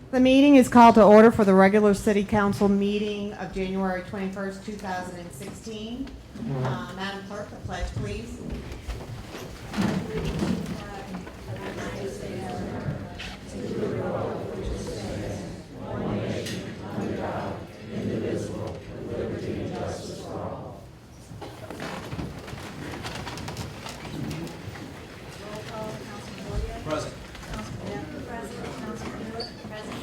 The meeting is called to order for the regular city council meeting of January 21st, 2016. Madam Clerk, the pledge, please. Present. Councilman Decker, present. Councilman Hewitt, present.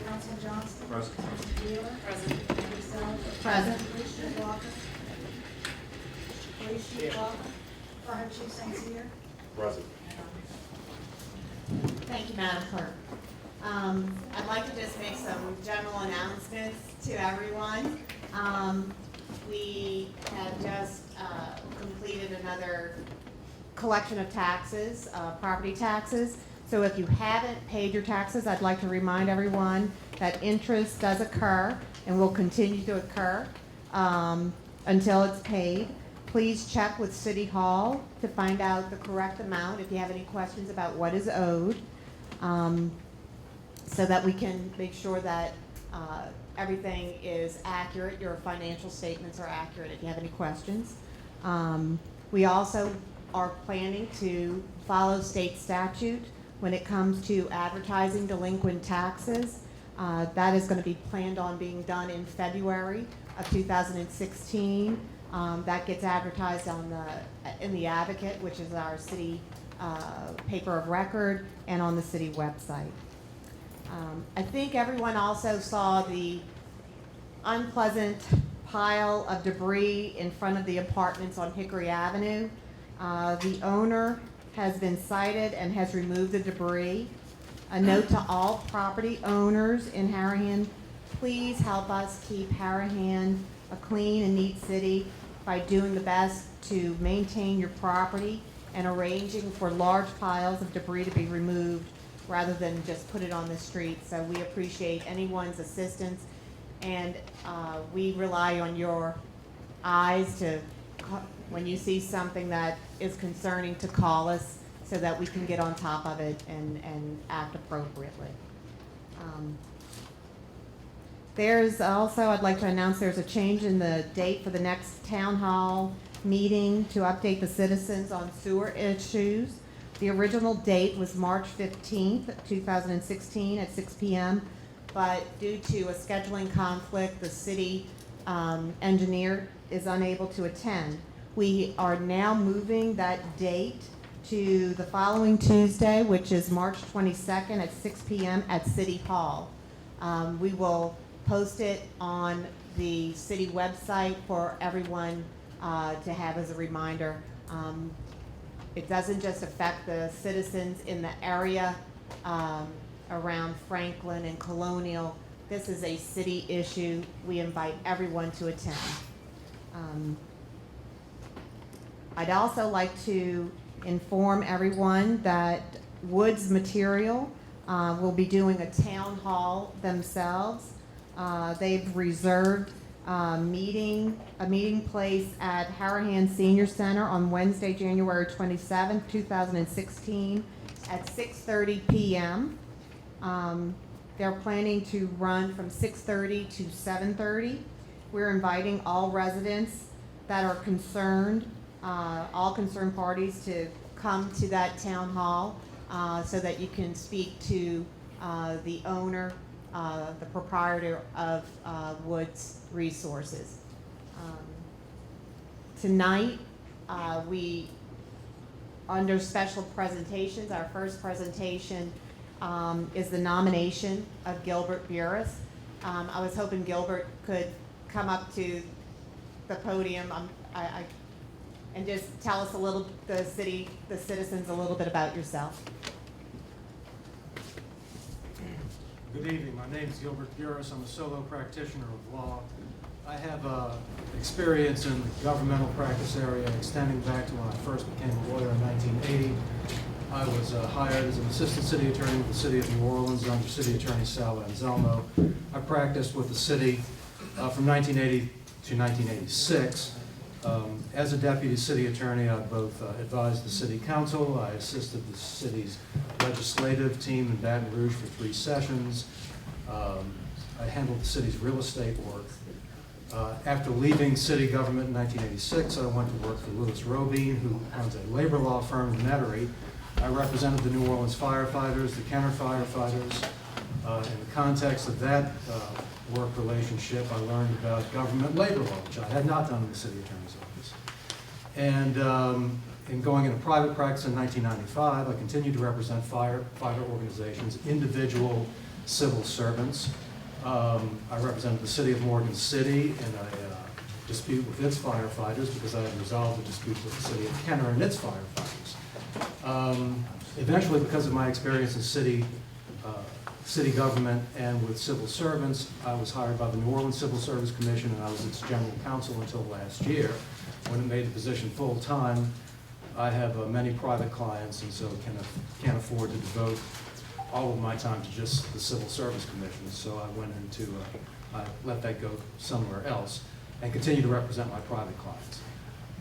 Councilman Johnston. Present. Councilman Wheeler. Present. Yourself. Present. Police Chief Walker. Police Chief Walker. Fire Chief St. Cyr. Present. Thank you, Madam Clerk. I'd like to just make some general announcements to everyone. We have just completed another collection of taxes, property taxes. So if you haven't paid your taxes, I'd like to remind everyone that interest does occur and will continue to occur until it's paid. Please check with City Hall to find out the correct amount if you have any questions about what is owed, so that we can make sure that everything is accurate, your financial statements are accurate if you have any questions. We also are planning to follow state statute when it comes to advertising delinquent taxes. That is going to be planned on being done in February of 2016. That gets advertised in the Advocate, which is our city paper of record, and on the city website. I think everyone also saw the unpleasant pile of debris in front of the apartments on Hickory Avenue. The owner has been cited and has removed the debris. A note to all property owners in Harahan, please help us keep Harahan a clean and neat city by doing the best to maintain your property and arranging for large piles of debris to be removed rather than just put it on the street. So we appreciate anyone's assistance, and we rely on your eyes to, when you see something that is concerning, to call us so that we can get on top of it and act appropriately. There's also, I'd like to announce there's a change in the date for the next town hall meeting to update the citizens on sewer issues. The original date was March 15th, 2016 at 6 p.m., but due to a scheduling conflict, the city engineer is unable to attend. We are now moving that date to the following Tuesday, which is March 22nd at 6 p.m. at City Hall. We will post it on the city website for everyone to have as a reminder. It doesn't just affect the citizens in the area around Franklin and Colonial. This is a city issue. We invite everyone to attend. I'd also like to inform everyone that Woods Material will be doing a town hall themselves. They've reserved a meeting place at Harahan Senior Center on Wednesday, January 27th, 2016 at 6:30 p.m. They're planning to run from 6:30 to 7:30. We're inviting all residents that are concerned, all concerned parties, to come to that town hall so that you can speak to the owner, the proprietor of Woods Resources. Tonight, we, under special presentations, our first presentation is the nomination of Gilbert Burris. I was hoping Gilbert could come up to the podium and just tell us the citizens a little bit about yourself. Good evening. My name is Gilbert Burris. I'm a solo practitioner of law. I have experience in the governmental practice area extending back to when I first became a lawyer in 1980. I was hired as an assistant city attorney with the city of New Orleans under City Attorney Sal Anselmo. I practiced with the city from 1980 to 1986. As a deputy city attorney, I both advised the city council. I assisted the city's legislative team in Baton Rouge for 3 sessions. I handled the city's real estate work. After leaving city government in 1986, I went to work for Louis Robine, who runs a labor law firm in Metairie. I represented the New Orleans firefighters, the Kenner firefighters. In the context of that work relationship, I learned about government labor law, which I had not done in the city attorney's office. And in going into private practice in 1995, I continued to represent firefighter organizations, individual civil servants. I represented the city of Morgan City in a dispute with its firefighters because I had resolved a dispute with the city of Kenner and its firefighters. Eventually, because of my experience in city government and with civil servants, I was hired by the New Orleans Civil Service Commission, and I was its general counsel until last year, when it made the position full-time. I have many private clients, and so can't afford to devote all of my time to just the Civil Service Commission, so I let that go somewhere else and continue to represent my private clients.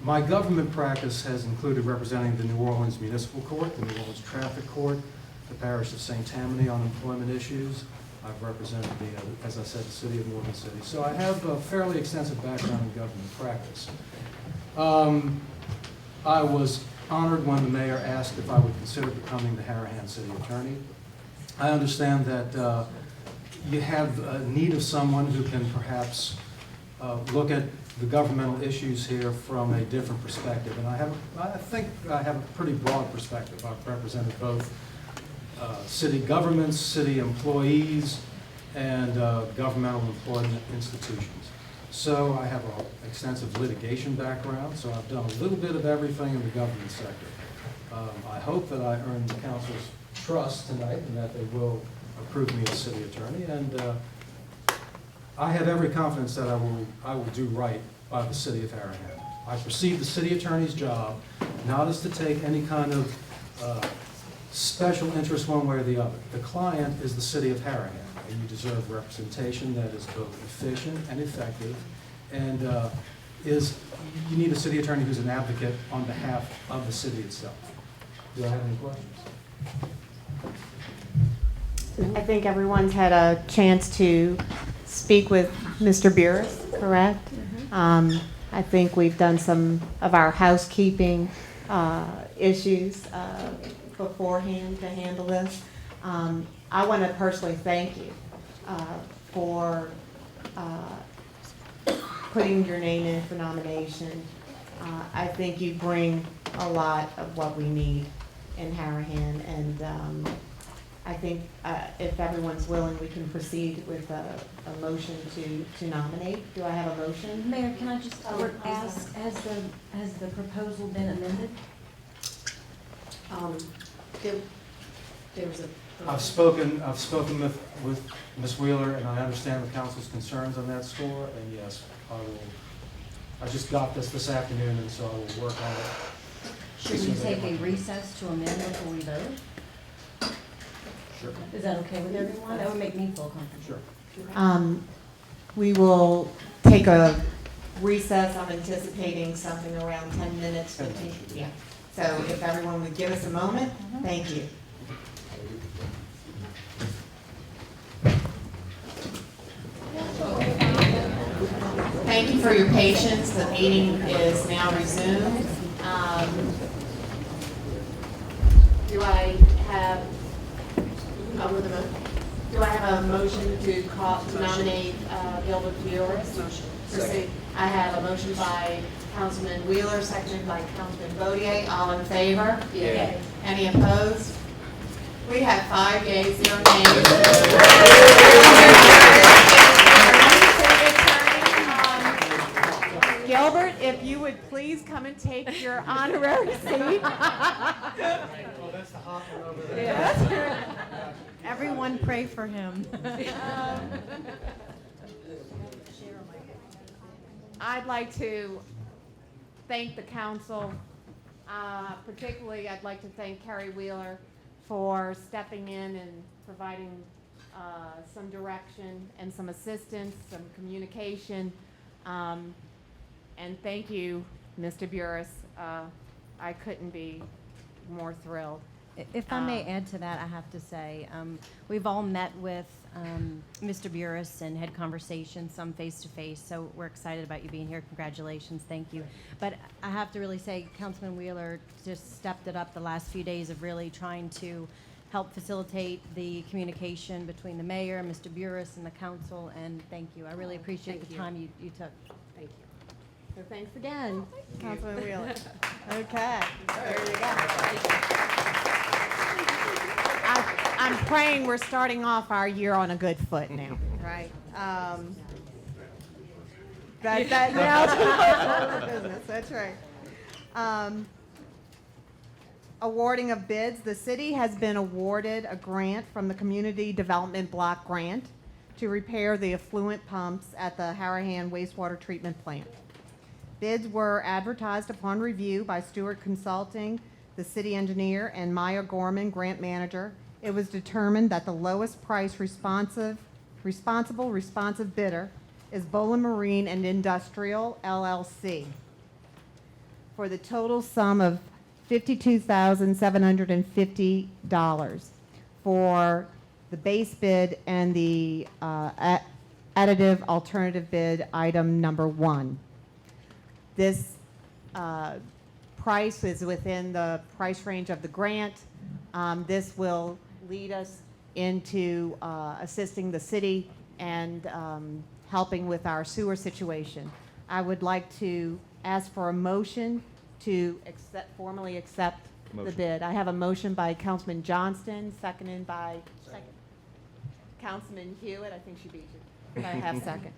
My government practice has included representing the New Orleans Municipal Court, the New Orleans Traffic Court, the Parish of St. Tammany on employment issues. I've represented as I said, the city of Morgan City. So I have a fairly extensive background in government practice. I was honored when the mayor asked if I would consider becoming the Harahan city attorney. I understand that you have a need of someone who can perhaps look at the governmental issues here from a different perspective. And I think I have a pretty broad perspective. I've represented both city governments, city employees, and governmental employment institutions. So I have an extensive litigation background, so I've done a little bit of everything in the government sector. I hope that I earned the council's trust tonight and that they will approve me as city attorney. And I have every confidence that I will do right by the city of Harahan. I perceive the city attorney's job not as to take any kind of special interest one way or the other. The client is the city of Harahan, and you deserve representation that is both efficient and effective, and you need a city attorney who's an advocate on behalf of the city itself. Do I have any questions? I think everyone's had a chance to speak with Mr. Burris, correct? I think we've done some of our housekeeping issues beforehand to handle this. I want to personally thank you for putting your name in for nomination. I think you bring a lot of what we need in Harahan, and I think if everyone's willing, we can proceed with a motion to nominate. Do I have a motion? Mayor, can I just ask, has the proposal been amended? There was a. I've spoken with Ms. Wheeler, and I understand the council's concerns on that score, and yes, I just got this afternoon, and so I will work on it. Should we take a recess to amend before we vote? Sure. Is that okay with everyone? That would make me feel comfortable. Sure. We will take a recess. I'm anticipating something around 10 minutes, 15, yeah. So if everyone would give us a moment, thank you. Thank you for your patience. The meeting is now resumed. Do I have a motion to nominate Gilbert Burris? Motion. I have a motion by Councilman Wheeler, seconded by Councilman Bodier. All in favor? Yay. Any opposed? We have 5 yeas, 0 nays. Gilbert, if you would please come and take your honorary seat. Well, that's the hot one over there. Yes. Everyone pray for him. I'd like to thank the council. Particularly, I'd like to thank Carrie Wheeler for stepping in and providing some direction and some assistance, some communication. And thank you, Mr. Burris. I couldn't be more thrilled. If I may add to that, I have to say, we've all met with Mr. Burris and had conversations, some face-to-face, so we're excited about you being here. Congratulations, thank you. But I have to really say, Councilman Wheeler just stepped it up the last few days of really trying to help facilitate the communication between the mayor, Mr. Burris, and the council, and thank you. I really appreciate Thank the you. time you took. Thank you. So thanks again, Councilman Wheeler. Okay, there you go. I'm praying we're starting off our year on a good foot now, right? Now it's business, that's right. Awarding of bids, the city has been awarded a grant from the Community Development Block Grant to repair the effluent pumps at the Harahan wastewater treatment plant. Bids were advertised upon review by Stewart Consulting, the city engineer, and Maya Gorman, grant manager. It was determined that the lowest price responsive bidder is Bolin Marine and Industrial LLC for the total sum of $52,750 for the base bid and the additive alternative bid item number 1. This price is within the price range of the grant. This will lead us into assisting the city and helping with our sewer situation. I would like to ask for a motion to formally accept the bid. I have a motion by Councilman Johnston, seconded by Councilman Hewitt. I think she beat you. But I have second.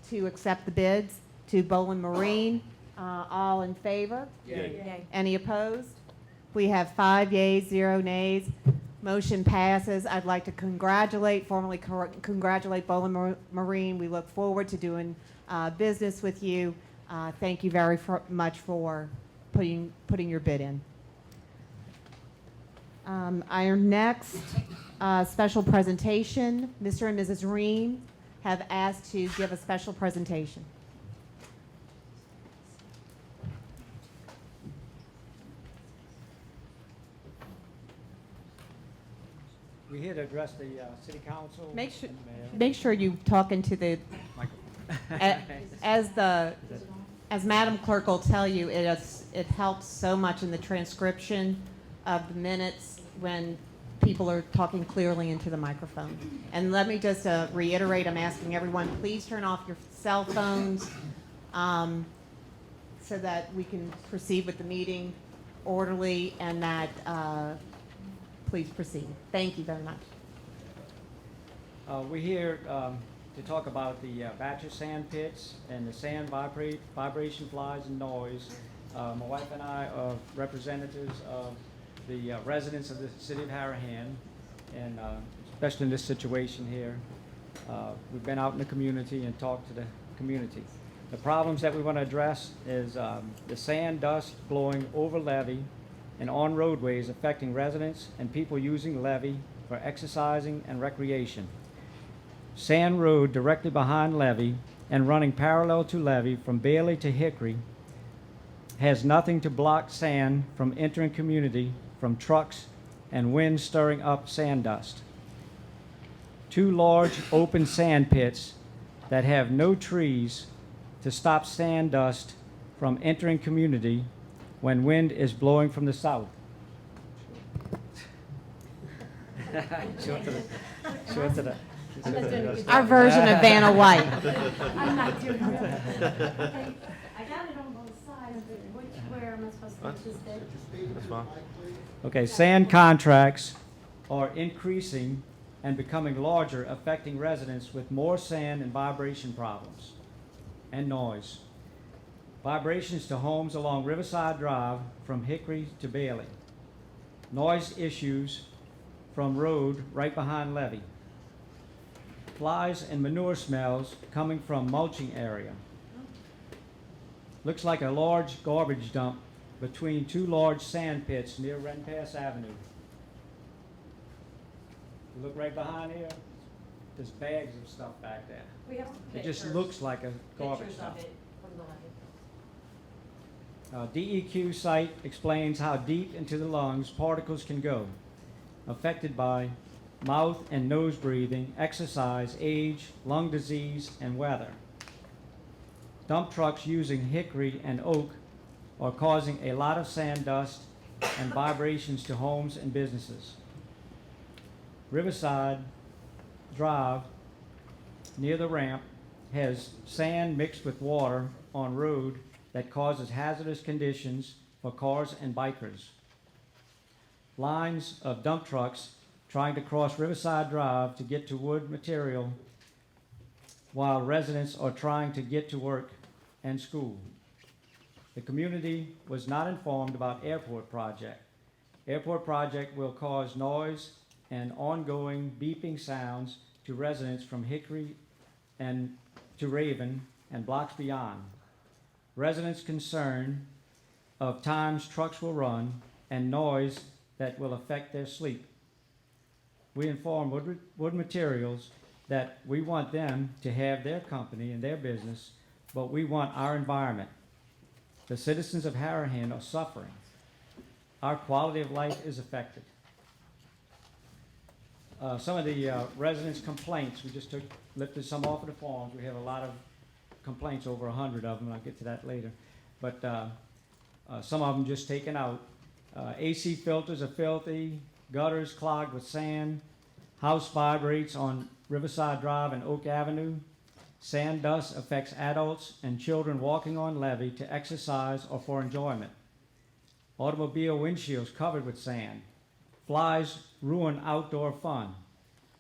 To accept the bids to Bolin Marine. All in favor? Yay. Any opposed? We have 5 yeas, 0 nays. Motion passes. I'd like to formally congratulate Bolin Marine. We look forward to doing business with you. Thank you very much for putting your bid in. Our next special presentation, Mr. and Mrs. Ream have asked to give a special presentation. We're here to address the city council. Make sure, and the mayor. make sure you talk into the, Michael. as Madam Clerk will tell you, it helps so much in the transcription of the minutes when people are talking clearly into the microphone. And let me just reiterate, I'm asking everyone, please turn off your cell phones so that we can proceed with the meeting orderly, and that please proceed. Thank you very much. We're here to talk about the batch of sand pits and the sand vibration, flies, and noise. My wife and I are representatives of the residents of the city of Harahan, and especially in this situation here. We've been out in the community and talked to the community. The problems that we want to address is the sand dust blowing over levee and on roadways, affecting residents and people using the levee for exercising and recreation. Sand Road directly behind levee and running parallel to levee from Bailey to Hickory has nothing to block sand from entering community from trucks and wind stirring up sand dust. 2 large open sand pits that have no trees to stop sand dust from entering community when wind is blowing from the south. Our version of Vanna White. I'm not doing it. Okay, I got it on both sides, but where am I supposed to put this bid? That's fine. Okay, sand contracts are increasing and becoming larger, affecting residents with more sand and vibration problems and noise. Vibrations to homes along Riverside Drive from Hickory to Bailey. Noise issues from road right behind levee. Flies and manure smells coming from mulching area. Looks like a large garbage dump between 2 large sand pits near Ren Pass Avenue. You look right behind here, there's bags of stuff back there. We have It just looks like a garbage dump. DEQ site explains how deep into the lungs particles can go, affected by mouth and nose breathing, exercise, age, lung disease, and weather. Dump trucks using hickory and oak are causing a lot of sand dust and vibrations to homes and businesses. Riverside Drive near the ramp has sand mixed with water on road that causes hazardous conditions for cars and bikers. Lines of dump trucks trying to cross Riverside Drive to get to wood material while residents are trying to get to work and school. The community was not informed about airport project. Airport project will cause noise and ongoing beeping sounds to residents from Hickory and to Raven and blocks beyond. Residents concerned of times trucks will run and noise that will affect their sleep. We inform Wood Materials that we want them to have their company and their business, but we want our environment. The citizens of Harahan are suffering. Our quality of life is affected. Some of the residents' complaints, we just lifted some off of the forms. We have a lot of complaints, over 100 of them. I'll get to that later. But some of them just taken out. AC filters are filthy, gutters clogged with sand, house vibrates on Riverside Drive and Oak Avenue. Sand dust affects adults and children walking on levee to exercise or for enjoyment. Automobile windshields covered with sand. Flies ruin outdoor fun.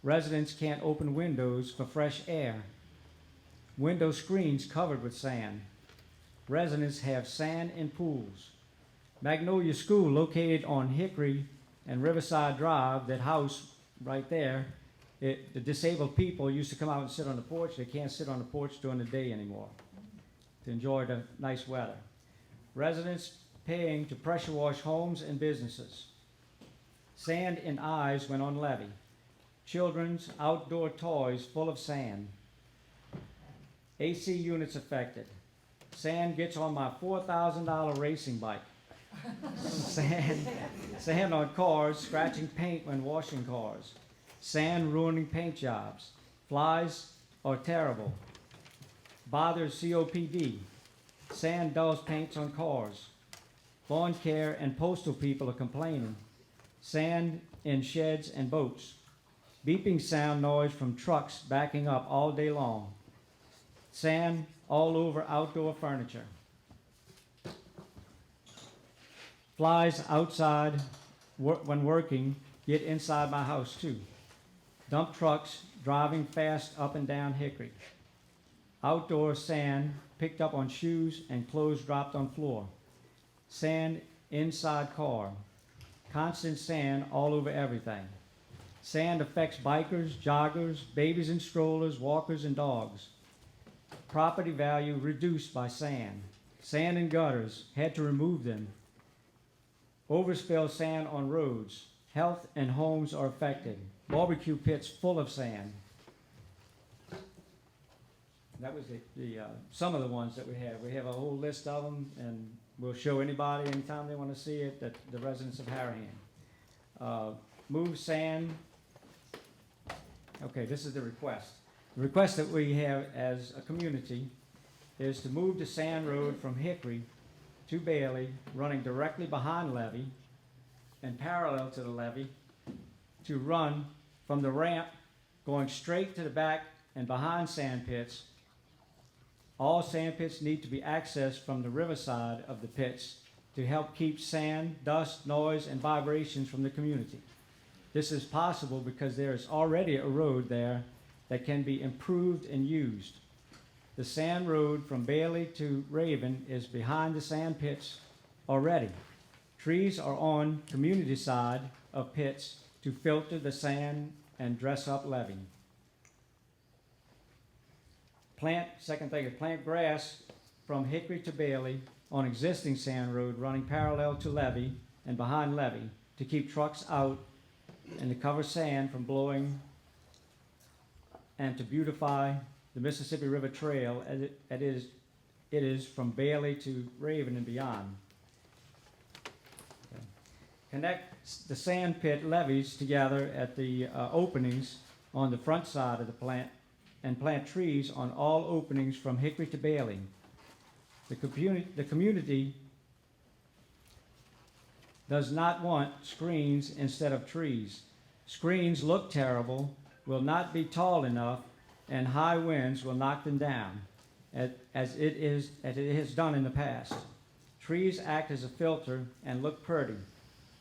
Residents can't open windows for fresh air. Window screens covered with sand. Residents have sand in pools. Magnolia School, located on Hickory and Riverside Drive, that house right there, the disabled people used to come out and sit on the porch. They can't sit on the porch during the day anymore to enjoy the nice weather. Residents paying to pressure wash homes and businesses. Sand in eyes when on levee. Children's outdoor toys full of sand. AC units affected. Sand gets on my $4,000 racing bike. Sand on cars, scratching paint when washing cars. Sand ruining paint jobs. Flies are terrible. Bothers COPD. Sand dulls paints on cars. Lawn care and postal people are complaining. Sand in sheds and boats. Beeping sound noise from trucks backing up all day long. Sand all over outdoor furniture. Flies outside when working get inside my house too. Dump trucks driving fast up and down Hickory. Outdoor sand picked up on shoes and clothes dropped on floor. Sand inside car. Constant sand all over everything. Sand affects bikers, joggers, babies in strollers, walkers, and dogs. Property value reduced by sand. Sand in gutters, had to remove them. Overspill sand on roads. Health and homes are affected. Barbecue pits full of sand. That was some of the ones that we have. We have a whole list of them, and we'll show anybody anytime they want to see it, that the residents of Harahan. Move sand. Okay, this is the request. The request that we have as a community is to move the sand road from Hickory to Bailey, running directly behind levee and parallel to the levee, to run from the ramp going straight to the back and behind sand pits. All sand pits need to be accessed from the riverside of the pits to help keep sand, dust, noise, and vibrations from the community. This is possible because there is already a road there that can be improved and used. The sand road from Bailey to Raven is behind the sand pits already. Trees are on community side of pits to filter the sand and dress up levee. Second thing is plant grass from Hickory to Bailey on existing sand road running parallel to levee and behind levee to keep trucks out and to cover sand from blowing, and to beautify the Mississippi River Trail as it is from Bailey to Raven and beyond. connect the sand pit levees together at the openings on the front side of the plant and plant trees on all openings from Hickory to Bailey. The community does not want screens instead of trees. Screens look terrible, will not be tall enough, and high winds will knock them down, as it has done in the past. Trees act as a filter and look pretty.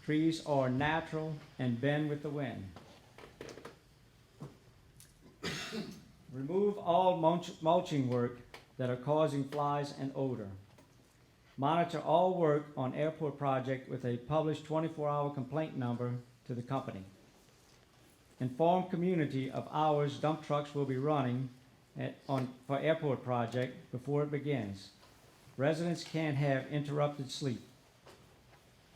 Trees are natural and bend with the wind. Remove all mulching work that are causing flies and odor. Monitor all work on airport project with a published 24-hour complaint number to the company. Inform community of hours dump trucks will be running for airport project before it begins. Residents can't have interrupted sleep.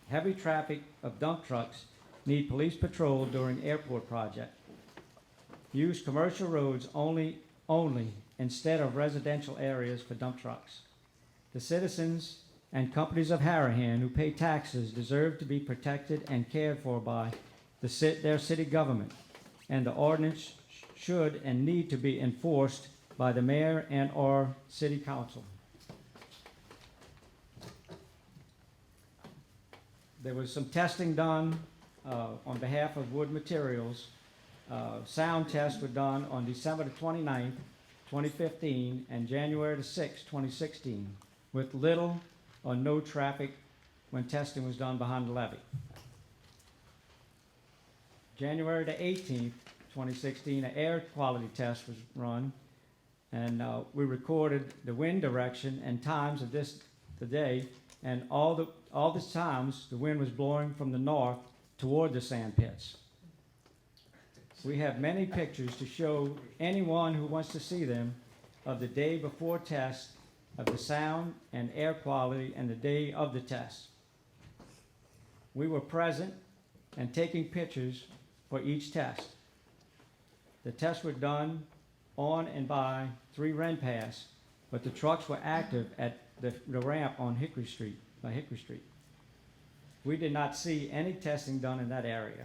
Heavy traffic of dump trucks need police patrol during airport project. Use commercial roads only instead of residential areas for dump trucks. The citizens and companies of Harahan who pay taxes deserve to be protected and cared for by their city government, and the ordinance should and need to be enforced by the mayor and or city council. There was some testing done on behalf of Wood Materials. Sound tests were done on December the 29th, 2015, and January the 6th, 2016, with little or no traffic when testing was done behind the levee. January the 18th, 2016, an air quality test was run, and we recorded the wind direction and times of the day, and all the times the wind was blowing from the north toward the sand pits. We have many pictures to show anyone who wants to see them of the day before test of the sound and air quality and the day of the test. We were present and taking pictures for each test. The tests were done on and by 3 Wren Pass, but the trucks were active at the ramp on Hickory Street. We did not see any testing done in that area.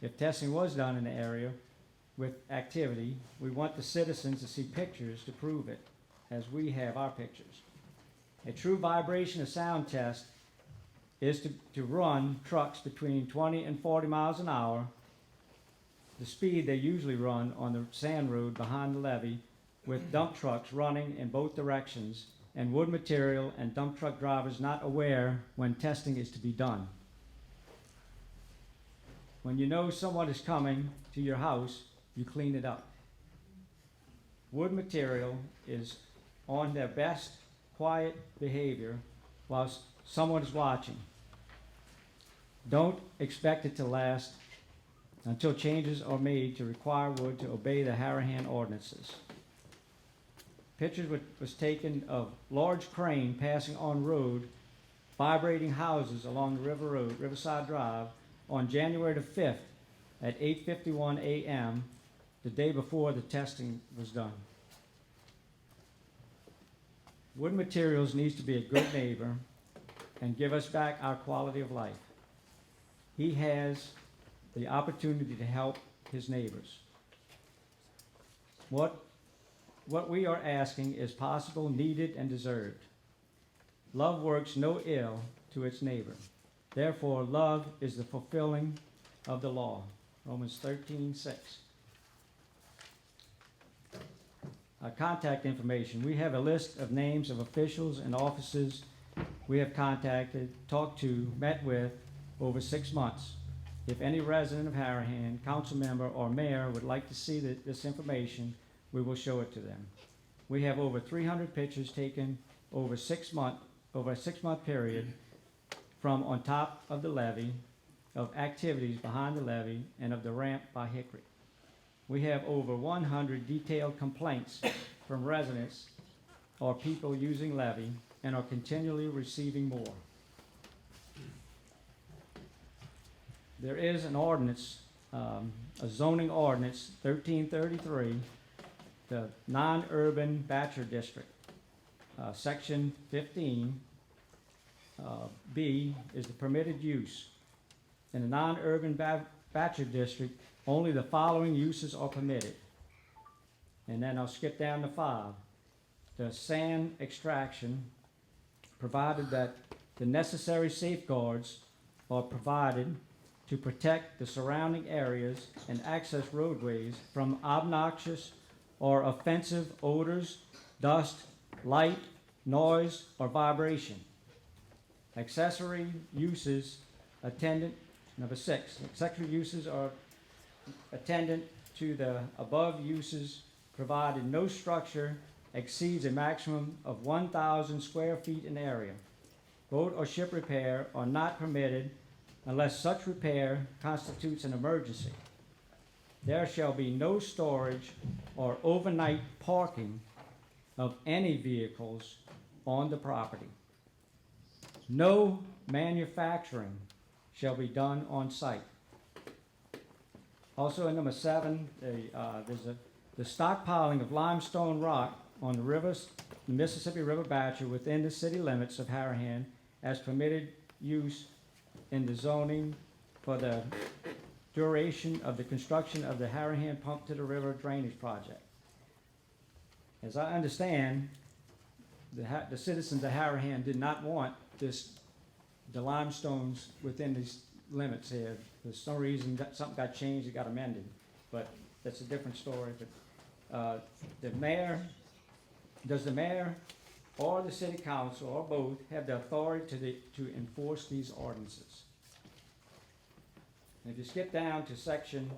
If testing was done in the area with activity, we want the citizens to see pictures to prove it, as we have our pictures. A true vibration of sound test is to run trucks between 20 and 40 miles an hour, the speed they usually run on the sand road behind the levee, with dump trucks running in both directions, and Wood Material and dump truck drivers not aware when testing is to be done. When you know someone is coming to your house, you clean it up. Wood Material is on their best quiet behavior whilst someone is watching. Don't expect it to last until changes are made to require Wood to obey the Harahan ordinances. Pictures was taken of large crane passing on road, vibrating houses along the River Road, Riverside Drive, on January the 5th at 8:51 a.m., the day before the testing was done. Wood Materials needs to be a good neighbor and give us back our quality of life. He has the opportunity to help his neighbors. What we are asking is possible, needed, and deserved. Love works no ill to its neighbor. Therefore, love is the fulfilling of the law. Romans 13:6. Contact information. We have a list of names of officials and offices we have contacted, talked to, met with over 6 months. If any resident of Harahan, council member, or mayor would like to see this information, we will show it to them. We have over 300 pictures taken over a 6-month period from on top of the levee, of activities behind the levee, and of the ramp by Hickory. We have over 100 detailed complaints from residents or people using levee, and are continually receiving more. There is an ordinance, a zoning ordinance, 1333, the non-urban bachelor district, section 15, B is the permitted use. in the non-urban bachelor district, only the following uses are permitted. And then I'll skip down to 5. The sand extraction, provided that the necessary safeguards are provided to protect the surrounding areas and access roadways from obnoxious or offensive odors, dust, light, noise, or vibration. Accessory uses attendant, number 6, accessory uses are attendant to the above uses provided no structure exceeds a maximum of 1,000 square feet in area. Boat or ship repair are not permitted unless such repair constitutes an emergency. There shall be no storage or overnight parking of any vehicles on the property. No manufacturing shall be done on site. Also in number 7, there's the stockpiling of limestone rock on the Mississippi River Bachelor within the city limits of Harahan as permitted use in the zoning for the duration of the construction of the Harahan Pump to the River Drainage Project. As I understand, the citizens of Harahan did not want the limestones within these limits here. For some reason, something got changed, it got amended, but that's a different story. But does the mayor or the city council or both have the authority to enforce these ordinances? And if you skip down to section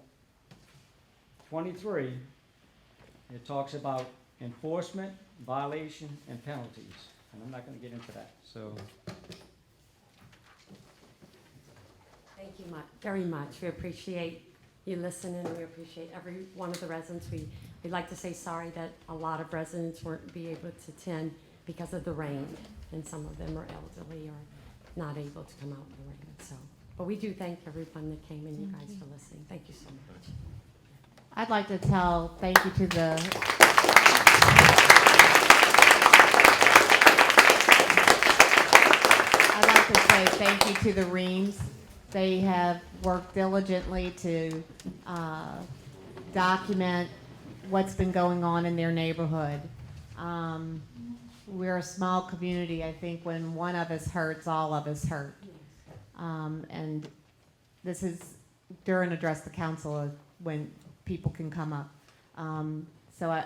23, it talks about enforcement, violation, and penalties. And I'm not going to get into that. So, Thank you very much. We appreciate you listening. We appreciate every one of the residents. We'd like to say sorry that a lot of residents weren't be able to attend because of the rain, and some of them are elderly or not able to come out in the rain. So, but we do thank everyone that came and you guys for listening. Thank you so much. I'd like to tell thank you to the I'd like to say thank you to the Reams. They have worked diligently to document what's been going on in their neighborhood. We're a small community. I think when one of us hurts, all of us hurt. And this is during address the council when people can come up. So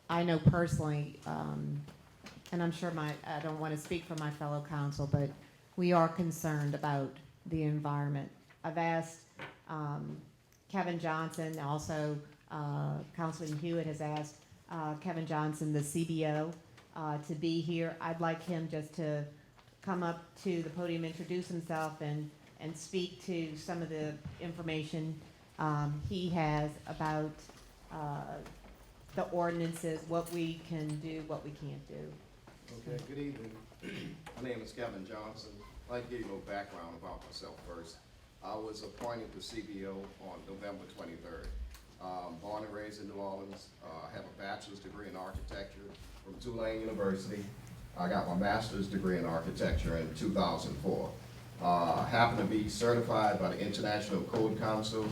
I know personally, and I'm sure I don't want to speak for my fellow council, but we are concerned about the environment. I've asked Kevin Johnson, also Councilman Hewitt has asked Kevin Johnson, the CBO, to be here. I'd like him just to come up to the podium, introduce himself, and speak to some of the information he has about the ordinances, what we can do, what we can't do. Okay, good evening. My name is Kevin Johnson. I'd like to give you a little background about myself first. I was appointed to CBO on November 23rd. Born and raised in New Orleans. I have a bachelor's degree in architecture from Tulane University. I got my master's degree in architecture in 2004. I happen to be certified by the International Code Council.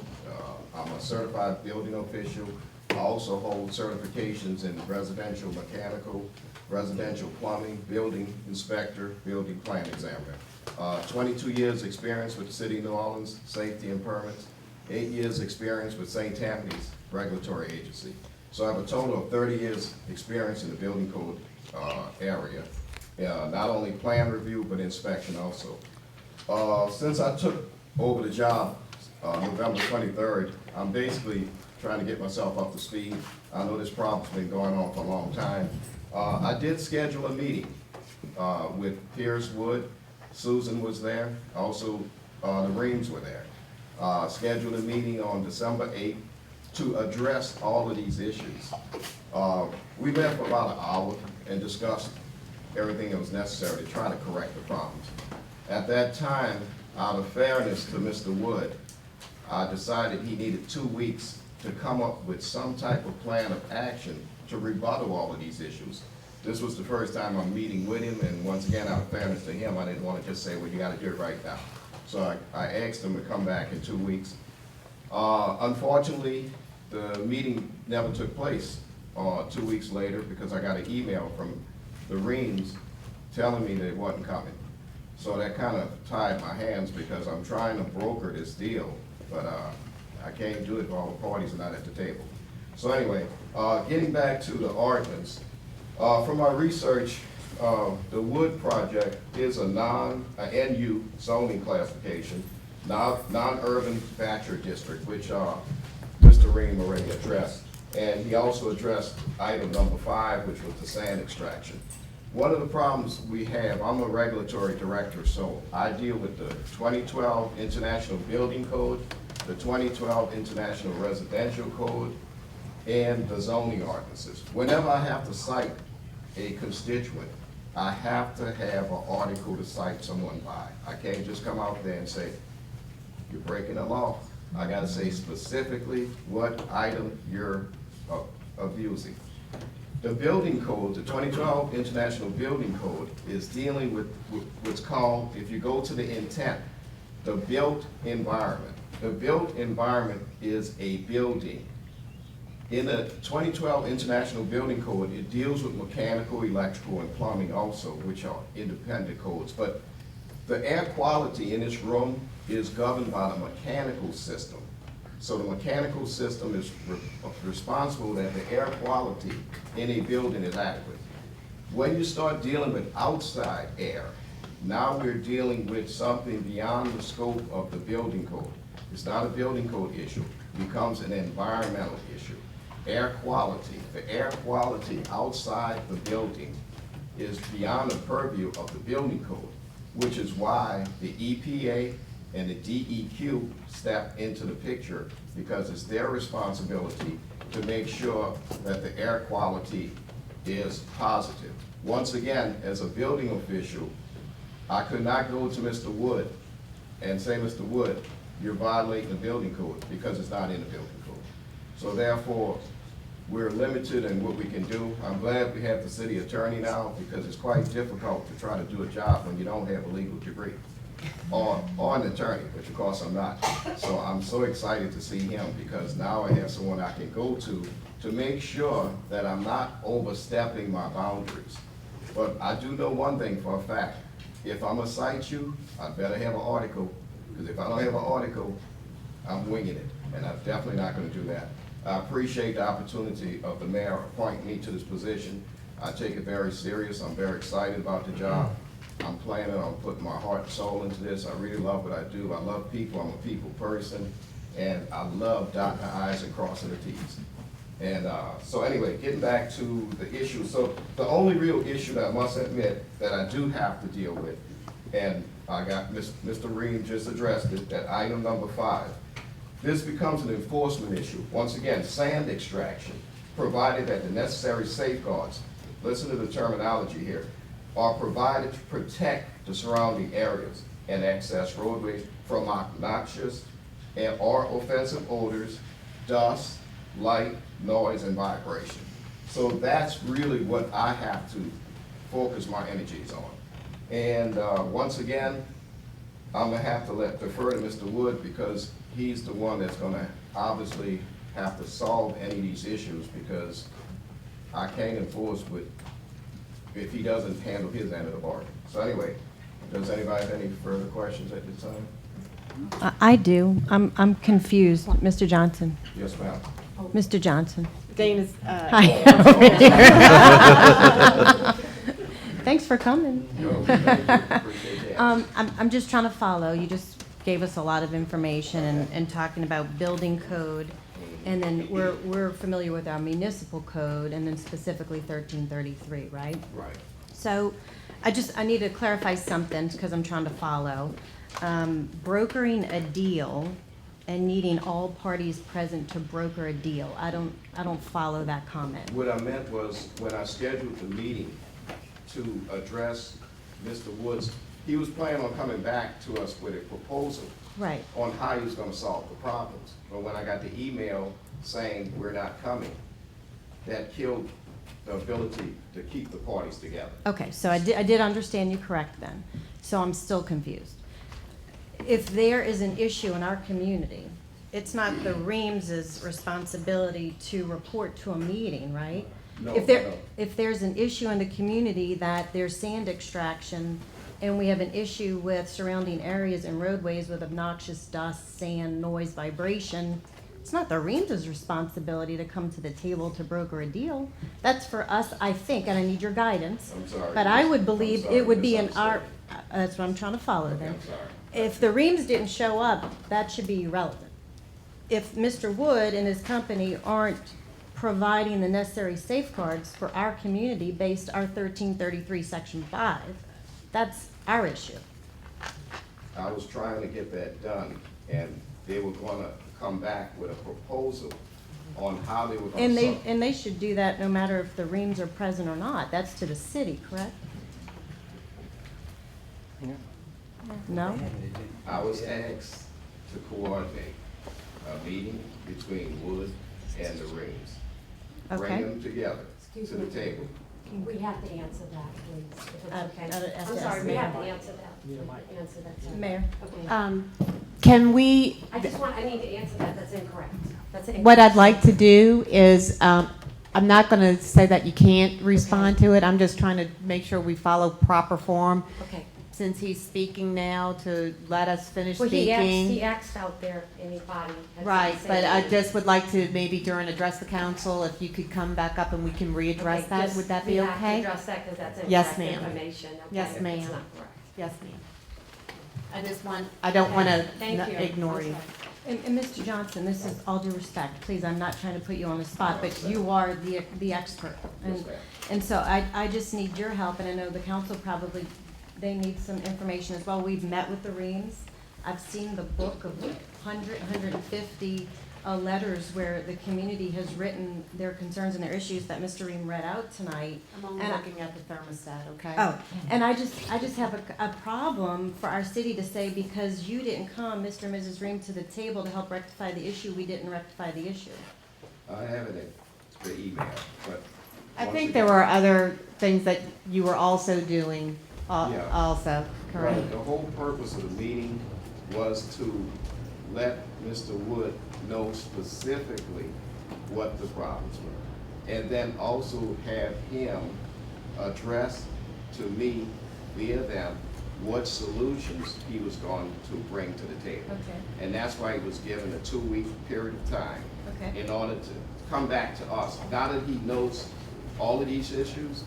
I'm a certified building official. I also hold certifications in residential mechanical, residential plumbing, building inspector, building plan examiner. 22 years experience with the City of New Orleans, safety and permits. 8 years experience with St. Tammany's regulatory agency. So I have a total of 30 years experience in the building code area. Not only plan review, but inspection also. Since I took over the job November 23rd, I'm basically trying to get myself up to speed. I know this problem's been going on for a long time. I did schedule a meeting with Pierce Wood. Susan was there. Also, the Reams were there. Scheduled a meeting on December 8th to address all of these issues. We met for about an hour and discussed everything that was necessary to try to correct the problems. At that time, out of fairness to Mr. Wood, I decided he needed 2 weeks to come up with some type of plan of action to rebuttal all of these issues. This was the first time I'm meeting with him, and once again, out of fairness to him, I didn't want to just say, well, you got to do it right now. So I asked them to come back in 2 weeks. Unfortunately, the meeting never took place 2 weeks later because I got an email from the Reams telling me they wasn't coming. So that kind of tied my hands because I'm trying to broker this deal, but I can't do it if all the parties are not at the table. So anyway, getting back to the ordinance, from my research, the Wood project is a NU zoning classification, non-urban Thatcher district, which Mr. Ream already addressed. And he also addressed item number 5, which was the sand extraction. One of the problems we have, I'm a regulatory director, so I deal with the 2012 International Building Code, the 2012 International Residential Code, and the zoning ordinances. Whenever I have to cite a constituent, I have to have an article to cite someone by. I can't just come out there and say, you're breaking the law. I gotta say specifically what item you're abusing. The building code, the 2012 International Building Code, is dealing with what's called, if you go to the intent, the built environment. The built environment is a building. In the 2012 International Building Code, it deals with mechanical, electrical, and plumbing also, which are independent codes. But the air quality in this room is governed by the mechanical system. So the mechanical system is responsible that the air quality in a building is adequate. When you start dealing with outside air, now we're dealing with something beyond the scope of the building code. It's not a building code issue, it becomes an environmental issue. Air quality, the air quality outside the building is beyond the purview of the building code, which is why the EPA and the DEQ step into the picture, because it's their responsibility to make sure that the air quality is positive. Once again, as a building official, I could not go to Mr. Wood and say, Mr. Wood, you're violating the building code, because it's not in the building code. So therefore, we're limited in what we can do. I'm glad we have the city attorney now, because it's quite difficult to try to do a job when you don't have a legal degree. Or an attorney, which of course I'm not. So I'm so excited to see him, because now I have someone I can go to make sure that I'm not overstepping my boundaries. But I do know one thing for a fact. If I'm gonna cite you, I better have an article, because if I don't have an article, I'm winging it, and I'm definitely not gonna do that. I appreciate the opportunity of the mayor appointing me to this position. I take it very serious. I'm very excited about the job. I'm planning on putting my heart and soul into this. I really love what I do. I love people. I'm a people person. And I love dotting the I's and crossing the T's. And so anyway, getting back to the issue. So the only real issue that I must admit that I do have to deal with, and I got Mr. Ream just addressed it, that item number 5. This becomes an enforcement issue. Once again, sand extraction, provided that the necessary safeguards, listen to the terminology here, are provided to protect the surrounding areas and access roadways from obnoxious or offensive odors, dust, light, noise, and vibration. So that's really what I have to focus my energies on. And once again, I'm gonna have to defer to Mr. Wood, because he's the one that's gonna obviously have to solve any of these issues, because I can't enforce if he doesn't handle his end of the bargain. So anyway, does anybody have any further questions at this time? I do. I'm confused. Mr. Johnson. Yes, ma'am. Mr. Johnson. Dana's, Hi. Thanks for coming. No, thank you. Appreciate that. I'm just trying to follow. You just gave us a lot of information and talking about building code. And then we're familiar with our municipal code, and then specifically 1333, right? Right. So I need to clarify something, because I'm trying to follow. Brokering a deal and needing all parties present to broker a deal. I don't follow that comment. What I meant was, when I scheduled the meeting to address Mr. Woods, he was planning on coming back to us with a proposal Right. on how he was gonna solve the problems. But when I got the email saying we're not coming, that killed the ability to keep the parties together. Okay, so I did understand you correct then. So I'm still confused. if there is an issue in our community, it's not the Reams's responsibility to report to a meeting, right? No, If if there's an issue in the community that there's sand extraction and we have an issue with surrounding areas and roadways with obnoxious dust, sand, noise, vibration, it's not the Reams's responsibility to come to the table to broker a deal. That's for us, I think, and I need your guidance. I'm sorry. But I would believe it would be in our, misunderstood. that's what I'm trying to follow Okay, then. I'm sorry. If the Reams didn't show up, that should be irrelevant. If Mr. Wood and his company aren't providing the necessary safeguards for our community based our 1333 Section 5, that's our issue. I was trying to get that done, and they were gonna come back with a proposal on how they were gonna. And they should do that no matter if the Reams are present or not. That's to the city, correct? No? I was asked to coordinate a meeting between Wood and the Rings. Okay. Bring them together Excuse to the me. table. We have to answer that, please, if I- it's okay. I have I'm to sorry, ask we Mayor. have to answer that. Answer that, too. Mayor? Okay. Can we, I need to answer that, that's incorrect. That's incorrect. what I'd like to do is, I'm not going to say that you can't respond to it. I'm just trying to make sure we follow proper form. Okay. Since he's speaking now, to let us finish Well, he speaking. asked out there, anybody. has Right, to but say I anything. just would like to maybe during address the council, if you could come back up and we can readdress Okay, that, yes, would that be We have to okay? address that because that's Yes, incorrect ma'am. information. Okay, Yes, if ma'am. It's not correct. Yes, ma'am. I don't want to Thank you. ignore you. And Mr. Johnson, this is all due respect, please, I'm not trying to put you on the spot, but you are the expert. Yes, And, ma'am. and so I just need your help, and I know the council probably, they need some information as well. We've met with the Reams. I've seen the book of 150 letters where the community has written their concerns and their issues that Mr. Ream read out tonight. I'm only And I- looking at the thermostat, okay? Oh, and I just have a problem for our city to say because you didn't come, Mr. and Mrs. Ream, to the table to help rectify the issue, we didn't rectify the issue. I have it in the email, but. I once think again- there were other things that you were also doing, Yeah. also, correct? Right, the whole purpose of the meeting was to let Mr. Wood know specifically what the problems were. And then also have him address to me via them what solutions he was going to bring to the table. Okay, And that's why he was given a 2-week period of time okay. in order to come back to us. Now that he knows all of these issues,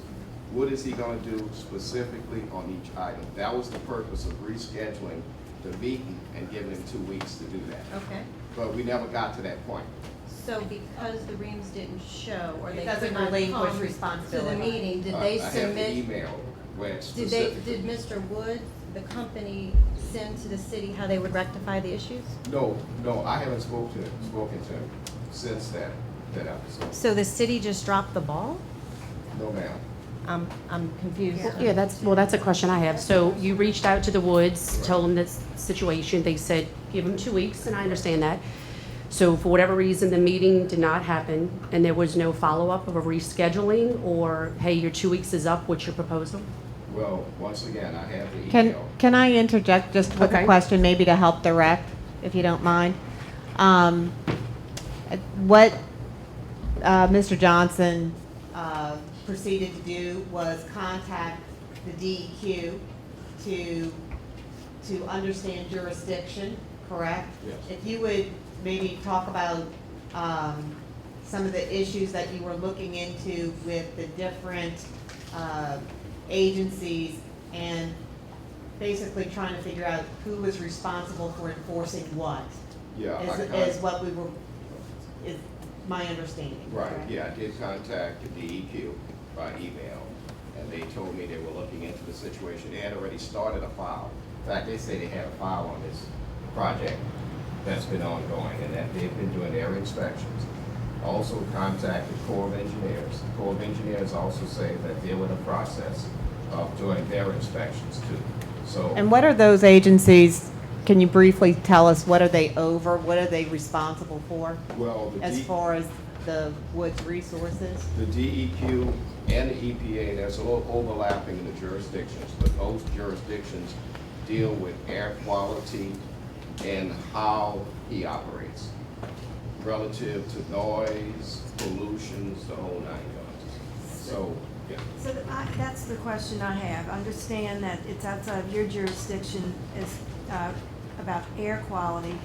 what is he gonna do specifically on each item? That was the purpose of rescheduling the meeting and giving him 2 weeks to do that. Okay, But we never got to that point. so because the Reams didn't show, or It they doesn't could not relinquish come to the responsibility. meeting, did they I have submit? the email where it's Did specifically. Mr. Wood, the company, send to the city how they would rectify the issues? No, I haven't spoken to him since that episode. So the city just dropped the ball? No, ma'am. I'm confused. Yeah, that's a question I have. So you reached out to the Woods, told them this situation, they said, give them 2 weeks, and I understand that. So for whatever reason, the meeting did not happen, and there was no follow-up of a rescheduling, or, hey, your 2 weeks is up, what's your proposal? Well, once again, I have the Can, email. can I interject just with a Okay. question, maybe to help direct, if you don't mind? What Mr. Johnson proceeded to do was contact the DEQ to understand jurisdiction, correct? Yes. If you would maybe talk about some of the issues that you were looking into with the different agencies and basically trying to figure out who was responsible for enforcing what, Yeah, is what we were, is my understanding. Right, correct? yeah, I did contact the DEQ by email, and they told me they were looking into the situation. They had already started a file. In fact, they say they had a file on this project that's been ongoing, and that they've been doing their inspections. Also contacted Corps of Engineers. The Corps of Engineers also say that they're in the process of doing their inspections too. So. And what are those agencies, can you briefly tell us, what are they over, what are they responsible for, Well, as far as the woods resources? the DEQ and the EPA, there's a little overlapping in the jurisdictions, but those jurisdictions deal with air quality and how he operates relative to noise, pollutions, the whole 9 yards. So, yeah. So that's the question I have. Understand that it's outside of your jurisdiction as, about air quality,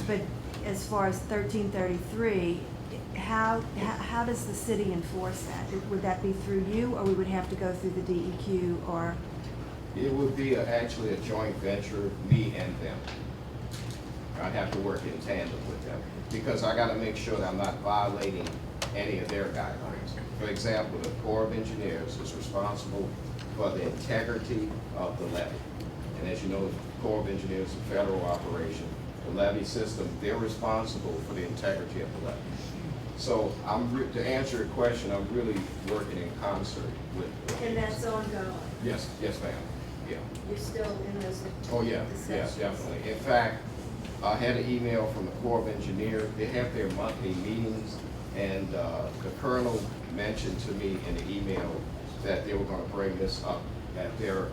but as far as 1333, how does the city enforce that? Would that be through you, or we would have to go through the DEQ, or? It would be actually a joint venture, me and them. I'd have to work in tandem with them, because I gotta make sure that I'm not violating any of their guidelines. For example, the Corps of Engineers is responsible for the integrity of the levee. And as you know, the Corps of Engineers is a federal operation. The levee system, they're responsible for the integrity of the levee. So to answer your question, I'm really working in concert with. And that's ongoing? Yes, ma'am, yeah. You're still in those Oh, yeah, yes, definitely. In fact, I had an email from the Corps of Engineers. They have their monthly meetings, and the colonel mentioned to me in the email that they were gonna bring this up at their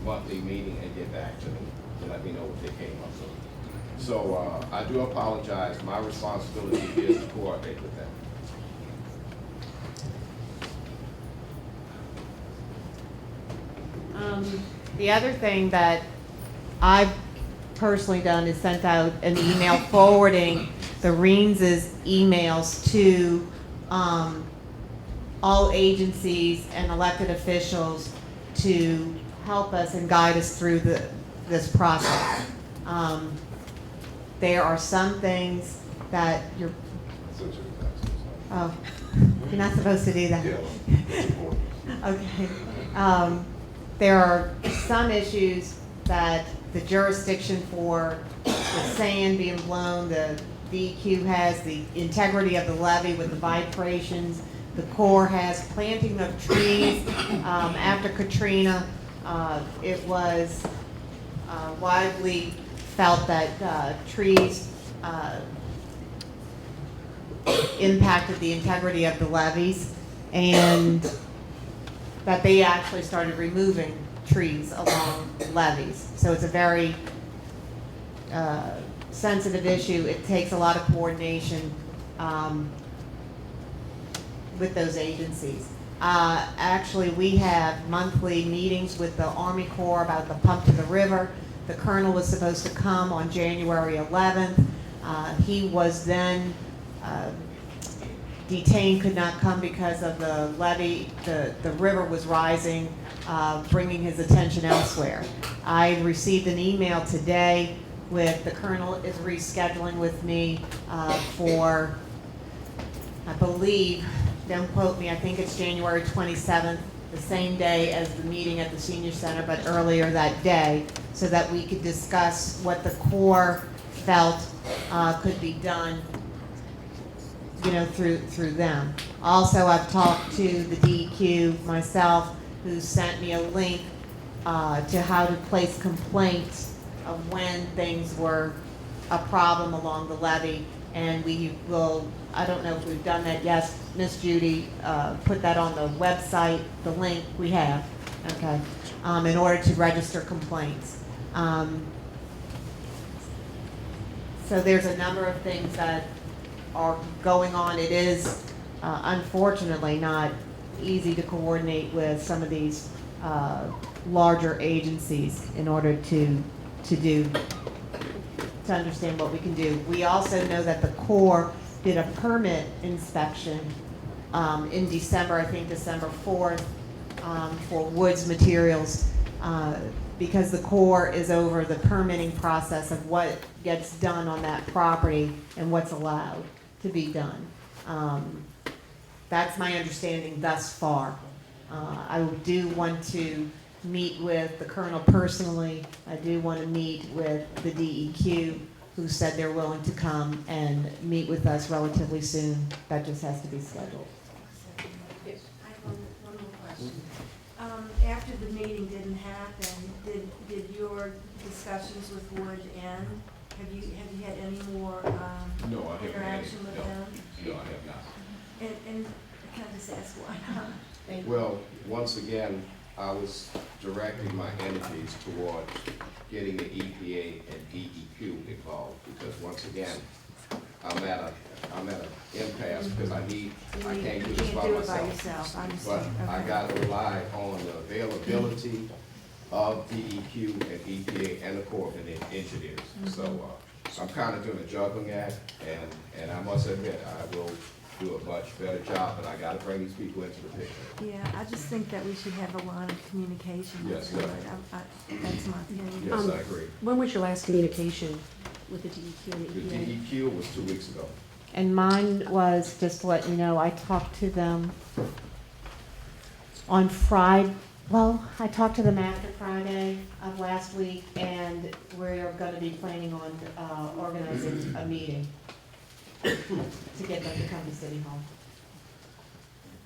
monthly meeting and get back to me to let me know what they came up with. So I do apologize. My responsibility is to coordinate with them. The other thing that I've personally done is sent out an email forwarding the Reams's emails to all agencies and elected officials to help us and guide us through this process. There are some things that you're not supposed to do that. Okay. There are some issues that the jurisdiction for the sand being blown, the DEQ has the integrity of the levee with the vibrations. The Corps has planting of trees. After Katrina, it was widely felt that trees impacted the integrity of the levees, and that they actually started removing trees along levees. So it's a very sensitive issue. It takes a lot of coordination with those agencies. Actually, we have monthly meetings with the Army Corps about the pump to the river. The colonel was supposed to come on January 11th. He was then detained, could not come because of the levee. The river was rising, bringing his attention elsewhere. I received an email today with the colonel is rescheduling with me for, I believe, don't quote me, I think it's January 27th, the same day as the meeting at the senior center, but earlier that day, so that we could discuss what the Corps felt could be done, you know, through them. Also, I've talked to the DEQ myself, who sent me a link to how to place complaints of when things were a problem along the levee, and we will, I don't know if we've done that yet, Miss Judy put that on the website, the link we have, okay, in order to register complaints. So there's a number of things that are going on. It is unfortunately not easy to coordinate with some of these larger agencies in order to understand what we can do. We also know that the Corps did a permit inspection in December, I think December 4th, for woods materials, because the Corps is over the permitting process of what gets done on that property and what's allowed to be done. That's my understanding thus far. I do want to meet with the colonel personally. I do want to meet with the DEQ, who said they're willing to come and meet with us relatively soon. That just has to be scheduled. I have one more question. After the meeting didn't happen, did your discussions with Wood end? Have you had any more No, I haven't had interaction any. with them? No, I have not. And can I just ask why? Well, once again, I was directing my energies toward getting the EPA and DEQ involved, because once again, I'm at an impasse, because I can't do this by You can't do it by myself. yourself, I But understand. I Okay. gotta rely on the availability of DEQ and EPA and the Corps of Engineers. So, I'm kinda doing a juggling act, and I must admit, I will do a much better job, but I gotta bring these people into the picture. Yeah, I just think that we should have a line of communication. Yes, with sir. it. That's my opinion. Yes, I agree. When was your last communication with the DEQ and The the EPA? DEQ was 2 weeks ago. And mine was, just to let you know, I talked to them on Friday. Well, I talked to them after Friday of last week, and we're gonna be planning on organizing a meeting to get them to come to City Hall.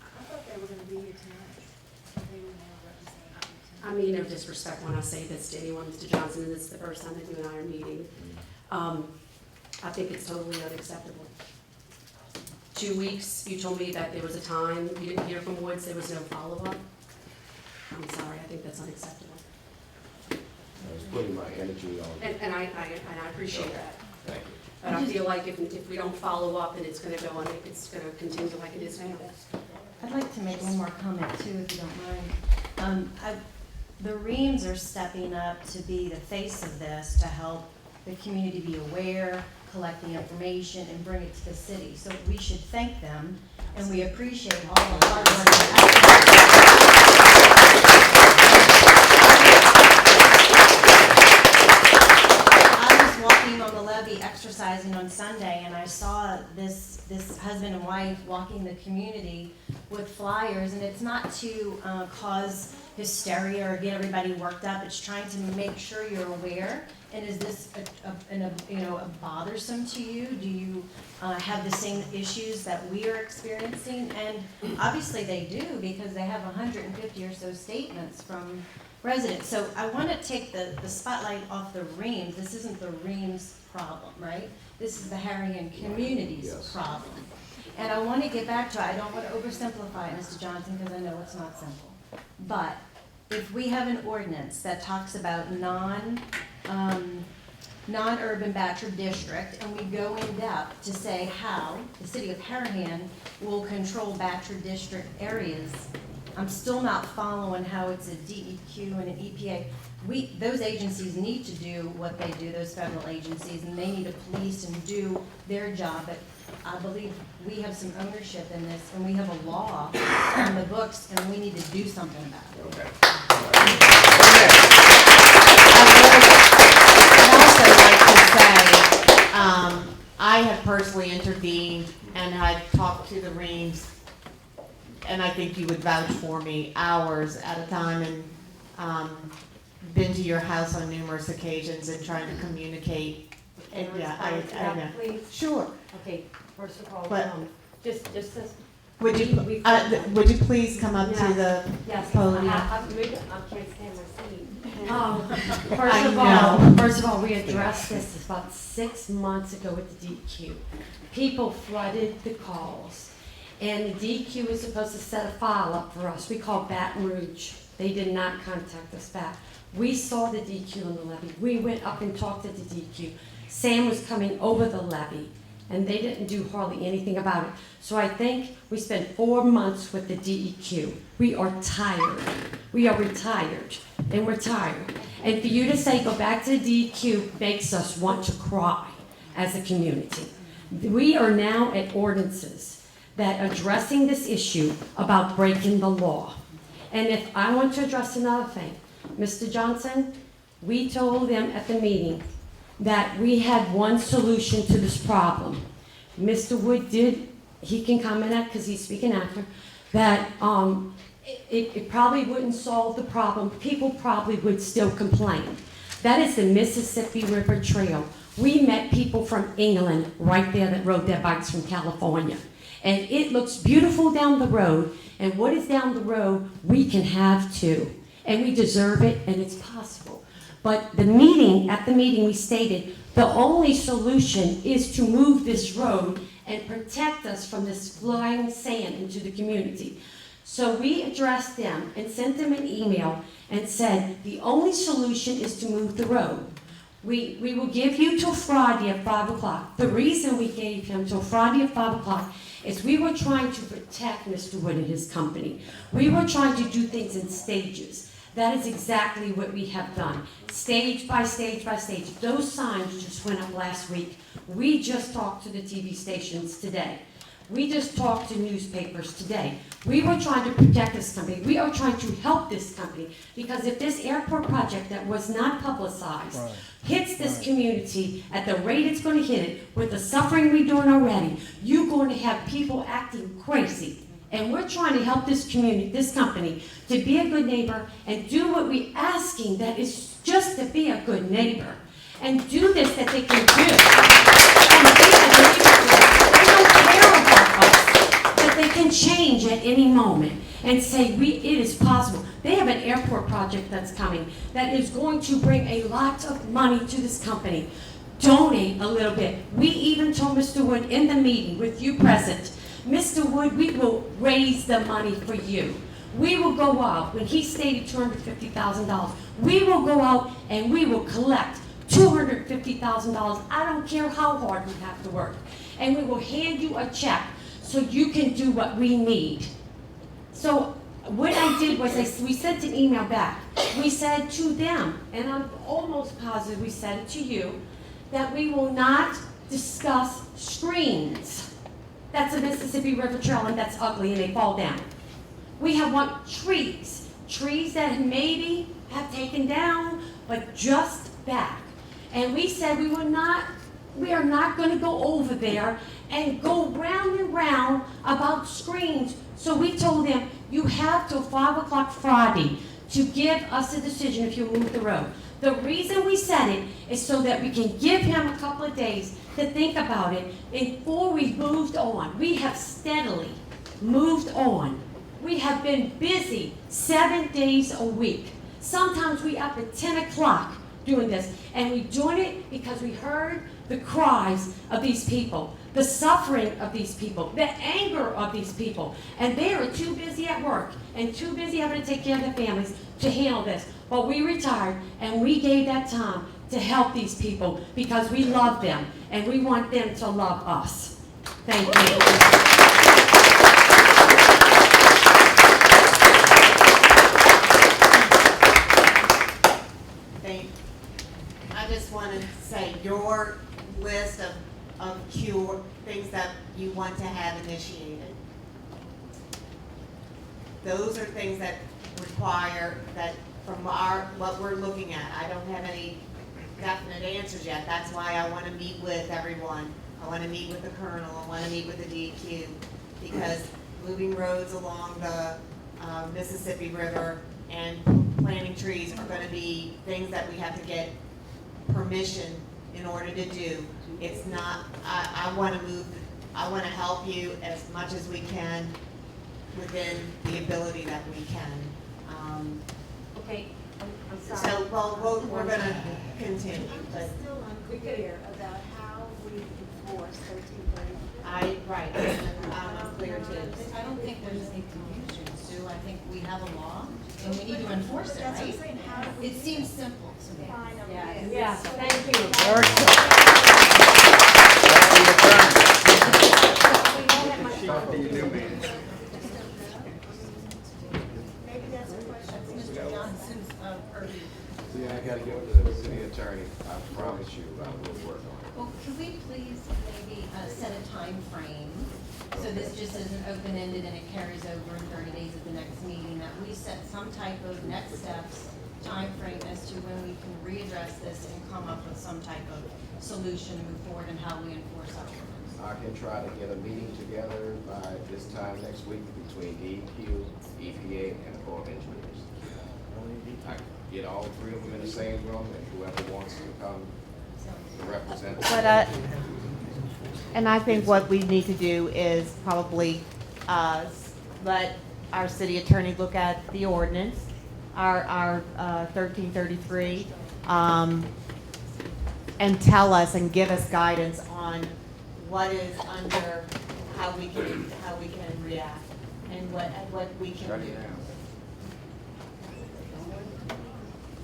I thought they were gonna be here tonight. They were now representing. I mean no disrespect when I say this to anyone, Mr. Johnson, and this is the first time that you and I are meeting. I think it's totally unacceptable. 2 weeks, you told me that there was a time, you didn't hear from Woods, there was no follow-up. I'm sorry, I think that's unacceptable. I was putting my energy on. And I appreciate that. Thank you. But I feel like if we don't follow up and it's gonna go on, it's gonna continue like it is now. I'd like to make one more comment too, if you don't mind. The Reams are stepping up to be the face of this, to help the community be aware, collect the information, and bring it to the city. So we should thank them, and we appreciate all the hard work and I was walking on the levee exercising on Sunday, and I saw this husband and wife walking the community with flyers, and it's not to cause hysteria or get everybody worked up. It's trying to make sure you're aware. And is this bothersome to you? Do you have the same issues that we are experiencing? And obviously they do, because they have 150 or so statements from residents. So I want to take the spotlight off the Reams. This isn't the Reams problem, right? This is the Harahan community's Yes. problem. And I want to get back to, I don't want to oversimplify it, Mr. Johnson, because I know it's not simple. But if we have an ordinance that talks about non-urban Bachelor district, and we go in depth to say how the city of Harahan will control Bachelor district areas, I'm still not following how it's a DEQ and an EPA. Those agencies need to do what they do, those federal agencies, and they need to police and do their job. But I believe we have some ownership in this, and we have a law on the books, and we need to do something about it. Okay. I'd also like to say, I have personally intervened and had talked to the Reams, and I think you would vouch for me, hours at a time, and been to your house on numerous occasions and trying to communicate. And yeah, I know. Please, Sure. okay, first of all, But- just as. Would you please come up to the Yes, podium? I can't stand my seat. I First of all, we addressed this about 6 months ago with the DEQ. People flooded the calls, and the DEQ was supposed to set a file up for us. We called Baton Rouge. They did not contact us back. We saw the DEQ on the levee. We went up and talked to the DEQ. Sam was coming over the levee, and they didn't do hardly anything about it. So I think we spent 4 months with the DEQ. We are tired. We are retired, and we're tired. And for you to say go back to the DEQ makes us want to cry as a community. We are now at ordinances that are addressing this issue about breaking the law. And if I want to address another thing, Mr. Johnson, we told them at the meeting that we had one solution to this problem. Mr. Wood did, he can comment on it because he's speaking after, that it probably wouldn't solve the problem. People probably would still complain. That is the Mississippi River Trail. We met people from England right there that rode their bikes from California. And it looks beautiful down the road, and what is down the road, we can have too. And we deserve it, and it's possible. But at the meeting we stated, the only solution is to move this road and protect us from this flying sand into the community. So we addressed them and sent them an email and said, the only solution is to move the road. We will give you till Friday at 5 o'clock. The reason we gave him till Friday at 5 o'clock is we were trying to protect Mr. Wood and his company. We were trying to do things in stages. That is exactly what we have done, stage by stage by stage. Those signs just went up last week. We just talked to the TV stations today. We just talked to newspapers today. We were trying to protect this company. We are trying to help this company, because if this airport project that was not publicized hits this community at the rate it's going to hit it, with the suffering we're doing already, you're going to have people acting crazy. And we're trying to help this community, this company, to be a good neighbor and do what we're asking, that is just to be a good neighbor. And do this that they can do. And be a neighbor. They don't care about us. That they can change at any moment and say, it is possible. They have an airport project that's coming that is going to bring a lot of money to this company. Donate a little bit. We even told Mr. Wood in the meeting with you present, Mr. Wood, we will raise the money for you. We will go out, when he stated $250,000, we will go out and we will collect $250,000. I don't care how hard we have to work. And we will hand you a check so you can do what we need. So what I did was we sent an email back. We said to them, and I'm almost positive we said it to you, that we will not discuss screens. That's a Mississippi River Trail, and that's ugly, and they fall down. We have trees that maybe have taken down, but just back. And we said we are not going to go over there and go round and round about screens. So we told them, you have till 5 o'clock Friday to give us a decision if you move the road. The reason we said it is so that we can give him a couple of days to think about it before we moved on. We have steadily moved on. We have been busy 7 days a week. Sometimes we up at 10 o'clock doing this, and we're doing it because we heard the cries of these people, the suffering of these people, the anger of these people, and they are too busy at work and too busy having to take care of their families to handle this. But we retired, and we gave that time to help these people because we love them, and we want them to love us. Thank you. I just want to say your list of things that you want to have initiated. Those are things that require that from what we're looking at. I don't have any definite answers yet. That's why I want to meet with everyone. I want to meet with the colonel. I want to meet with the DEQ, because moving roads along the Mississippi River and planting trees are going to be things that we have to get permission in order to do. It's not, I want to help you as much as we can within the ability that we can. Okay, I'm sorry. So, well, we're going to continue, but I'm still unclear about how we enforce 1330. right, I'm unclear too. I don't think there's any confusion, Sue. I think we have a law, and we need to enforce it, That's what I'm right? saying, how do we It seems simple to me. define a Yeah. list? Yeah, thank you. Maybe that's a question. Mr. Johnson's purview. See, I gotta give it to the city attorney. I promise you, I will work on it. Well, could we please maybe set a time frame, so this just isn't open-ended and it carries over in 30 days at the next meeting, that we set some type of next steps time frame as to when we can readdress this and come up with some type of solution to move forward and how we enforce our ordinance. I can try to get a meeting together by this time next week between DEQ, EPA, and the Corps of Engineers. I can get all three of them in the same room, and whoever wants to come to represent. But, and I think what we need to do is probably let our city attorney look at the ordinance, our 1333, and tell us and give us guidance on what is under, how we can react. and what we can Shut do. it down.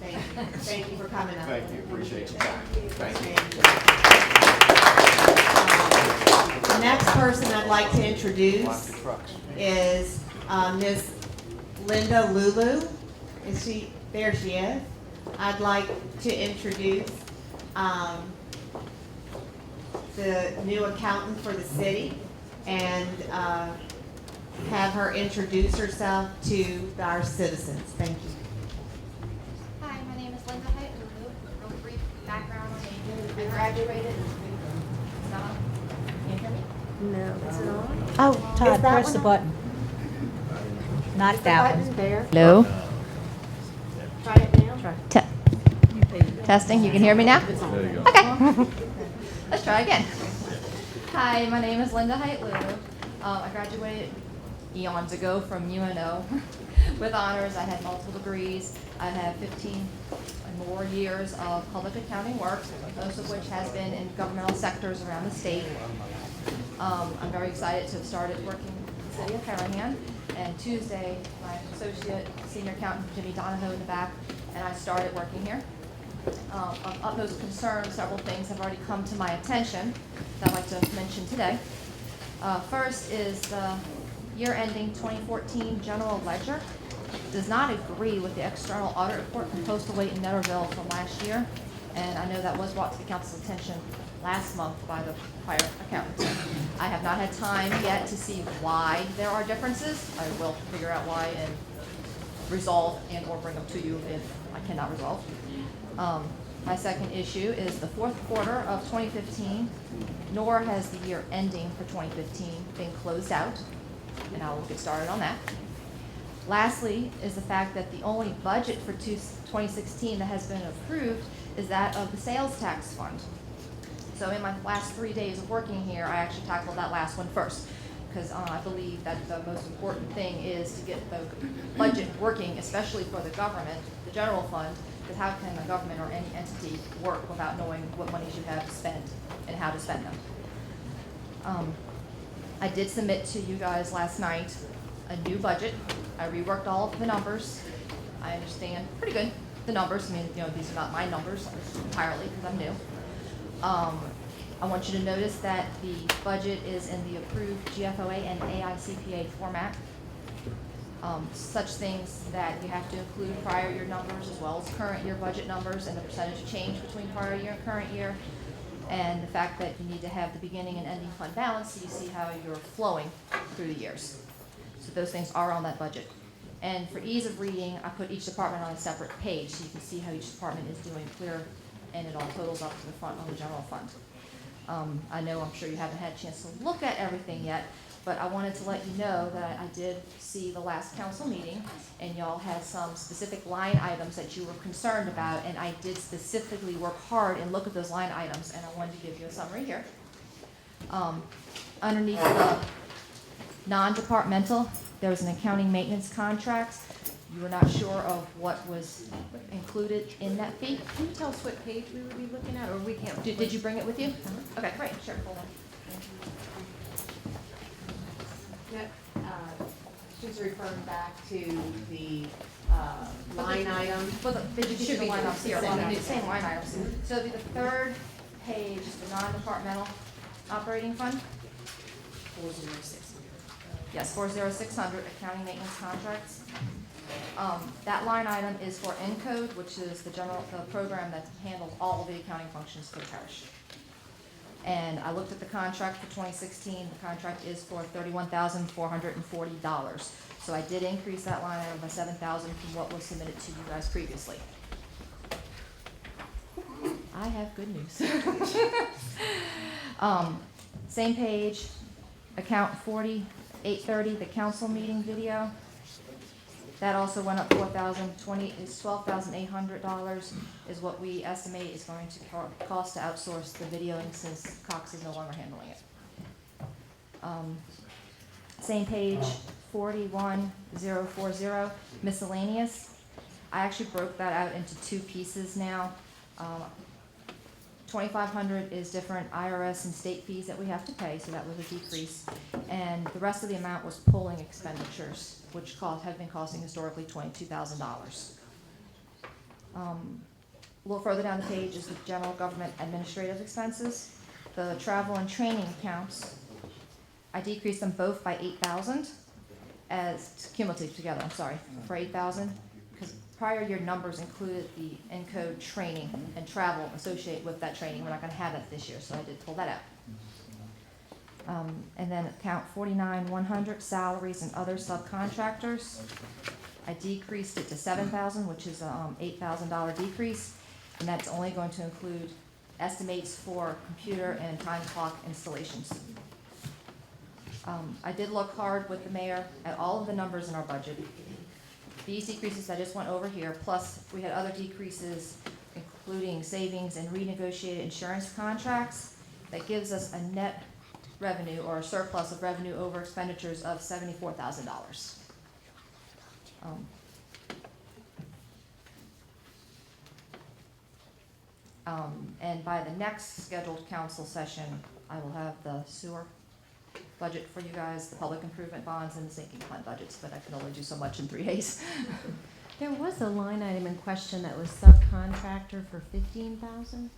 Thank you. Thank you for coming up. Thank you, appreciate your time. Thank you. The next person I'd like to introduce is Ms. Linda Lulu. Is she, there she is. I'd like to introduce the new accountant for the city and have her introduce herself to our citizens. Thank you. Hi, my name is Linda Height. Real brief background on me. I graduated. Can you hear me? No, is it on? Oh, Todd, press the button. Not that one. There. Hello? Try it now. Testing, you can hear me now? Okay. Let's try again. Hi, my name is Linda Height Lulu. I graduated eons ago from UNO with honors. I had multiple degrees. I have 15 and more years of public accounting work, most of which has been in governmental sectors around the state. I'm very excited to have started working in the city of Harahan. And Tuesday, my associate senior accountant, Jimmy Donahoe in the back, and I started working here. Of utmost concern, several things have already come to my attention that I'd like to mention today. First is the year-ending 2014 general ledger does not agree with the external audit report from Postal Weight in Netterville from last year, and I know that was brought to the council's attention last month by the prior accountant. I have not had time yet to see why there are differences. I will figure out why and resolve and or bring them to you if I cannot resolve. My second issue is the fourth quarter of 2015, nor has the year ending for 2015 been closed out, and I will get started on that. Lastly is the fact that the only budget for 2016 that has been approved is that of the sales tax fund. So in my last 3 days of working here, I actually tackled that last one first, because I believe that the most important thing is to get the budget working, especially for the government, the general fund, because how can the government or any entity work without knowing what monies you have to spend and how to spend them? I did submit to you guys last night a new budget. I reworked all of the numbers. I understand pretty good the numbers. I mean, you know, these are not my numbers entirely because I'm new. I want you to notice that the budget is in the approved GFOA and AICPA format. Such things that you have to include prior year numbers as well as current year budget numbers and the percentage change between prior year and current year. And the fact that you need to have the beginning and ending fund balance so you see how you're flowing through the years. So those things are on that budget. And for ease of reading, I put each department on a separate page so you can see how each department is doing clear, and it all totals up to the front on the general fund. I know, I'm sure you haven't had a chance to look at everything yet, but I wanted to let you know that I did see the last council meeting, and y'all had some specific line items that you were concerned about, and I did specifically work hard and look at those line items, and I wanted to give you a summary here. Underneath the non-departmental, there was an accounting maintenance contract. You were not sure of what was included in that fee. Can you tell us what page we would be looking at, or we can't? Did you bring it with you? Okay, great, sure, hold on. She's referring back to the line item. Well, but you should be line items here, on the same line items. So it'll be the third page, the non-departmental operating fund. 40600. Yes, 40600, accounting maintenance contracts. That line item is for Encode, which is the program that handles all of the accounting functions for the parish. And I looked at the contract for 2016. The contract is for $31,440. So I did increase that line item by $7,000 from what was submitted to you guys previously. I have good news. Same page, account 4830, the council meeting video. That also went up $12,800 is what we estimate is going to cost to outsource the videoing since Cox is no longer handling it. Same page, 41040, miscellaneous. I actually broke that out into two pieces now. $2,500 is different IRS and state fees that we have to pay, so that was a decrease. And the rest of the amount was polling expenditures, which have been costing historically $22,000. A little further down the page is the general government administrative expenses. The travel and training accounts, I decreased them both by $8,000 as cumulative together, I'm sorry, for $8,000, because prior year numbers included the ENCODE training and travel associated with that training. We're not gonna have that this year, so I did pull that out. And then account 49-100, salaries and other subcontractors. I decreased it to $7,000, which is a $8,000 decrease, and that's only going to include estimates for computer and time clock installations. I did look hard with the mayor at all of the numbers in our budget. These decreases I just went over here, plus we had other decreases, including savings and renegotiated insurance contracts. That gives us a net revenue or a surplus of revenue over expenditures of $74,000. And by the next scheduled council session, I will have the sewer budget for you guys, the public improvement bonds, and the sinking fund budgets, but I can only do so much in 3 days. There was a line item in question that was subcontractor for $15,000.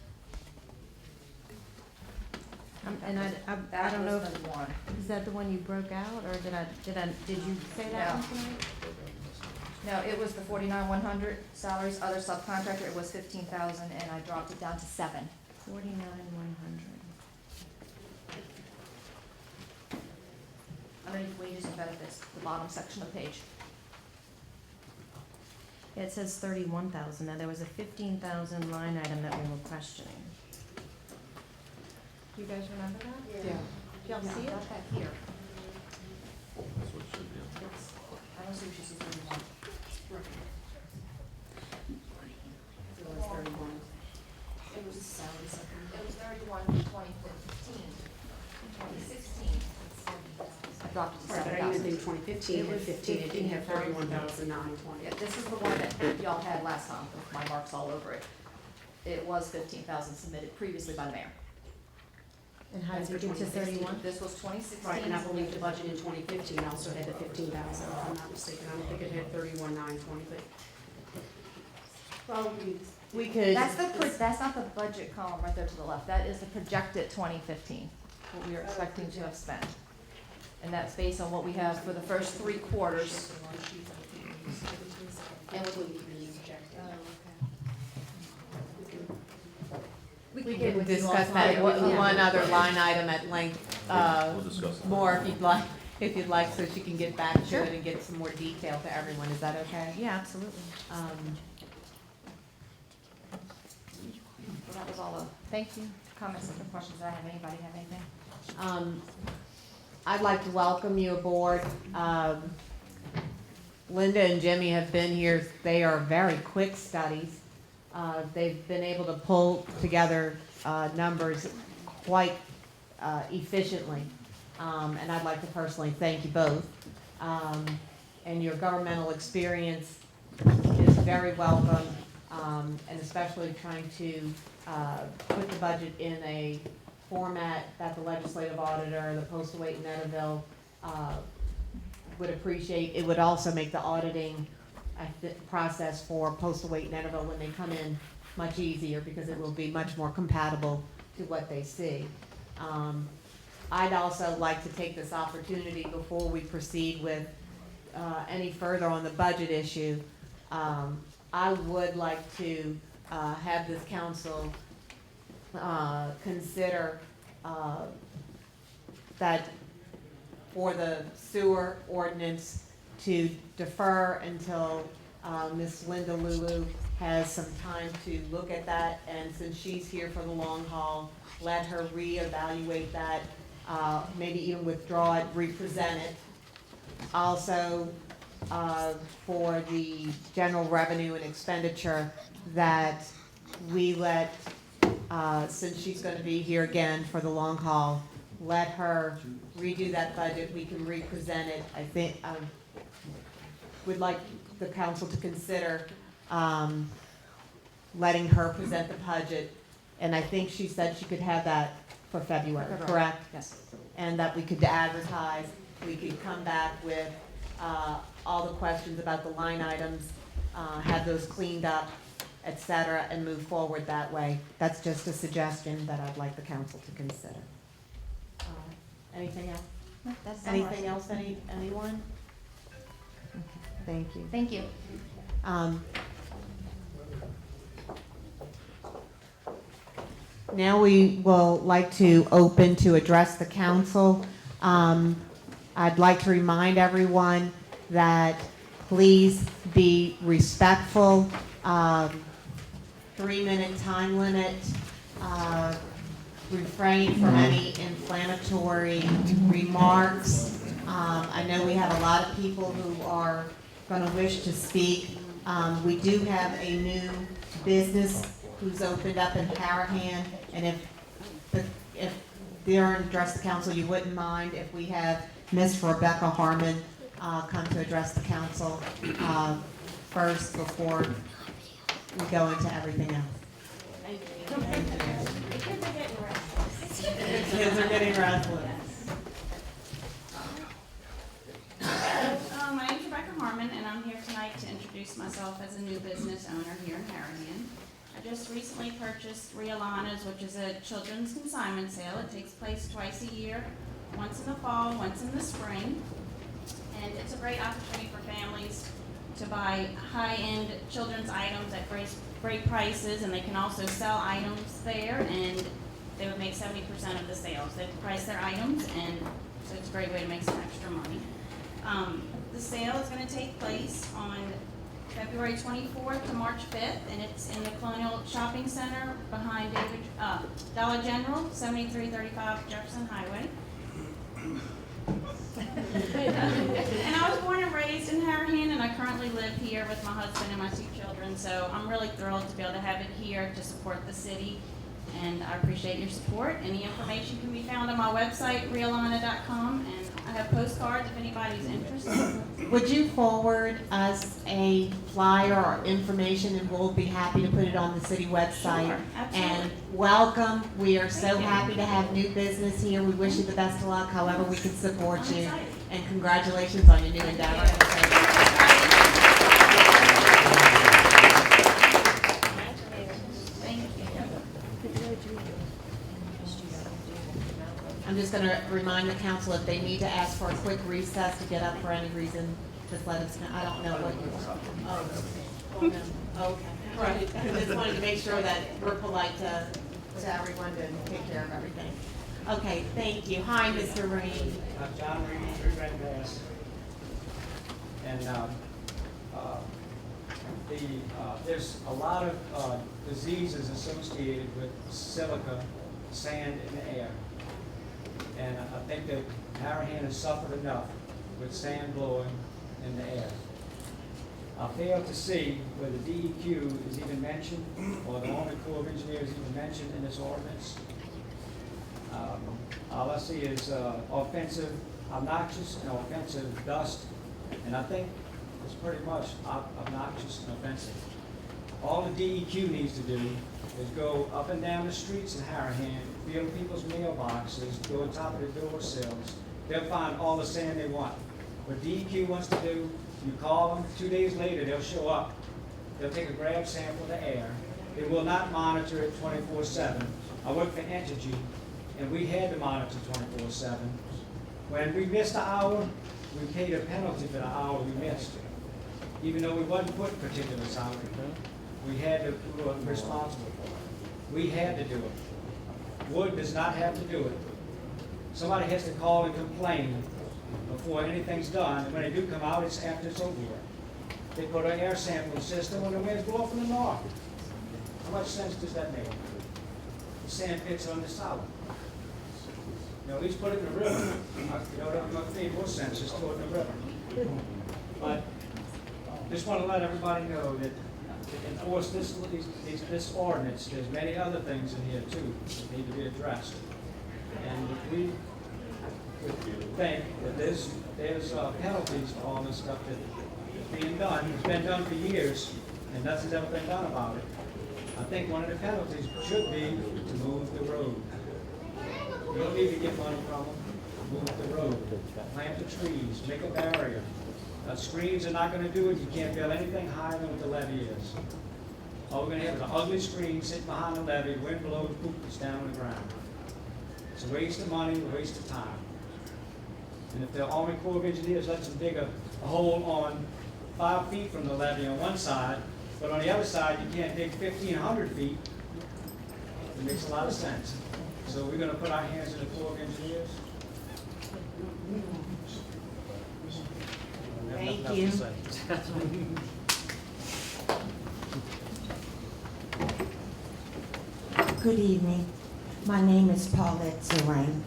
And I don't know if, That was the one. is that the one you broke out, or did you say that No. one tonight? No, it was the 49-100 salaries, other subcontractor, it was 15,000, and I dropped it down to 7. 49,100. Underneath wages and benefits, the bottom section of the page. It says 31,000. Now, there was a 15,000 line item that we were questioning. Do you guys remember that? Yeah. Do y'all see it? I got that here. It's, I don't see what she sees 31. It was 31. It was salaries, it was 31 in 2015. In 2016, I dropped it to Right, but I even 7,000. think 2015 had 15, it didn't have 31,920. Yeah, this is the one that y'all had last time with my marks all over it. It was 15,000 submitted previously by the mayor. And how did That's you for get to 2016. 31? This was 2016. Right, and I believe the budget in 2015 also had the 15,000, if I'm not mistaken. I don't think it had 31,920, but. Well, We could. That's not the budget column right there to the left. That is the projected 2015, what we are expecting to have spent. And that's based on what we have for the first 3 quarters. And We can discuss that one other line item at length, more if you'd like, so she can get back to Sure. it and get some more detail to everyone. Is that okay? Yeah, absolutely. So that was all the, thank you, comments and questions that I have. Anybody have anything? I'd like to welcome you aboard. Linda and Jimmy have been here. They are very quick studies. They've been able to pull together numbers quite efficiently. And I'd like to personally thank you both. And your governmental experience is very welcome, and especially trying to put the budget in a format that the legislative auditor, the postal weight in Netterville would appreciate. It would also make the auditing process for postal weight in Netterville when they come in much easier, because it will be much more compatible to what they see. I'd also like to take this opportunity before we proceed with any further on the budget issue. I would like to have this council consider that for the sewer ordinance to defer until Ms. Linda Lulu has some time to look at that, and since she's here for the long haul, let her reevaluate that, maybe even withdraw it, represent it. Also, for the general revenue and expenditure, that we let, since she's gonna be here again for the long haul, let her redo that budget, we can represent it. I think, would like the council to consider letting her present the budget And I think she said she could have that for February, February. correct? Yes. And that we could advertise, we could come back with all the questions about the line items, have those cleaned up, et cetera, and move forward that way. That's just a suggestion that I'd like the council to consider. Anything else? No, that's Anything else, anyone? Okay, thank you. Thank you. Now we will like to open to address the council. I'd like to remind everyone that please be respectful. 3-minute time limit. Refrain from any inflammatory remarks. I know we have a lot of people who are going to wish to speak. We do have a new business who's opened up in Harahan, and if they're to address the council, you wouldn't mind if we have Ms. Rebecca Harmon come to address the council first before we go into everything else. The kids are getting restless. My name's Rebecca Harmon, and I'm here tonight to introduce myself as a new business owner here in Harahan. I just recently purchased Rialana's, which is a children's consignment sale. It takes place twice a year, once in the fall, once in the spring. And it's a great opportunity for families to buy high-end children's items at great prices, and they can also sell items there, and they would make 70% of the sales. They price their items, and so it's a great way to make some extra money. The sale is going to take place on February 24th to March 5th, and it's in the Colonial Shopping Center behind Dollar General, 7335 Jefferson Highway. And I was born and raised in Harahan, and I currently live here with my husband and my 2 children, so I'm really thrilled to be able to have it here to support the city, and I appreciate your support. Any information can be found on my website, realana.com, and I have postcards if anybody's interested. Would you forward us a flyer or information, and we'll be happy to put it on the city website? Sure, absolutely. And welcome. We are so Thank you. happy to have new business here. We wish you the best of luck, however we can support I'm you. excited. And congratulations on your new endeavor. Thank you. I'm just going to remind the council, if they need to ask for a quick recess to get up for any reason, just let us know. I don't know what you okay. Right. I just wanted to make sure that we're polite to everyone to take care of everything. Okay, thank you. Hi, Mr. Rain. John Reed, 3 Red Bass. And there's a lot of diseases associated with silica, sand, and air. And I think that Harahan has suffered enough with sand blowing in the air. I fail to see where the DEQ is even mentioned, or the Army Corps of Engineers even mentioned in this ordinance. All I see is offensive, obnoxious, and offensive dust, and I think it's pretty much obnoxious and offensive. All the DEQ needs to do is go up and down the streets in Harahan, feel people's mailboxes, go on top of the door sills. They'll find all the sand they want. What DEQ wants to do, you call them, 2 days later they'll show up. They'll take a grab sample of the air. They will not monitor it 24/7. I work for Entergy, and we had to monitor 24/7. When we missed an hour, we paid a penalty for the hour we missed. Even though we wasn't put particulars out, we were responsible for it. We had to do it. Wood does not have to do it. Somebody has to call and complain before anything's done, and when they do come out, it's after it's over with. They put an air sampling system when the winds blow from the north. How much sense does that make? The sand pits are on the south. You know, at least put it in the river. You know, that would make more sense, just throw it in the river. But just want to let everybody know that to enforce this ordinance, there's many other things in here too that need to be addressed. And if we think that there's penalties for all this stuff that is being done, it's been done for years, and nothing's ever been done about it, I think one of the penalties should be to move the road. You don't need to get money from them, move the road, plant the trees, make a barrier. Screens are not gonna do it, you can't build anything higher than what the levee is. All we're gonna have is an ugly screen sitting behind the levee, wind blows, poof, it's down on the ground. It's a waste of money, a waste of time. And if the Army Corps of Engineers lets them dig a hole on 5 feet from the levee on one side, but on the other side, you can't dig 1,500 feet, it makes a lot of sense. So we're gonna put our hands in the Corps of Engineers. Thank you. Good evening. My name is Paulette Zerang,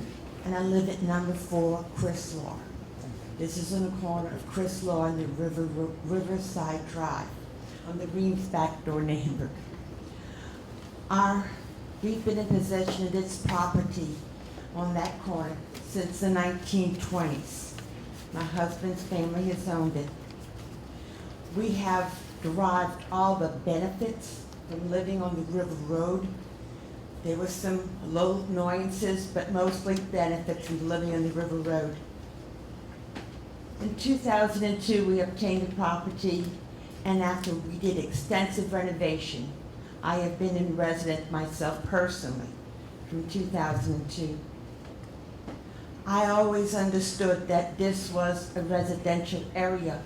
and I live at number 4 Chris Law. This is on the corner of Chris Law and the Riverside Drive. I'm the Reams backdoor neighbor. We've been in possession of this property on that corner since the 1920s. My husband's family has owned it. We have derived all the benefits from living on the River Road. There were some low annoyances, but mostly benefits from living on the River Road. In 2002, we obtained the property, and after we did extensive renovation, I have been in resident myself personally from 2002. I always understood that this was a residential area.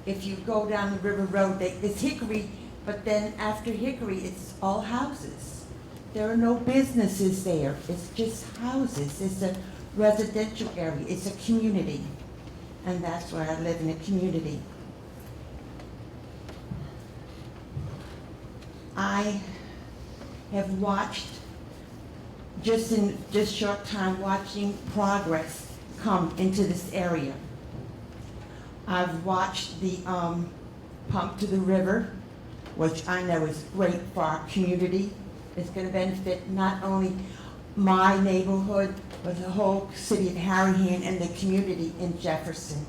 If you go down the River Road, it's Hickory, but then after Hickory, it's all houses. There are no businesses there. It's just houses. It's a residential area. It's a community. And that's where I live, in a community. I have watched, just in this short time, watching progress come into this area. I've watched the pump to the river, which I know is great for our community. It's going to benefit not only my neighborhood, but the whole city of Harahan and the community in Jefferson.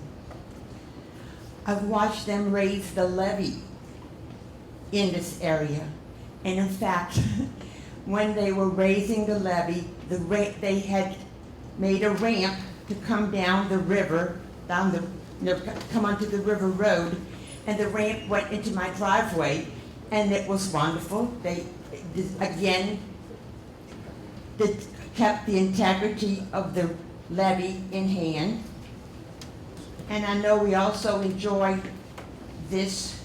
I've watched them raise the levee in this area. And in fact, when they were raising the levee, they had made a ramp to come down the river, come onto the River Road, and the ramp went into my driveway, and it was wonderful. They, again, kept the integrity of the levee in hand. And I know we also enjoy this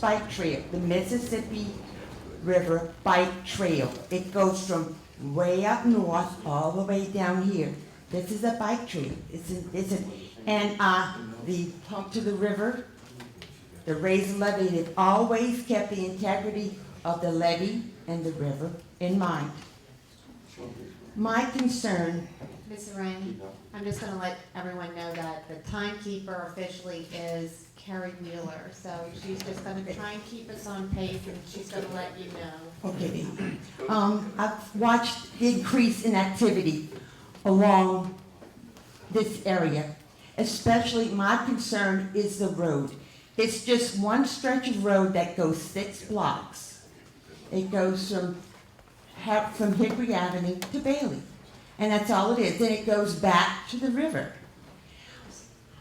bike trail, the Mississippi River Bike Trail. It goes from way up north all the way down here. This is a bike trail. And the pump to the river, the raised levee, they've always kept the integrity of the levee and the river in mind. My concern, Ms. Rang, I'm just gonna let everyone know that the timekeeper officially is Carrie Wheeler, so she's just gonna try and keep us on pace, and she's gonna let you know. okay, I've watched the increase in activity along this area. Especially my concern is the road. It's just one stretch of road that goes 6 blocks. It goes from Hickory Avenue to Bailey. And that's all it is. Then it goes back to the river.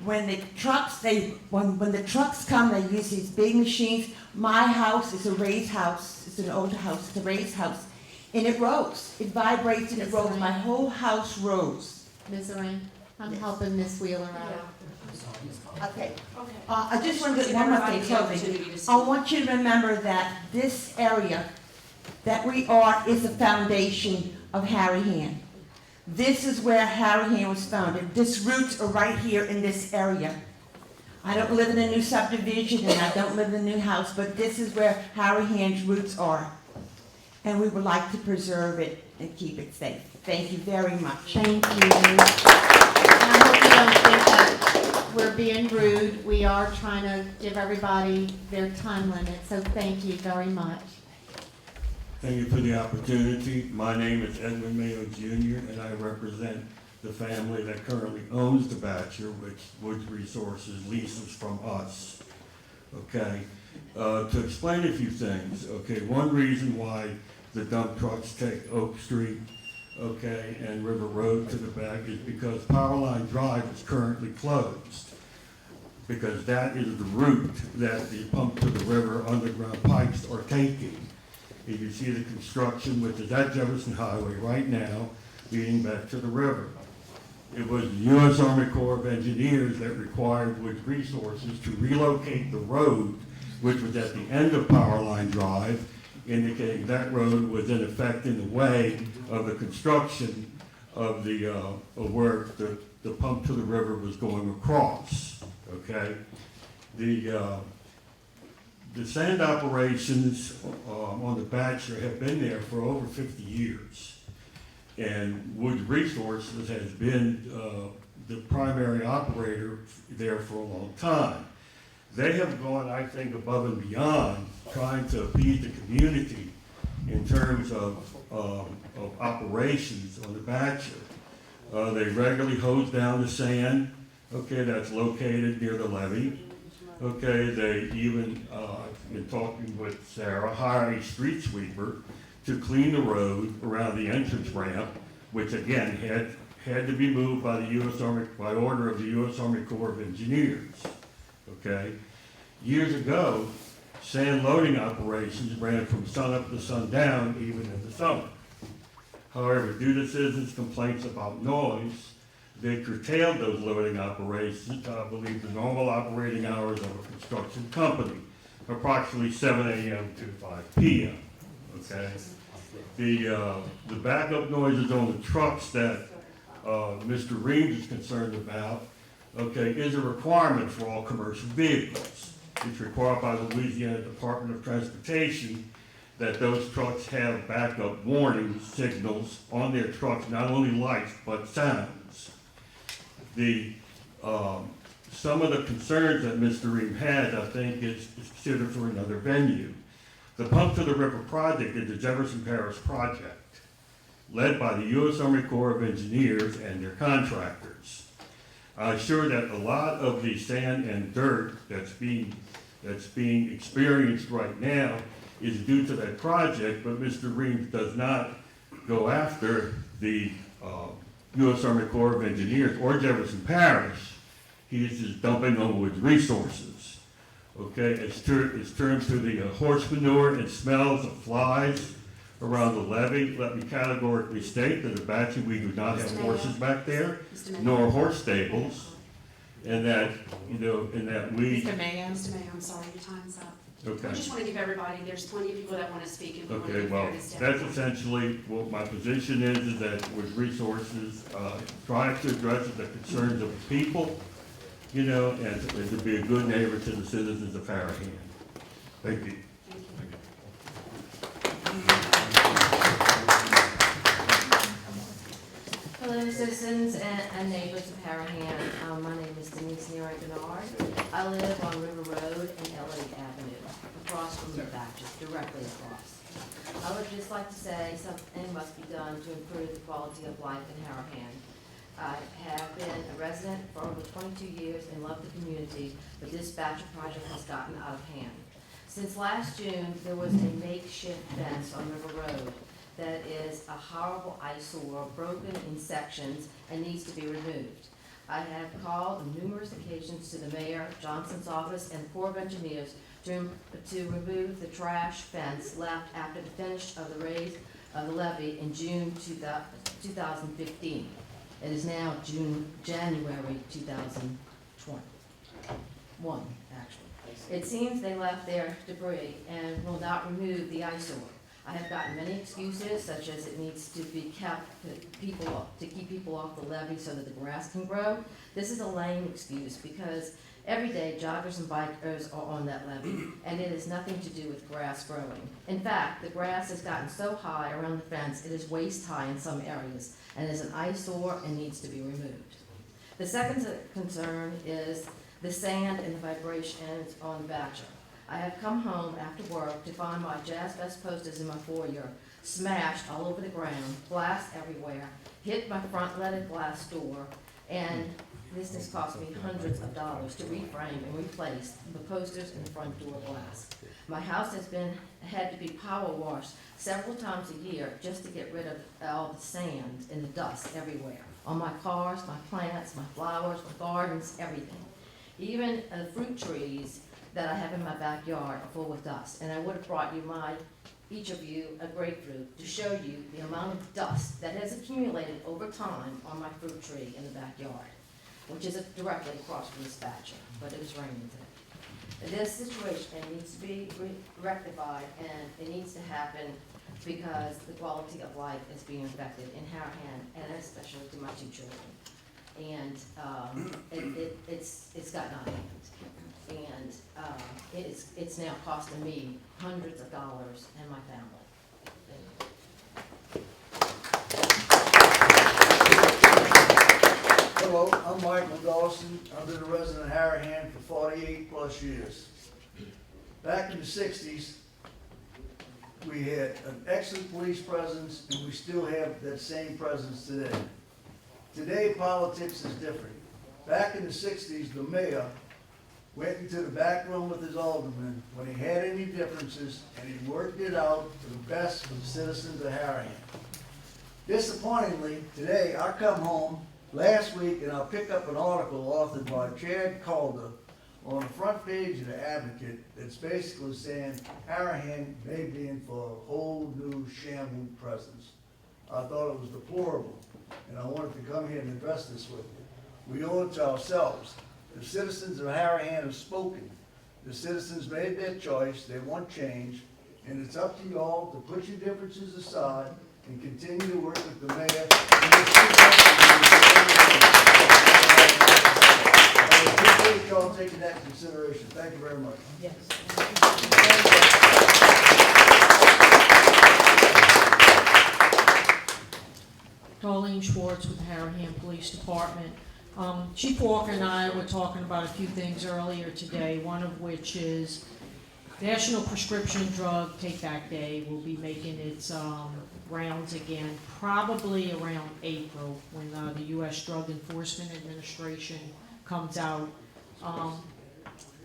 When the trucks, when the trucks come, they use these big machines. My house is a raised house. It's an old house. It's a raised house. And it rose. It vibrates and it rolls. My whole house rose. Ms. Rang, I'm helping Ms. Wheeler out. Okay. I just want to, one more thing, closing. I want you to remember that this area that we are is the foundation of Harahan. This is where Harahan was founded. This roots are right here in this area. I don't live in a new subdivision and I don't live in a new house, but this is where Harahan's roots are. And we would like to preserve it and keep it safe. Thank you very much. Thank you. And I hope you don't think that we're being rude. We are trying to give everybody their time limit, so thank you very much. Thank you for the opportunity. My name is Edwin Mayo Jr., and I represent the family that currently owns the Bachelor, which Woods Resources leases from us. okay? To explain a few things, okay? One reason why the dump trucks take Oak Street, okay, and River Road to the back is because Powerline Drive is currently closed, because that is the route that the pump to the river underground pipes are taking. And you see the construction, which is at Jefferson Highway right now, leading back to the river. It was the U.S. Army Corps of Engineers that required Woods Resources to relocate the road, which was at the end of Powerline Drive, indicating that road was in effect in the way of the construction of the, of where the pump to the river was going across, okay? The sand operations on the Bachelor have been there for over 50 years. And Woods Resources has been the primary operator there for a long time. They have gone, I think, above and beyond trying to appease the community in terms of operations on the Bachelor. They regularly hose down the sand, okay, that's located near the levee. Okay, they even, in talking with Sarah, hire a street sweeper to clean the road around the entrance ramp, which again had to be moved by the U.S. Army, by order of the U.S. Army Corps of Engineers. Okay, years ago, sand loading operations ran from sunup to sundown, even in the summer. However, due to citizens' complaints about noise, they curtailed those loading operations to, I believe, the normal operating hours of a construction company, approximately 7 a.m. to 5 p.m. Okay, the backup noises on the trucks that Mr. Reeves is concerned about, okay, is a requirement for all commercial vehicles. It's required by the Louisiana Department of Transportation that those trucks have backup warning signals on their trucks, not only lights but sounds. Some of the concerns that Mr. Reeves has, I think, is considered for another venue. The Pump to the River project is a Jefferson Parish project led by the U.S. Army Corps of Engineers and their contractors. I'm sure that a lot of the sand and dirt that's being experienced right now is due to that project, but Mr. Reeves does not go after the U.S. Army Corps of Engineers or Jefferson Parish. He is just dumping on Woods Resources. Okay, it's turned to the horse manure and smells of flies around the levee. Let me categorically state that at Bachelor we do not have horses back there, nor horse stables, and that, you know, and that we. Mr. Mayor? Mr. Mayor, I'm sorry, your time's up. Okay. We just want to give everybody, there's plenty of people that want to speak, and we want to Okay, give well, fairness to that's everyone. essentially what my position is that with Resources, trying to address the concerns of the people, you know, and to be a good neighbor to the citizens of Harahan. Thank you. Hello, citizens and neighbors of Harahan. My name is Denise Neri-Bernard. I live on River Road and Elliott Avenue, across from the Baptist, directly across. I would just like to say something must be done to improve the quality of life in Harahan. I have been a resident for over 22 years and love the community, but this Bachelor project has gotten out of hand. Since last June, there was a makeshift fence on River Road that is a horrible eyesore, broken in sections, and needs to be removed. I have called on numerous occasions to the mayor, Johnson's office, and the Corps of Engineers to remove the trash fence left after the finish of the raise of the levee in June 2015. It is now January 2021, actually. It seems they left their debris and will not remove the eyesore. I have gotten many excuses, such as it needs to be kept to keep people off the levee so that the grass can grow. This is a lame excuse because every day joggers and bikers are on that levee, and it has nothing to do with grass growing. In fact, the grass has gotten so high around the fence, it is waist high in some areas, and is an eyesore and needs to be removed. The second concern is the sand and the vibrations on the Bachelor. I have come home after work to find my jazz vest posters in my foyer smashed all over the ground, glass everywhere, hit my front leaded glass door, and This has cost me hundreds of dollars to reframe and replace the posters and the front door glass. My house had to be power washed several times a year just to get rid of all the sand and the dust everywhere. On my cars, my plants, my flowers, my gardens, everything. Even the fruit trees that I have in my backyard are full of dust. And I would have brought you each of you a grapefruit to show you the amount of dust that has accumulated over time on my fruit tree in the backyard, which is directly across from the Spatcher, but it was raining today. This situation needs to be rectified, and it needs to happen because the quality of life is being affected in Harahan, and especially to my two children. And it's gotten out of hand. And it's now costing me hundreds of dollars and my family. Hello, I'm Michael Dawson. I've been a resident of Harahan for 48 plus years. Back in the 60s, we had an excellent police presence, and we still have that same presence today. Today, politics is different. Back in the 60s, the mayor went into the back room with his alderman when he had any differences, and he worked it out for the best for the citizens of Harahan. Disappointingly, today I come home last week and I'll pick up an article authored by Chad Calder on the front page of the Advocate that's basically saying Harahan may be in for a whole new shambled presence. I thought it was deplorable, and I wanted to come here and address this with you. We owe it to ourselves. The citizens of Harahan have spoken. The citizens made their choice. They want change. And it's up to you all to put your differences aside and continue to work with the mayor. I appreciate you all taking that into consideration. Thank you very much. Yes. Darlene Schwartz with the Harahan Police Department. Chief Walker and I were talking about a few things earlier today, one of which is National Prescription Drug Take-Back Day will be making its rounds again, probably around April, when the U.S. Drug Enforcement Administration comes out.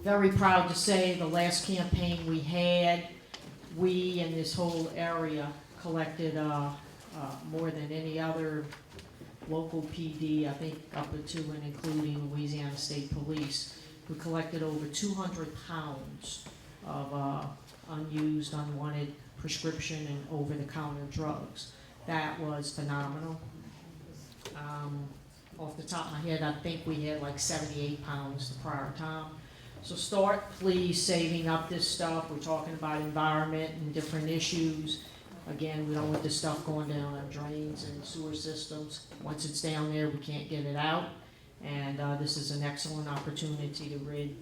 Very proud to say the last campaign we had, we in this whole area collected more than any other local PD, I think up to and including Louisiana State Police. We collected over 200 pounds of unused, unwanted prescription and over-the-counter drugs. That was phenomenal. Off the top of my head, I think we had like 78 pounds the prior time. So start please saving up this stuff. We're talking about environment and different issues. Again, we don't want this stuff going down our drains and sewer systems. Once it's down there, we can't get it out. And this is an excellent opportunity to rid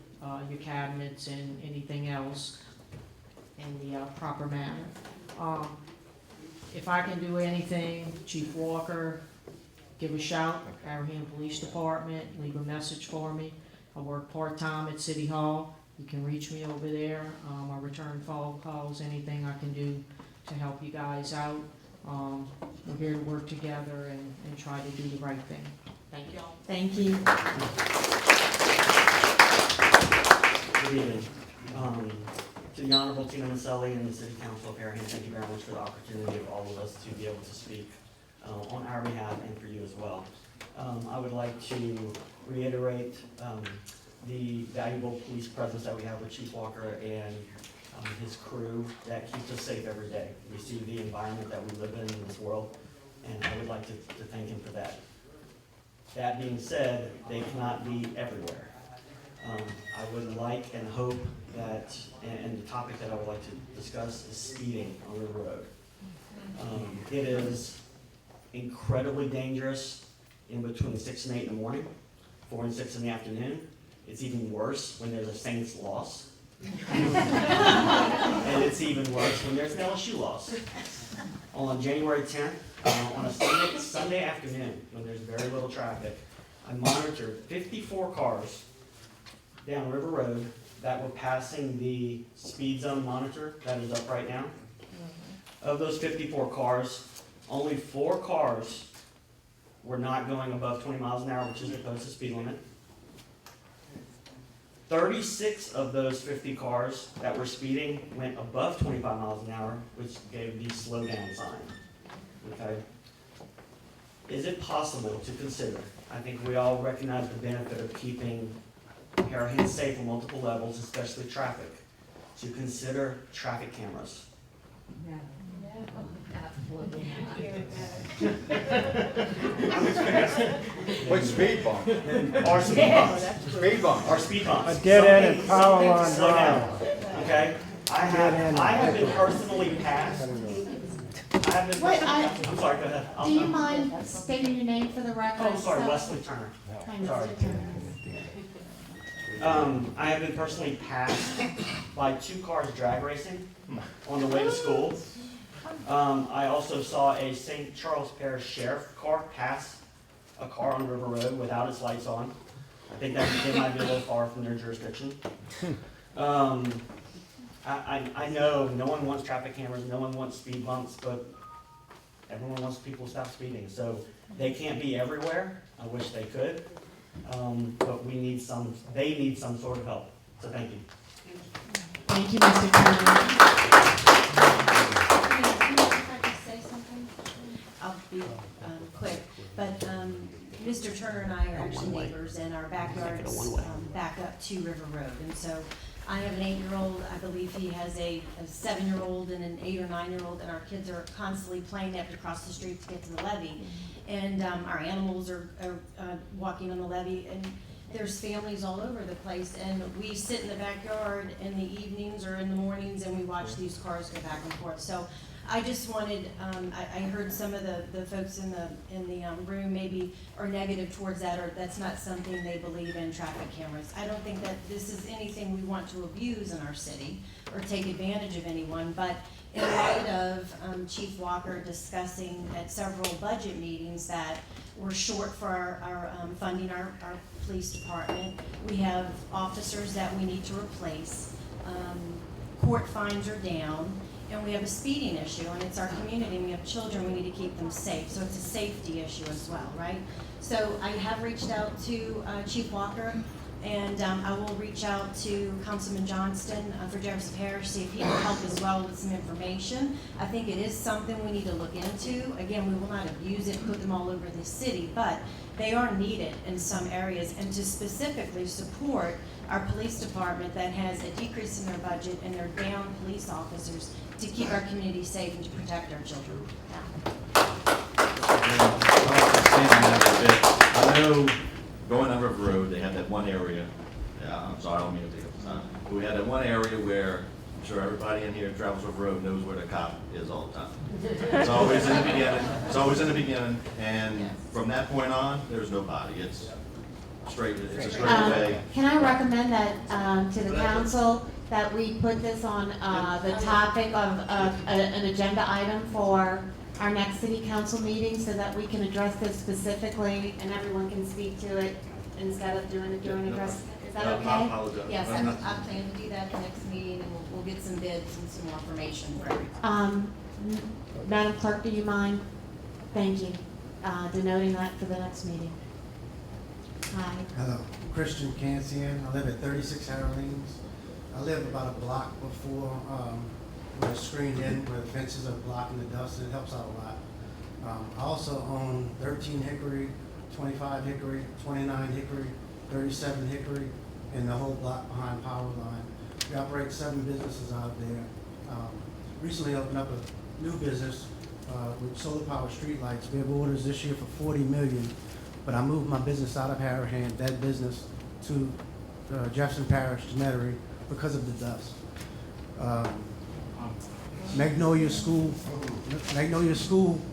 your cabinets and anything else in the proper manner. If I can do anything, Chief Walker, give a shout, Harahan Police Department, leave a message for me. I work part-time at City Hall. You can reach me over there. I return phone calls, anything I can do to help you guys out. We're here to work together and try to do the right thing. Thank you all. Thank you. Good evening. To the Honorable Tina Maselli and the City Council of Harahan, thank you very much for the opportunity of all of us to be able to speak on our behalf and for you as well. I would like to reiterate the valuable police presence that we have with Chief Walker and his crew that keeps us safe every day. We see the environment that we live in this world, and I would like to thank him for that. That being said, they cannot be everywhere. I would like and hope that, and the topic that I would like to discuss is speeding on River Road. It is incredibly dangerous in between 6 and 8 in the morning, 4 and 6 in the afternoon. It's even worse when there's a Saints loss. And it's even worse when there's an LSU loss. On January 10th, on a Sunday afternoon, when there's very little traffic, I monitored 54 cars down River Road that were passing the speed zone monitor that is up right now. Of those 54 cars, only 4 cars were not going above 20 miles an hour, which is the posted speed limit. 36 of those 50 cars that were speeding went above 25 miles an hour, which gave the slow down sign. Okay? Is it possible to consider, I think we all recognize the benefit of keeping Harahan safe on multiple levels, especially traffic, to consider traffic cameras? What speed bump? Or speed bumps. Speed bump. Or speed bumps. A dead end Something- and power something to line slow down. drive. Okay? I have been personally passed. I have been Wait, personally, I'm sorry, go ahead. Do you mind stating your name for the record? Oh, I'm sorry, So- Wesley Turner. Hi, Mr. Sorry. Turner. I have been personally passed by 2 cars drag racing on the way to school. I also saw a St. Charles Parish Sheriff car pass a car on River Road without its lights on. I think that they might be a little far from their jurisdiction. I know no one wants traffic cameras, no one wants speed bumps, but everyone wants people to stop speeding. So they can't be everywhere. I wish they could. But they need some sort of help. So thank you. Thank you, Mr. Turner. I'll be quick, but Mr. Turner and I are actually neighbors, and our backyards back up to River Road. And so I have an 8-year-old, I believe he has a 7-year-old and an 8 or 9-year-old, and our kids are constantly playing. They have to cross the street to get to the levee. And our animals are walking on the levee, and there's families all over the place. And we sit in the backyard in the evenings or in the mornings, and we watch these cars go back and forth. So I just wanted, I heard some of the folks in the room maybe are negative towards that, or that's not something they believe in, traffic cameras. I don't think that this is anything we want to abuse in our city or take advantage of anyone, but in light of Chief Walker discussing at several budget meetings that we're short for our funding our police department, we have officers that we need to replace, court fines are down, and we have a speeding issue, and it's our community, and we have children, we need to keep them safe, so it's a safety issue as well, right? So I have reached out to Chief Walker, and I will reach out to Councilman Johnston for Jefferson Parish, see if he can help as well with some information. I think it is something we need to look into. Again, we will not abuse it, put them all over the city, but they are needed in some areas, and to specifically support our police department that has a decrease in their budget and they're down police officers to keep our community safe and to protect our children. I know going on River Road, they had that one area, I'm sorry, I don't mean to take up the time, but we had that one area where I'm sure everybody in here who travels River Road knows where the cop is all the time. It's always in the beginning, and from that point on, there's nobody. It's a straight away. Can I recommend that to the council that we put this on the topic of an agenda item for our next city council meeting so that we can address this specifically and everyone can speak to it instead of doing it during address? Is that okay? I apologize. Yes, I plan to do that at the next meeting, and we'll get some bids and some more information for everyone. Madam Clerk, do you mind? Thank you. Denoting that for the next meeting. Hi. Hello, Christian Cancian. I live at 36 Harahan's. I live about a block before where it's screened in, where the fences are blocking the dust, and it helps out a lot. I also own 13 Hickory, 25 Hickory, 29 Hickory, 37 Hickory, and the whole block behind Power Line. We operate 7 businesses out there. Recently opened up a new business with solar power streetlights. We have orders this year for $40 million, but I moved my business out of Harahan, that business, to Jefferson Parish, to Metairie, because of the dust. Magnolia School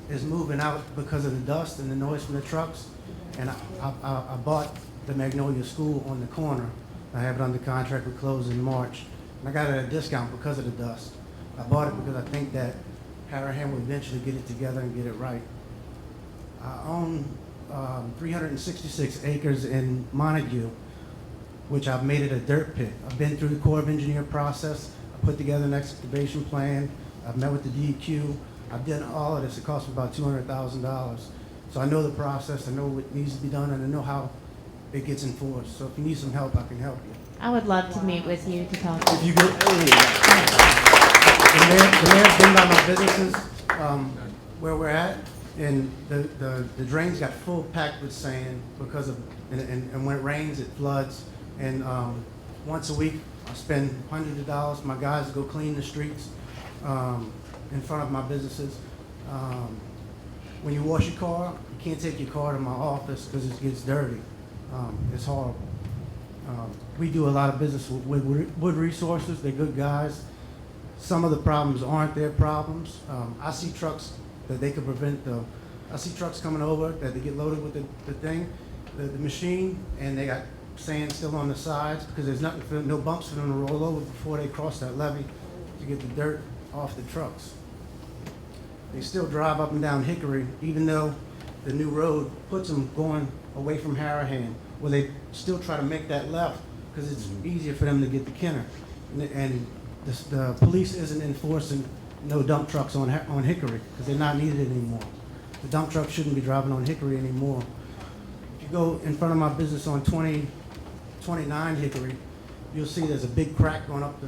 is moving out because of the dust and the noise from the trucks, and I bought the Magnolia School on the corner. I have it under contract, we close in March, and I got it at a discount because of the dust. I bought it because I think that Harahan will eventually get it together and get it right. I own 366 acres in Montague, which I've made it a dirt pit. I've been through the Corps of Engineer process. I put together an excavation plan. I've met with the DEQ. I've done all of this. It cost me about $200,000 So I know the process, I know what needs to be done, and I know how it gets enforced. So if you need some help, I can help you. I would love to meet with you to talk. If you go, the mayor's been by my businesses, where we're at, and the drains got full packed with sand because of, and when it rains, it floods. And once a week, I spend hundreds of dollars. My guys go clean the streets in front of my businesses. When you wash your car, you can't take your car to my office because it gets dirty. It's horrible. We do a lot of business with Wood Resources. They're good guys. Some of the problems aren't their problems. I see trucks that they could prevent I see trucks coming over that they get loaded with the machine, and they got sand still on the sides because there's no bumps for them to roll over before they cross that levee to get the dirt off the trucks. They still drive up and down Hickory, even though the new road puts them going away from Harahan, where they still try to make that left because it's easier for them to get to Kenner. And the police isn't enforcing no dump trucks on Hickory because they're not needed anymore. The dump trucks shouldn't be driving on Hickory anymore. If you go in front of my business on 29 Hickory, you'll see there's a big crack going up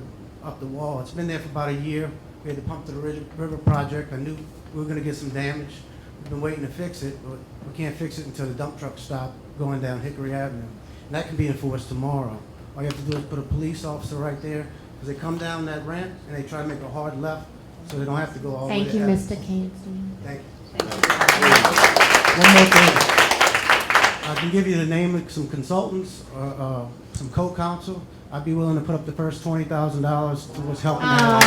the wall. It's been there for about a year. We had to pump to the river project. I knew we were going to get some damage. We've been waiting to fix it, but we can't fix it until the dump trucks stop going down Hickory Avenue. And that can be enforced tomorrow. All you have to do is put a police officer right there, because they come down that ramp and they try to make a hard left, so they don't have to go all the way to Avenue. Mr. Campson. Thank you. One more thing. I can give you the name of some consultants or some co-counsel. I'd be willing to put up the first $20,000 towards helping out.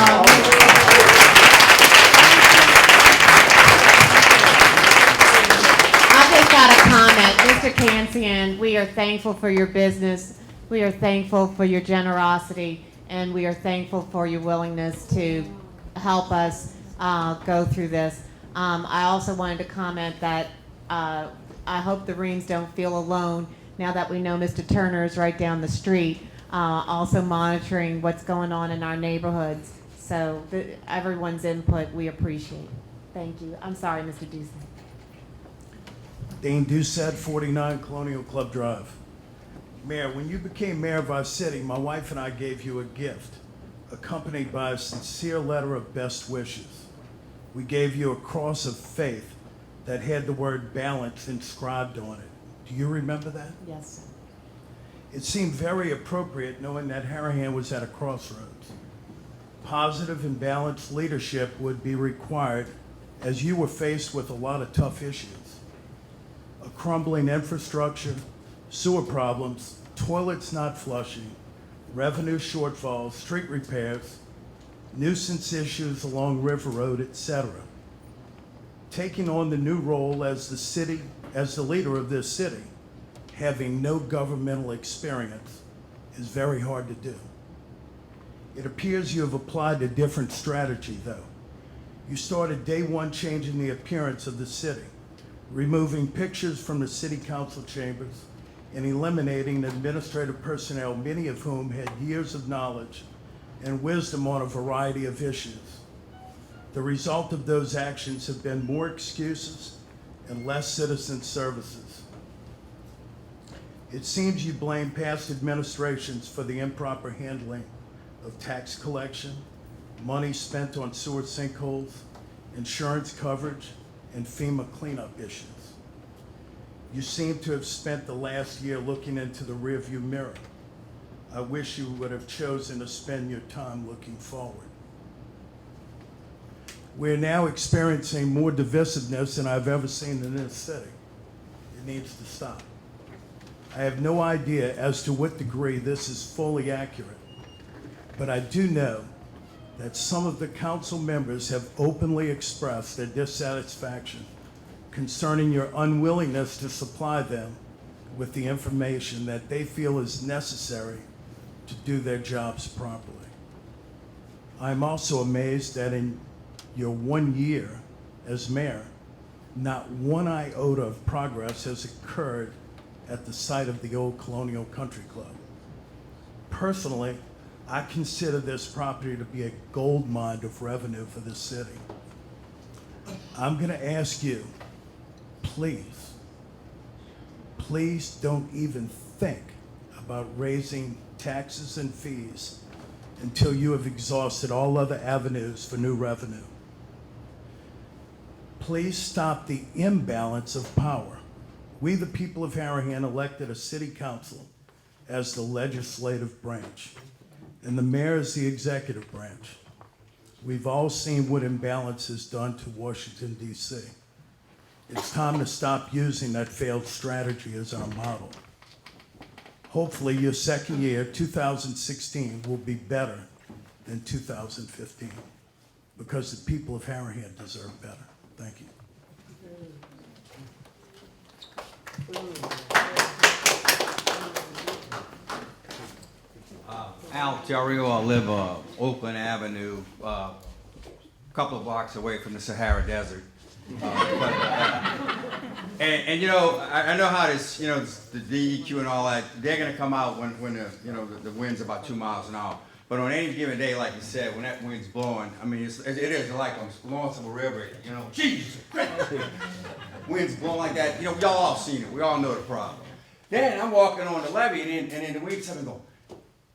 I just got a comment. Mr. Cancian, we are thankful for your business. We are thankful for your generosity, and we are thankful for your willingness to help us go through this. I also wanted to comment that I hope the Reams don't feel alone now that we know Mr. Turner is right down the street, also monitoring what's going on in our neighborhoods. So everyone's input we appreciate. Thank you. I'm sorry, Mr. Doucette. Dane Doucette, 49 Colonial Club Drive. Mayor, when you became mayor of our city, my wife and I gave you a gift, accompanied by a sincere letter of best wishes. We gave you a cross of faith that had the word balance inscribed on it. Do you remember that? Yes, sir. It seemed very appropriate knowing that Harahan was at a crossroads. Positive and balanced leadership would be required as you were faced with a lot of tough issues. A crumbling infrastructure, sewer problems, toilets not flushing, revenue shortfalls, street repairs, nuisance issues along River Road, etc. Taking on the new role as the leader of this city, having no governmental experience, is very hard to do. It appears you have applied a different strategy, though. You started day one changing the appearance of the city, removing pictures from the city council chambers and eliminating administrative personnel, many of whom had years of knowledge and wisdom on a variety of issues. The result of those actions have been more excuses and less citizen services. It seems you blame past administrations for the improper handling of tax collection, money spent on sewer sinkholes, insurance coverage, and FEMA cleanup issues. You seem to have spent the last year looking into the rearview mirror. I wish you would have chosen to spend your time looking forward. We're now experiencing more divisiveness than I've ever seen in this city. It needs to stop. I have no idea as to what degree this is fully accurate, but I do know that some of the council members have openly expressed their dissatisfaction concerning your unwillingness to supply them with the information that they feel is necessary to do their jobs properly. I'm also amazed that in your 1 year as mayor, not one iota of progress has occurred at the site of the old Colonial Country Club. Personally, I consider this property to be a gold mine of revenue for the city. I'm going to ask you please, please don't even think about raising taxes and fees until you have exhausted all other avenues for new revenue. Please stop the imbalance of power. We, the people of Harahan, elected a city council as the legislative branch, and the mayor is the executive branch. We've all seen what imbalance has done to Washington, D.C. It's time to stop using that failed strategy as our model. Hopefully, your second year, 2016, will be better than 2015, because the people of Harahan deserve better. Thank you. Al Del Rio, I live Oakland Avenue, a couple of blocks away from the Sahara Desert. And you know, I know how this, you know, the DEQ and all that, they're gonna come out when the, you know, the wind's about 2 miles an hour. But on any given day, like you said, when that wind's blowing, I mean, it is like on Lonesome River, you know, Jesus Christ. Wind's blowing like that, you know, y'all all seen it, we all know the problem. Then I'm walking on the levee and then the wind started going,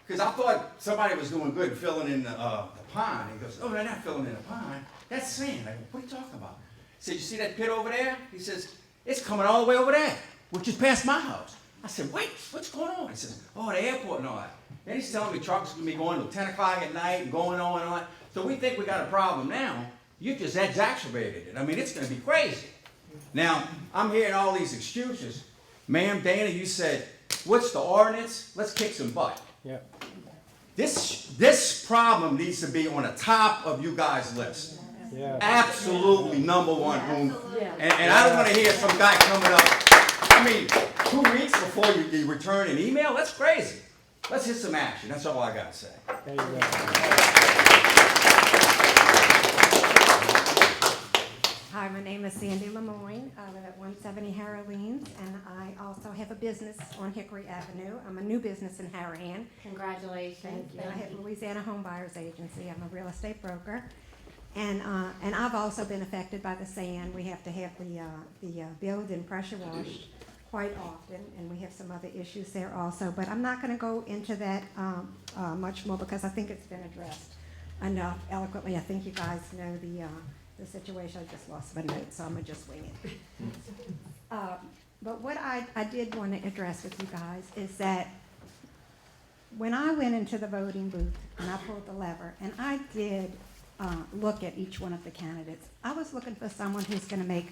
because I thought somebody was doing good filling in the pond. He goes, oh, they're not filling in the pond, that's sand. I go, what are you talking about? He said, you see that pit over there? He says, it's coming all the way over there, which is past my house. I said, wait, what's going on? He says, oh, the airport and all that. Then he's telling me trucks are going to be going till 10 o'clock at night and going on and all that. So we think we got a problem now. You just exacerbated it. I mean, it's going to be crazy. Now, I'm hearing all these excuses. Ma'am, Dana, you said, what's the ordinance? Let's kick some butt. Yeah. This problem needs to be on the top of you guys' list. Yeah. Absolutely number one. And I don't want to hear some guy coming up. I mean, 2 weeks before you return an email? That's crazy. Let's hit some action. That's all I got to say. There you go. Hi, my name is Sandy Lemoyne. I live at 170 Harrowleans, and I also have a business on Hickory Avenue. I'm a new business in Harahan. Congratulations. Thank you. I have Louisiana Home Buyers Agency. I'm a real estate broker. And I've also been affected by the sand. We have to have the building pressure washed quite often, and we have some other issues there also. But I'm not going to go into that much more because I think it's been addressed enough eloquently. I think you guys know the situation. I just lost my notes, so I'm going to just wing it. But what I did want to address with you guys is that when I went into the voting booth and I pulled the lever, and I did look at each one of the candidates, I was looking for someone who's going to make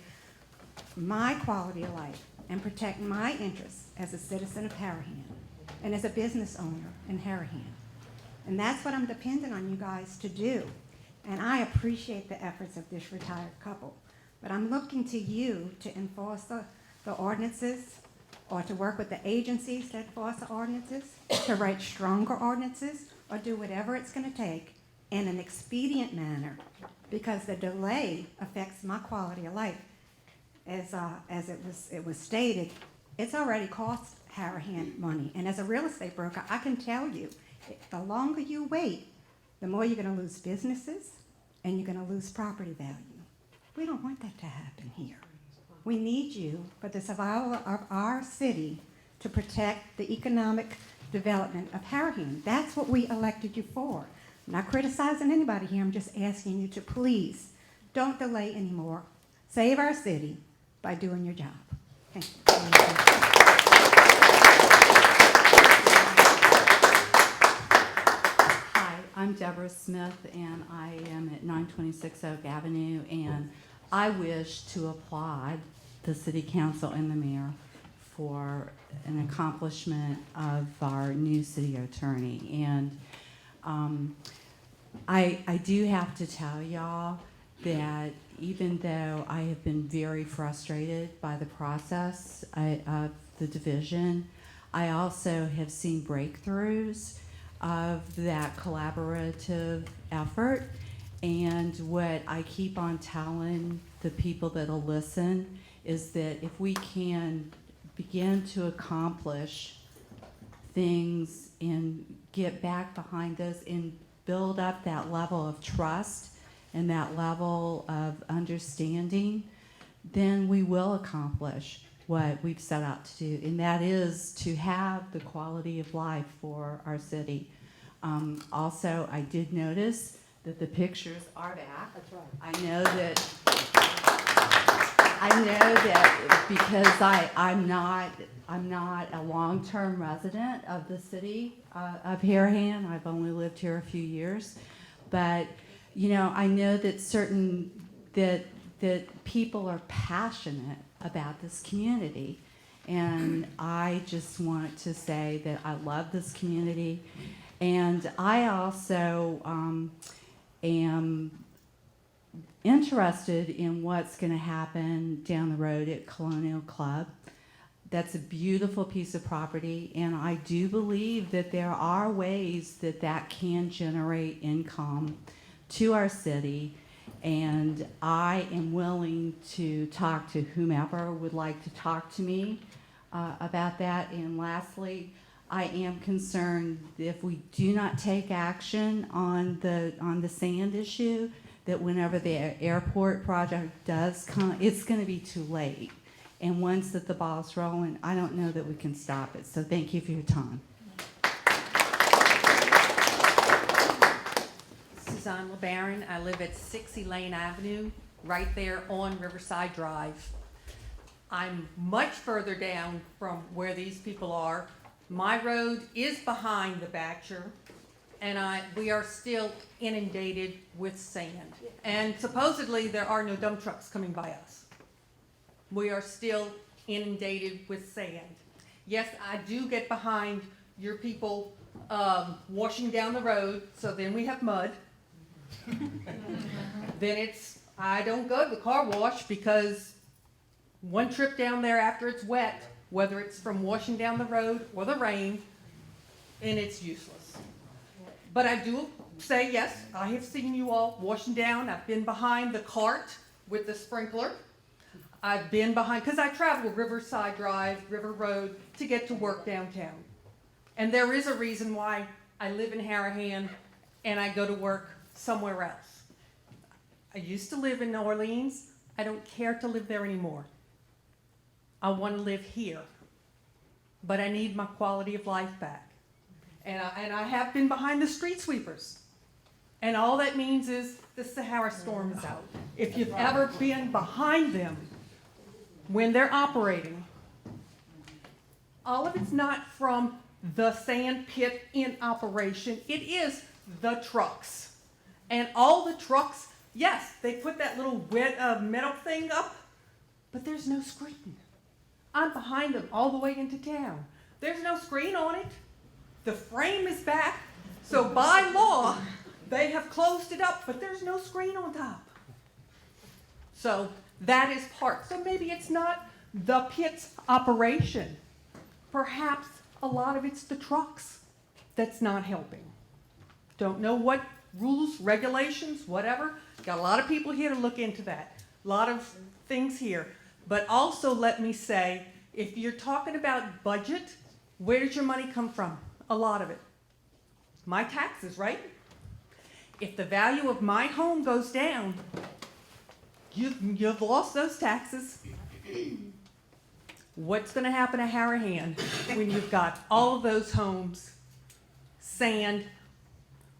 my quality of life and protect my interests as a citizen of Harahan and as a business owner in Harahan. And that's what I'm dependent on you guys to do. And I appreciate the efforts of this retired couple. But I'm looking to you to enforce the ordinances, or to work with the agencies that enforce the ordinances, to write stronger ordinances, or do whatever it's going to take in an expedient manner, because the delay affects my quality of life. As it was stated, it's already cost Harahan money. And as a real estate broker, I can tell you, the longer you wait, the more you're going to lose businesses and you're going to lose property value. We don't want that to happen here. We need you for the survival of our city to protect the economic development of Harahan. That's what we elected you for. I'm not criticizing anybody here. I'm just asking you to please don't delay anymore. Save our city by doing your job. Thank you. I'm Deborah Smith, and I am at 926 Oak Avenue, and I wish to applaud the City Council and the Mayor for an accomplishment of our new city attorney. And I do have to tell y'all that even though I have been very frustrated by the process of the division, I also have seen breakthroughs of that collaborative effort. And what I keep on telling the people that'll listen is that if we can begin to accomplish things and get back behind those and build up that level of trust and that level of understanding, then we will accomplish what we've set out to do, and that is to have the quality of life for our city. Also, I did notice that the pictures are back. That's right. I know that because I'm not a long-term resident of the city of Harahan. I've only lived here a few years, but I know that that people are passionate about this community, and I just want to say that I love this community, and I also am interested in what's going to happen down the road at Colonial Club. That's a beautiful piece of property, and I do believe that there are ways that that can generate income to our city, and I am willing to talk to whomever would like to talk to me about that. And lastly, I am concerned that if we do not take action on the sand issue, that whenever the airport project does come, it's going to be too late. And once that the ball's rolling, I don't know that we can stop it. So thank you for your time. Suzanne LeBaron. I live at 6 Elaine Avenue, right there on Riverside Drive. I'm much further down from where these people are. My road is behind the Batcher, and we are still inundated with sand. And supposedly there are no dump trucks coming by us. We are still inundated with sand. Yes, I do get behind your people washing down the road, so then we have mud. Then I don't go to the car wash because one trip down there after it's wet, whether it's from washing down the road or the rain, and it's useless. But I do say, yes, I have seen you all washing down. I've been behind the cart with the sprinkler. I've been behind, because I travel Riverside Drive, River Road, to get to work downtown. And there is a reason why I live in Harahan and I go to work somewhere else. I used to live in New Orleans. I don't care to live there anymore. I want to live here, but I need my quality of life back. And I have been behind the street sweepers. And all that means is the Sahara storm is out. If you've ever been behind them when they're operating, all of it's not from the sand pit in operation. It is the trucks. And all the trucks, yes, they put that little wet metal thing up, but there's no screen. I'm behind them all the way into town. There's no screen on it. The frame is back, so by law, they have closed it up, but there's no screen on top. So that is part. So maybe it's not the pit's operation. Perhaps a lot of it's the trucks that's not helping. Don't know what rules, regulations, whatever. Got a lot of people here to look into that. A lot of things here. But also let me say, if you're talking about budget, where does your money come from? A lot of it. My taxes, right? If the value of my home goes down, you've lost those taxes. What's going to happen to Harahan when you've got all of those homes, sand?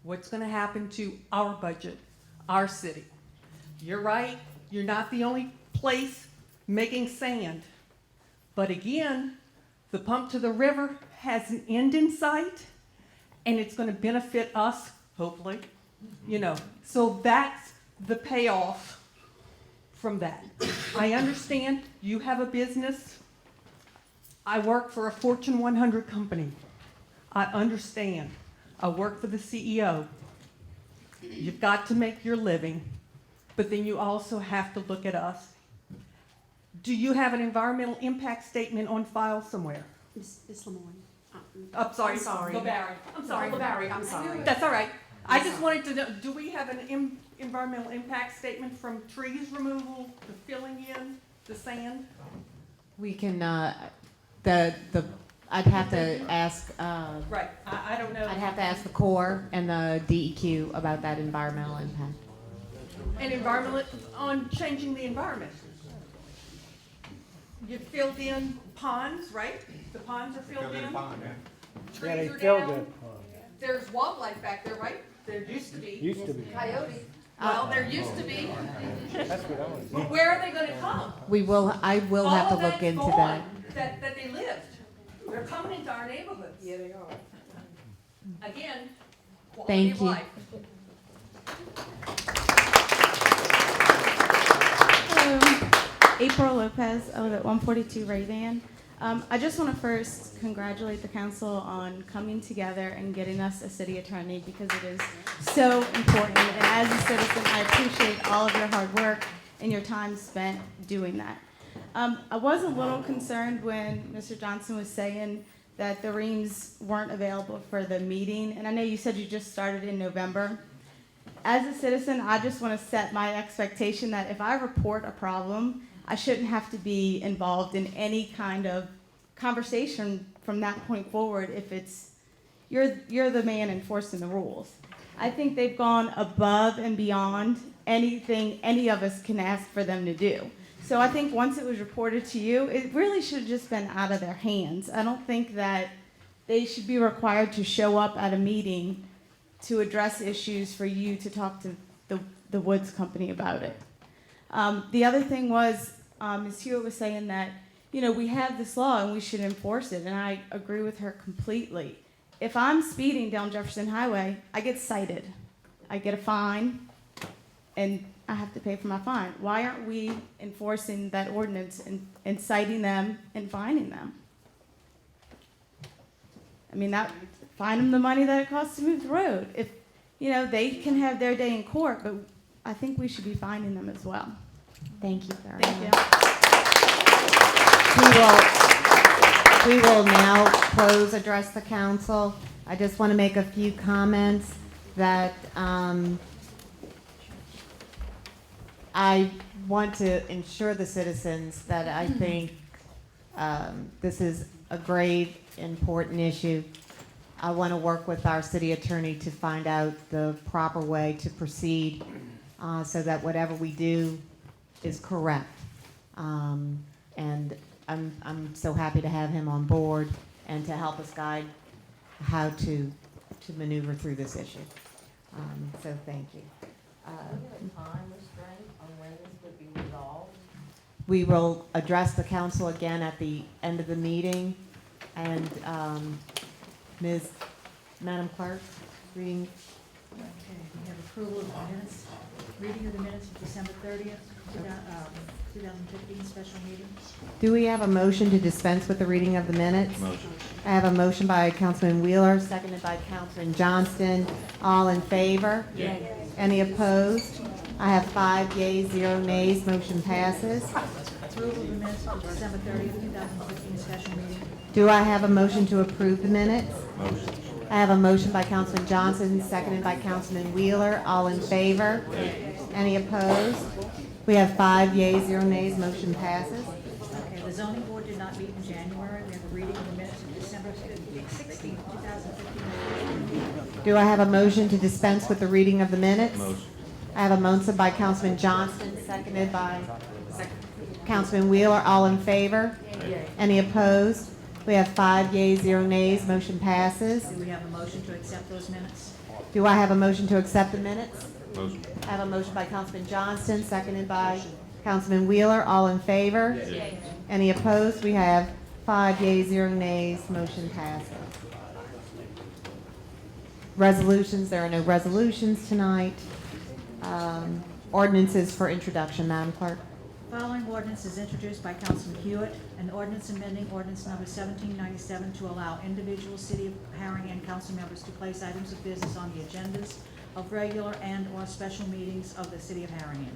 What's going to happen to our budget, our city? You're right, you're not the only place making sand. But again, the pump to the river has an end in sight, and it's going to benefit us, hopefully. So that's the payoff from that. I understand you have a business. I work for a Fortune 100 company. I understand. I work for the CEO. You've got to make your living, but then you also have to look at us. Do you have an environmental impact statement on file somewhere? Ms. Lemoyne. I'm sorry. I'm sorry. LeBarry. I'm sorry. LeBarry, I'm sorry. That's all right. I just wanted to know, do we have an environmental impact statement from trees removal to filling in the sand? We can, I'd have to ask, Right, I don't know. I'd have to ask the Corps and the DEQ about that environmental impact. And environmental, on changing the environment. You filled in ponds, right? The ponds are filled in. Yeah, Trees they are filled down. it. There's wildlife back there, right? There used to be. Used to be. Coyote. Well, there used to be. That's what I was. But where are they gonna come? I will have to look into that. All of that's gone, that they lived. They're coming into our neighborhoods. Yeah, they are. Again, quality Thank of you. life. Hello, April Lopez, I live at 142 Ray-Ban. I just want to first congratulate the council on coming together and getting us a city attorney because it is so important. And as a citizen, I appreciate all of your hard work and your time spent doing that. I was a little concerned when Mr. Johnson was saying that the reams weren't available for the meeting. And I know you said you just started in November. As a citizen, I just want to set my expectation that if I report a problem, I shouldn't have to be involved in any kind of conversation from that point forward if it's you're the man enforcing the rules. I think they've gone above and beyond anything any of us can ask for them to do. So I think once it was reported to you, it really should have just been out of their hands. I don't think that they should be required to show up at a meeting to address issues for you to talk to the Woods Company about it. The other thing was, Ms. Hewitt was saying that, we have this law and we should enforce it, and I agree with her completely. If I'm speeding down Jefferson Highway, I get cited. I get a fine, and I have to pay for my fine. Why aren't we enforcing that ordinance and citing them and fining them? I mean, fine them the money that it costs to move the road. If, they can have their day in court, but I think we should be fining them as well. Thank you very Thank much. We will now address the council. I just want to make a few comments that I want to ensure the citizens that I think this is a grave, important issue. I want to work with our city attorney to find out the proper way to proceed so that whatever we do is correct. And I'm so happy to have him on board and to help us guide how to maneuver through this issue. So thank you. Do you have a time restraint on when this would be resolved? We will address the council again at the end of the meeting. And Madam Clerk, reading. Okay, we have approval of the minutes, reading of the minutes of December 30th, 2015 special meeting. Do we have a motion to dispense with the reading of the minutes? Motion. I have a motion by Councilman Wheeler, seconded by Councilman Johnston. All in favor? Yay. Any opposed? I have 5 yeas, 0 nays. Motion passes. Approval of the minutes of December 30th, 2015 special meeting. Do I have a motion to approve the minutes? Motion. I have a motion by Councilman Johnson, seconded by Councilman Wheeler. All in favor? Any opposed? We have 5 yeas, 0 nays. Motion passes. Okay, the zoning board did not meet in January. We have a reading of the minutes of December 16th, 2015. Do I have a motion to dispense with the reading of the minutes? Motion. I have a motion by Councilman Johnston, seconded by Councilman Wheeler. All in favor? Any opposed? We have 5 yeas, 0 nays. Motion passes. Do we have a motion to accept those minutes? Do I have a motion to accept the minutes? Motion. I have a motion by Councilman Johnston, seconded by Councilman Wheeler. All in favor? Any opposed? We have 5 yeas, 0 nays. Motion passes. Resolutions, there are no resolutions tonight. Ordinances for introduction, Madam Clerk. Following ordinance is introduced by Councilman Hewitt, an ordinance amending ordinance number 1797 to allow individual City of Harahan council members to place items of business on the agendas of regular and/or special meetings of the City of Harahan.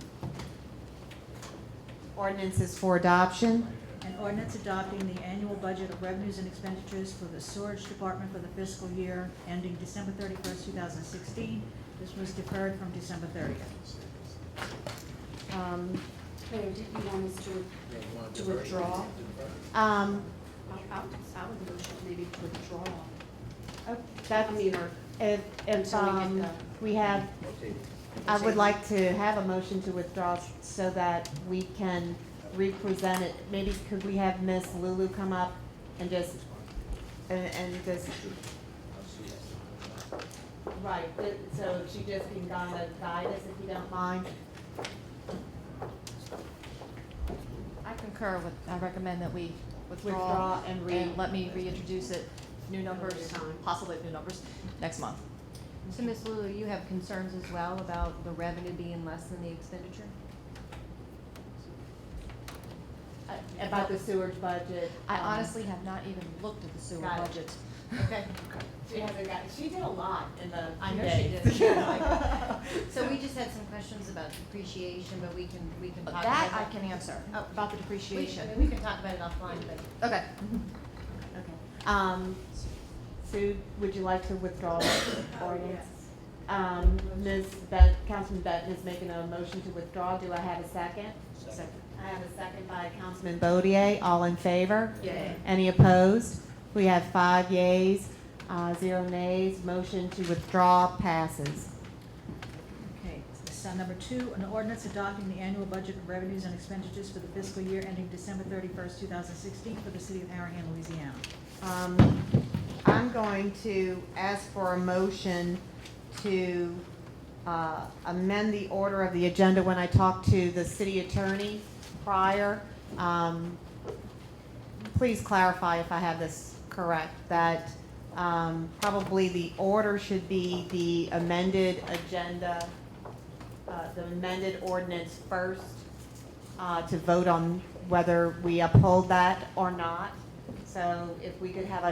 Ordinances for adoption. An ordinance adopting the annual budget of revenues and expenditures for the Storage Department for the fiscal year ending December 31st, 2016. This was deferred from December 30th. Mayor, did you want us to withdraw? I would motion maybe to withdraw. That's, if we have, I would like to have a motion to withdraw so that we can represent it. Maybe could we have Miss Lulu come up and just, and just, right, so if she just can guide us, if you don't mind. I concur with, I recommend that we Withdraw withdraw and and let me reintroduce it, new numbers, possibly new numbers, next month. So Ms. Lulu, you have concerns as well about the revenue being less than the expenditure? About the sewage budget. I honestly have not even looked at the sewer Got it. budget. Okay. She hasn't got, she did a lot in the. I know she did. So we just had some questions about depreciation, but we can talk about That that. I can answer, about the depreciation. We can talk about it offline, but. Okay. Okay. Sue, would you like to withdraw the ordinance? Councilman Benton is making a motion to withdraw. Do I have a second? Second. I have a second by Councilman Bodier. All in favor? Yay. Any opposed? We have 5 yeas, 0 nays. Motion to withdraw passes. Okay, so number 2, an ordinance adopting the annual budget of revenues and expenditures for the fiscal year ending December 31st, 2016 for the city of Harahan, Louisiana. I'm going to ask for a motion to amend the order of the agenda when I talked to the city attorney prior. Please clarify if I have this correct, that probably the order should be the amended agenda, the amended ordinance first, to vote on whether we uphold that or not. So if we could have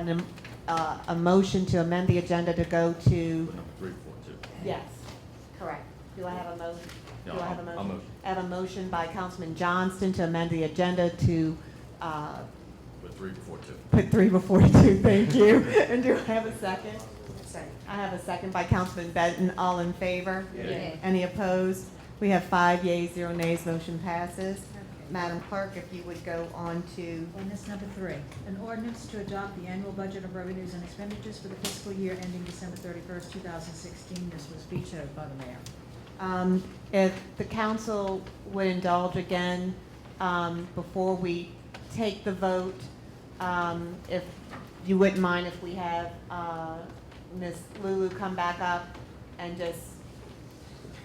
a motion to amend the agenda to go to. 342. Yes, correct. Do I have a motion? Yeah, Do I have a I'll motion? motion. I have a motion by Councilman Johnston to amend the agenda to With 3 before 2. put 3 before 2, thank you. And do I have a second? Second. I have a second by Councilman Benton. All in favor? Yay. Any opposed? We have 5 yeas, 0 nays. Motion passes. Madam Clerk, if you would go on to. Ordinance number 3, an ordinance to adopt the annual budget of revenues and expenditures for the fiscal year ending December 31st, 2016. This was vetoed by the mayor. If the council would indulge again, before we take the vote, if you wouldn't mind if we have Ms. Lulu come back up and just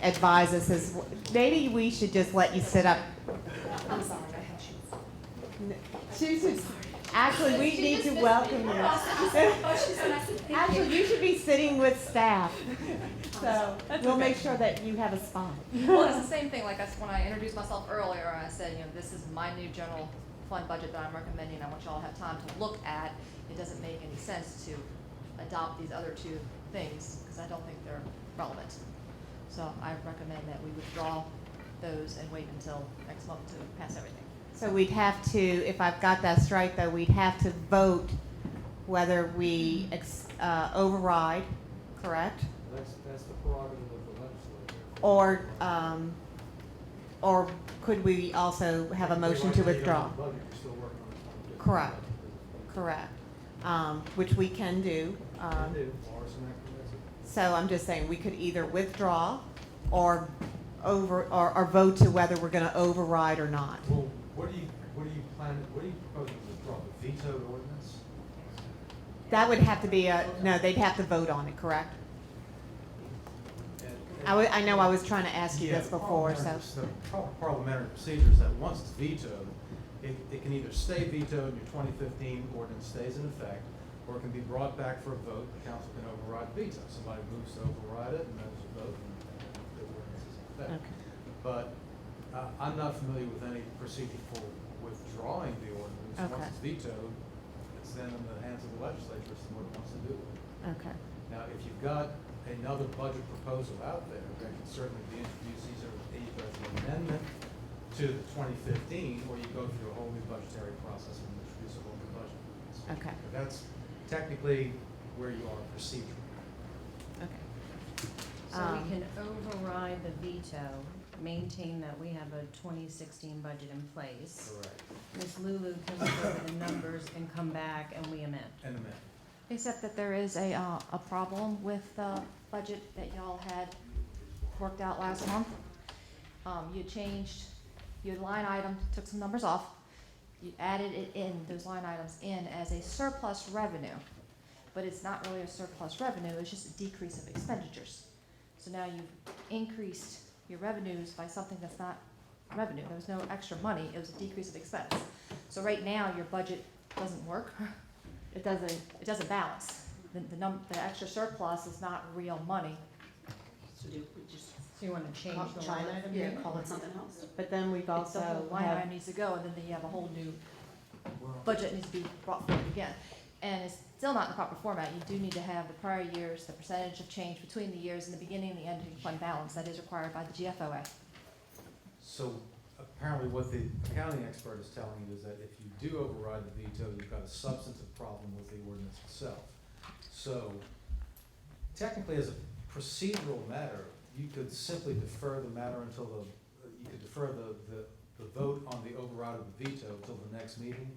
advise us as, maybe we should just let you sit up. I'm sorry, I have Actually, we need to welcome you. Actually, you should be sitting with staff. So we'll make sure that you have a spot. Well, it's the same thing, like when I introduced myself earlier, I said, this is my new general fund budget that I'm recommending. I want y'all to have time to look at. It doesn't make any sense to adopt these other 2 things, because I don't think they're relevant. So I recommend that we withdraw those and wait until next month to pass everything. So we'd have to, if I've got that straight though, we'd have to vote whether we override, correct? That's the prerogative of the legislature. Or could we also have a motion to withdraw? Budget, you're still working on it. Correct, correct. Which we can do. Can do. Morrison Act permits it. So I'm just saying, we could either withdraw or vote to whether we're gonna override or not. Well, what are you proposing to withdraw, the vetoed ordinance? That would have to be no, they'd have to vote on it, correct? I know I was trying to ask you this before, so. The proper parliamentary procedure is that once it's vetoed, it can either stay vetoed and your 2015 ordinance stays in effect, or it can be brought back for a vote, the council can override the veto. Somebody moves to override it, and there's a vote, and the ordinance is in effect. Okay. But I'm not familiar with any procedure for withdrawing the ordinance. Okay. Once it's vetoed, it's then in the hands of the legislature as to what it wants to do with it. Okay. Now, if you've got another budget proposal out there, that can certainly be introduced either as an amendment to the 2015, or you go through a whole new budgetary process and introduce a whole new budget. Okay. But that's technically where you are procedurally. Okay. So we can override the veto, maintain that we have a 2016 budget in place. Correct. Ms. Lulu can look over the numbers and come back and we amend. And amend. Except that there is a problem with the budget that y'all had worked out last month. You changed you line item, took some numbers off, you added it in, those line items in as a surplus revenue. But it's not really a surplus revenue, it's just a decrease of expenditures. So now you've increased your revenues by something that's not revenue. There was no extra money, it was a decrease of expense. So right now, your budget doesn't work. It doesn't balance. The extra surplus is not real money. So you want to change the line item? Yeah. call it something else? But then we've The also whole line have, item needs to go, and then you have a whole new budget needs to be brought forward again. And it's still not in the proper format. You do need to have the prior years, the percentage of change between the years and the beginning and the ending fund balance. That is required by the GFOA. So apparently what the accounting expert is telling you is that if you do override the veto, you've got a substantive problem with the ordinance itself. So technically, as a procedural matter, you could simply defer the matter until you could defer the vote on the override of the veto until the next meeting,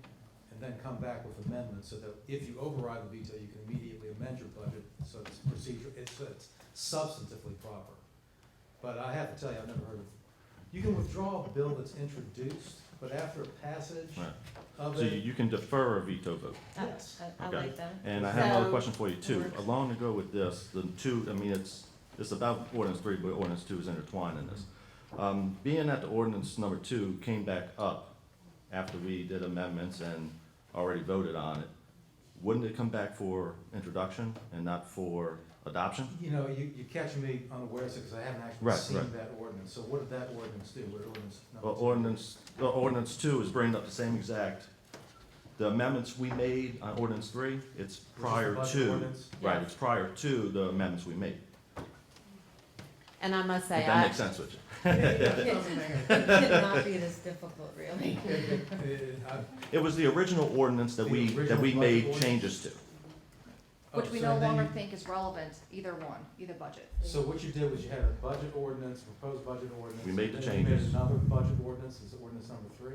and then come back with amendments, so that if you override the veto, you can immediately amend your budget, so it's it's substantively proper. But I have to tell you, I've never heard of, you can withdraw a bill that's introduced, but after a passage Right. of So it. you can defer a veto vote. Yes. I Okay. like that. And I have another So- question for you too. Along to go with this, the two, I mean, it's about ordinance 3, but ordinance 2 is intertwined in this. Being that the ordinance number 2 came back up after we did amendments and already voted on it, wouldn't it come back for introduction and not for adoption? You know, you're catching me unawares because I haven't actually Right, seen right. that ordinance. So what did that ordinance do? What ordinance? Well, ordinance 2 is bringing up the same exact, the amendments we made on ordinance 3, it's prior budget to, ordinance? right, it's prior to the amendments we made. and I must If say, that makes sense with you. It could not be this difficult, really. It was the original ordinance that The we original made budget ordinance? changes to. Which we so no then longer you- think is relevant, either one, either budget. So what you did was you had a budget ordinance, proposed budget ordinance. We made the then you changes. made another budget ordinance, is it ordinance number 3?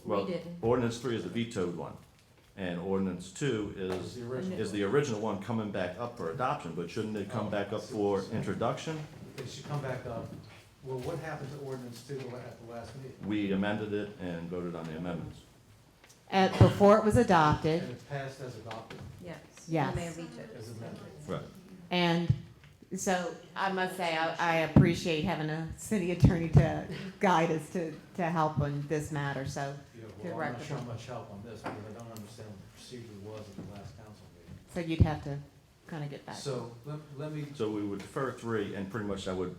Well, We didn't. ordinance 3 is the vetoed one, and ordinance 2 Is the original. is the original one coming back up for adoption, but shouldn't it come back up for introduction? It should come back up. Well, what happened to ordinance 2 at the last meeting? We amended it and voted on the amendments. before it was adopted, And it passed as adopted, Yes. Yes. The mayor vetoed. as amended. Right. and so I must say, I appreciate having a city attorney to guide us to help on this matter, so. Yeah, To well, I'm not rectify. sure much help on this because I don't understand what the procedure was at the last council meeting. So you'd have to kind of get back. So let me, So we would defer 3, and pretty much I would,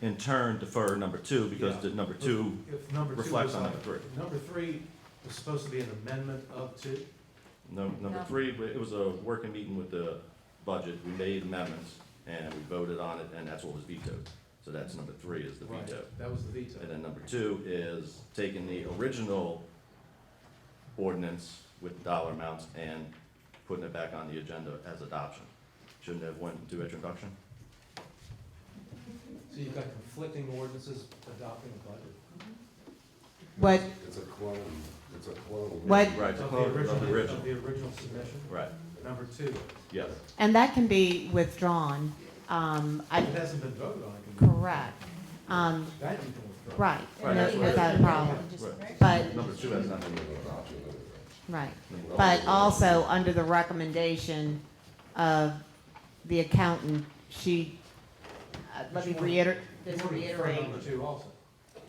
in turn, defer number 2, because Yeah. the number 2 if number 2 reflects was on like- number 3. Number 3 was supposed to be an amendment of 2. Number No. 3, it was a working meeting with the budget, we made amendments, and we voted on it, and that's what was vetoed. So that's number 3 is the Right, veto. that was the veto. And then number 2 is taking the original ordinance with dollar amounts and putting it back on the agenda as adoption. Shouldn't have went to introduction? So you've got conflicting ordinances adopting a budget. What, It's a clone, it's a clone. What- Right, Of the of the original, original. of the original submission. Right, Number 2, yes. and that can be withdrawn, it hasn't been voted on. It can be- correct. That you can withdraw. Right, Right, that's what without a it is. problem, Right. but, Number 2 has nothing to do with Adoption of it. right. it. But also, under the recommendation of the accountant, she, let me Which one? reiterate, You just want to defer reiterate. Number 2 also.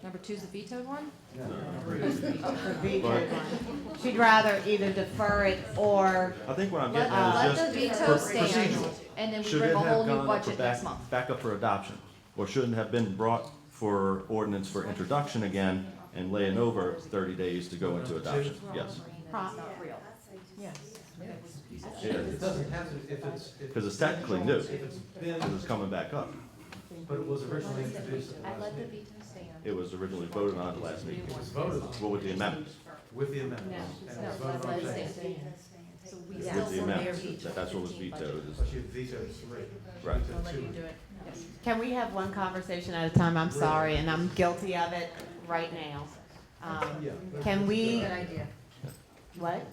Number 2 is the vetoed one? No. The vetoed one. She'd rather either defer it or, I think what I'm Let, getting at let is the just veto for stand, procedural. and then we Should bring it a whole have new gone up for budget next month. back up for adoption? Or shouldn't have been brought for ordinance for introduction again and laying over 30 days to go into adoption? Yes. It's not real. Yes. It doesn't have to, if it's. Because it's technically new, If it's been, because it's coming back up. but it was originally introduced at the I last let the meeting. veto stand. It was originally voted on at the last meeting. It was voted on What with the amendments? with the amendments. No, And it was no, voted let on it today. stand. So we Yeah. still With the support amendments, your that's what was 15 budget. vetoed. But you vetoed 3. Right. Vetoed I'll let 2. you do it. Yes. can we have one conversation at a time? I'm sorry, and I'm guilty of it right now. Yeah. Can we, Good idea. what?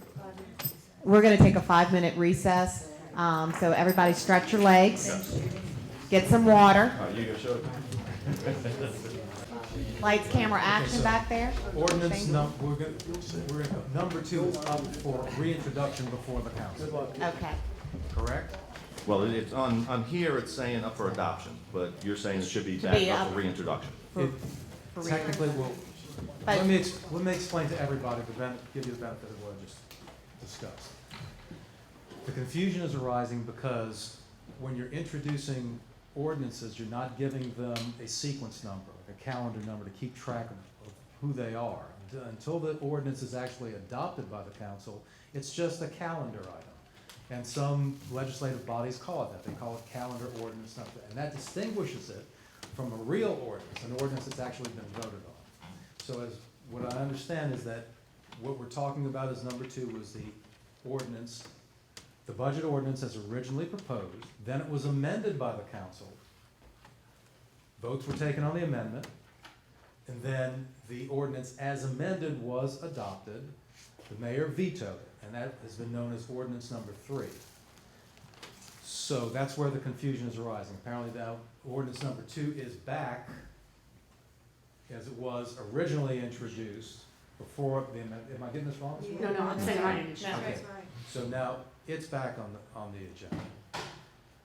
We're gonna take a 5-minute recess, so everybody stretch your legs, get some water. All right, you go show it. Lights, camera, action so back there? Ordinance Same? number 2 is up for reintroduction before the council, Okay. correct? Well, it's on here, it's saying up for adoption, but you're saying it should be To back be up up. for reintroduction. It For technically will, But- let me explain to everybody, give you the benefit of what I just discussed. The confusion is arising because when you're introducing ordinances, you're not giving them a sequence number, a calendar number to keep track of who they are. Until the ordinance is actually adopted by the council, it's just a calendar item. And some legislative bodies call it that. They call it calendar ordinance number. And that distinguishes it from a real ordinance, an ordinance that's actually been voted on. So as what I understand is that what we're talking about as number 2 was the ordinance, the budget ordinance as originally proposed, then it was amended by the council. Votes were taken on the amendment, and then the ordinance as amended was adopted. The mayor vetoed it, and that has been known as ordinance number 3. So that's where the confusion is arising. Apparently now ordinance number 2 is back as it was originally introduced before the amendment. Am I getting this wrong? No, I'm saying I didn't. Okay. So now it's back on the agenda.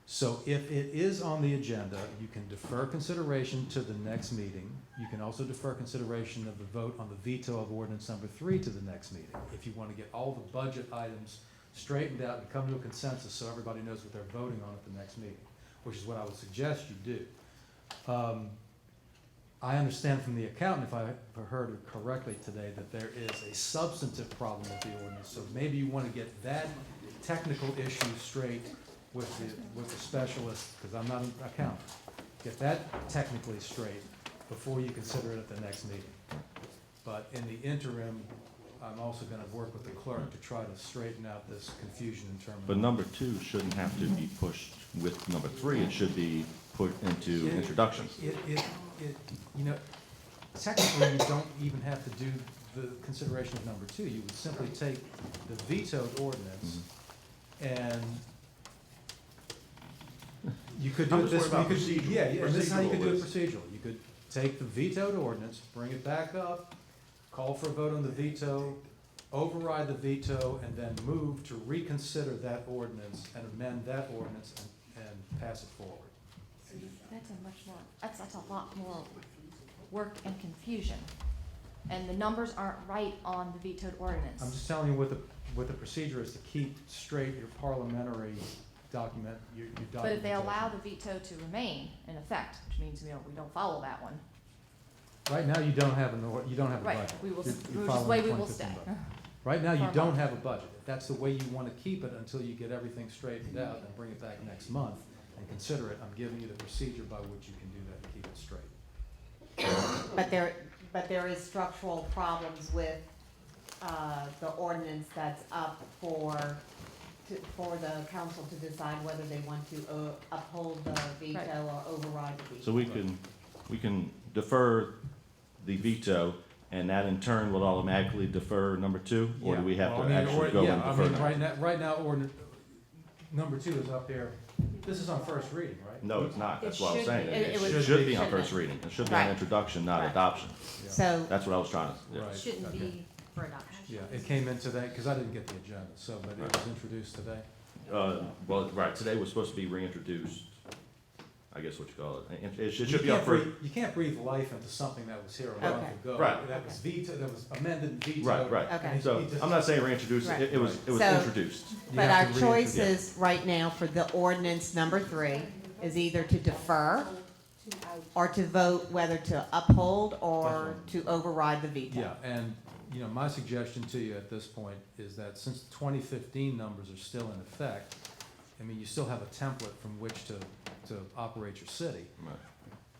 So if it is on the agenda, you can defer consideration to the next meeting. You can also defer consideration of the vote on the veto of ordinance number 3 to the next meeting. If you want to get all the budget items straightened out and come to a consensus so everybody knows what they're voting on at the next meeting, which is what I would suggest you do. I understand from the accountant, if I heard it correctly today, that there is a substantive problem with the ordinance. So maybe you want to get that technical issue straight with the specialist, because I'm not an accountant. Get that technically straight before you consider it at the next meeting. But in the interim, I'm also going to work with the clerk to try to straighten out this confusion in terms of. But number 2 shouldn't have to be pushed with number 3. It should be put into introduction. You know, technically, you don't even have to do the consideration of number 2. You would simply take the vetoed ordinance and you could do I'm it just this, worried you about could, procedural. yeah, and this is how you could do it Procedural procedurally. You could take the vetoed ordinance, bring it back up, call for a vote on the veto, override the veto, and then move to reconsider that ordinance and amend that ordinance and pass it forward. That's a lot more work and confusion. And the numbers aren't right on the vetoed ordinance. I'm just telling you what the procedure is to keep straight your parliamentary document, your documentation. But if they allow the veto to remain in effect, which means, we don't follow that one. Right now, you don't have you don't have a Right, budget. we will, You're which is following the way the we will 2015 stay. budget. Right now, you For a don't month. have a budget. If that's the way you want to keep it until you get everything straightened out and bring it back next month and consider it, I'm giving you the procedure by which you can do that and keep it straight. But there is structural problems with the ordinance that's up for the council to decide whether they want to uphold the veto Right. or override the veto. So we can defer the veto, and that in turn will automatically defer number 2? Or do we have to actually go and defer that? Right now, ordinance, number 2 is up here. This is on first reading, right? No, it's not. That's what I was should saying. be. It It should be on shouldn't first it? reading. It should be Right. on introduction, not Right. adoption. So, That's what I was trying to, yeah. Right. Shouldn't Okay. be for adoption. Yeah, it came in today, because I didn't get the agenda, so, but it was introduced today. Well, right, today was supposed to be reintroduced, I guess what you call it. It should You be on can't first. You can't breathe life into something that was here a month Okay. ago. Right. That was vetoed, that was amended and vetoed. Right, right. Okay. So You just- I'm not saying reintroduce, Right. it was So- introduced. You but have our to choice reintroduce. is right now for the ordinance number 3 is either to defer or to vote whether to uphold or to override the veto. Yeah, and, my suggestion to you at this point is that since the 2015 numbers are still in effect, you still have a template from which to operate your city. Right.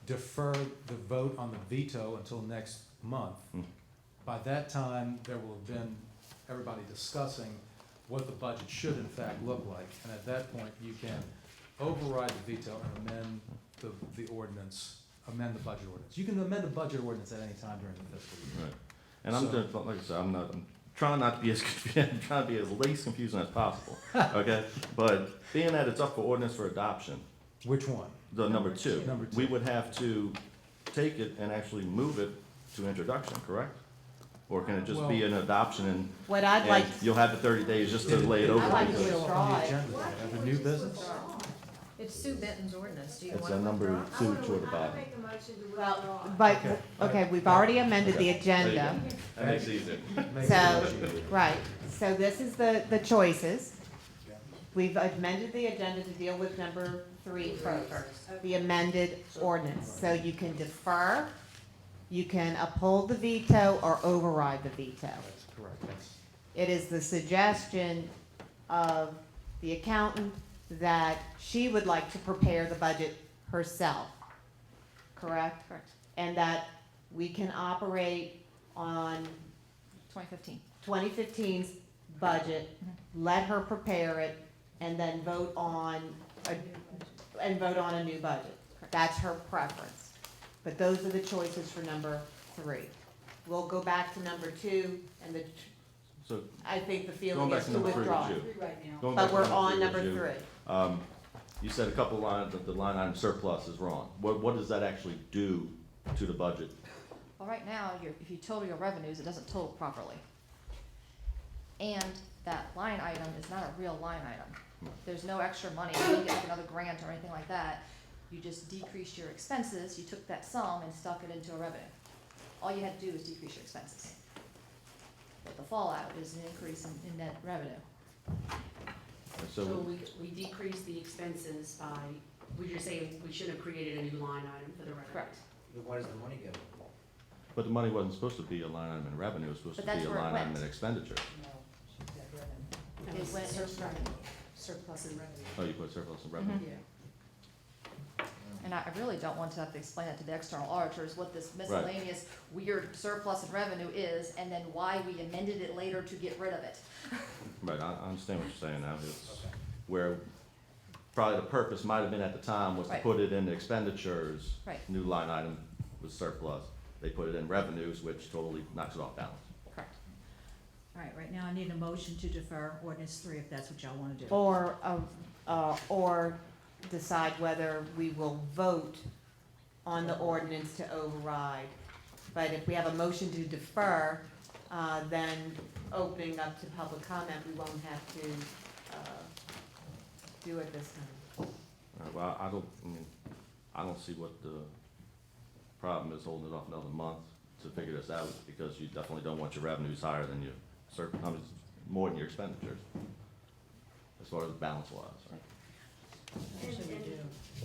Defer the vote on the veto until next month. By that time, there will have been everybody discussing what the budget should in fact look like. And at that point, you can override the veto and amend the ordinance, amend the budget ordinance. You can amend the budget ordinance at any time during the fiscal year. Right. And I'm So- just, like I said, I'm trying not to be as I'm trying to be as least confusing as possible. Okay? But being that it's up for ordinance for adoption, Which one? the number 2, Number 2. we would have to take it and actually move it to introduction, correct? Or can it just be an adoption and? What I'd like- and you'll have the 30 days just to lay it over? I'd like to because- withdraw it. Have a new business? It's Sue Benton's ordinance. Do you It's want to number withdraw? 2 toward the bottom. Well, but, okay, we've already amended the agenda. That makes it easier. So, right, so this is the choices. We've amended the agenda to deal with number 3 first, the amended ordinance. So you can defer, you can uphold the veto, or override the veto. That's correct. It is the suggestion of the accountant that she would like to prepare the budget herself, correct? Correct. And that we can operate on 2015. 2015's budget, let her prepare it, and then vote on a new budget. That's her preference. But those are the choices for number 3. We'll go back to number 2, and So I think the going feeling back is to to number 3 withdraw. with you. Going But back to we're on with number you. 3. You said a couple lines that the line item surplus is wrong. What does that actually do to the budget? Well, right now, if you total your revenues, it doesn't total properly. And that line item is not a real line item. There's no extra money, you didn't get like another grant or anything like that. You just decreased your expenses, you took that sum and stuck it into a revenue. All you had to do was decrease your expenses. But the fallout is an increase in net revenue. And So we decreased the expenses by, would you say we should have created a new line item for the revenue? Correct. Why does the money go? But the money wasn't supposed to be a line item in revenue, it was supposed But to be that's a where it line item went. in expenditure. It went Surplus in revenue. Oh, you put surplus in revenue? Yeah. And I really don't want to have to explain that to the external auditors, what this miscellaneous weird surplus in revenue is, and then why we amended it later to get rid of it. Right, I understand what you're saying now. It's where probably the purpose might have been at the time was to Right. put it in expenditures. Right. New line item was surplus. They put it in revenues, which totally knocks it off balance. Correct. All right, right now I need a motion to defer ordinance 3 if that's what y'all want to do. Or decide whether we will vote on the ordinance to override. But if we have a motion to defer, then opening up to public comment, we won't have to do it this time. Well, I don't see what the problem is holding it off another month to figure this out, because you definitely don't want your revenues higher than your more than your expenditures, as far as balance wise.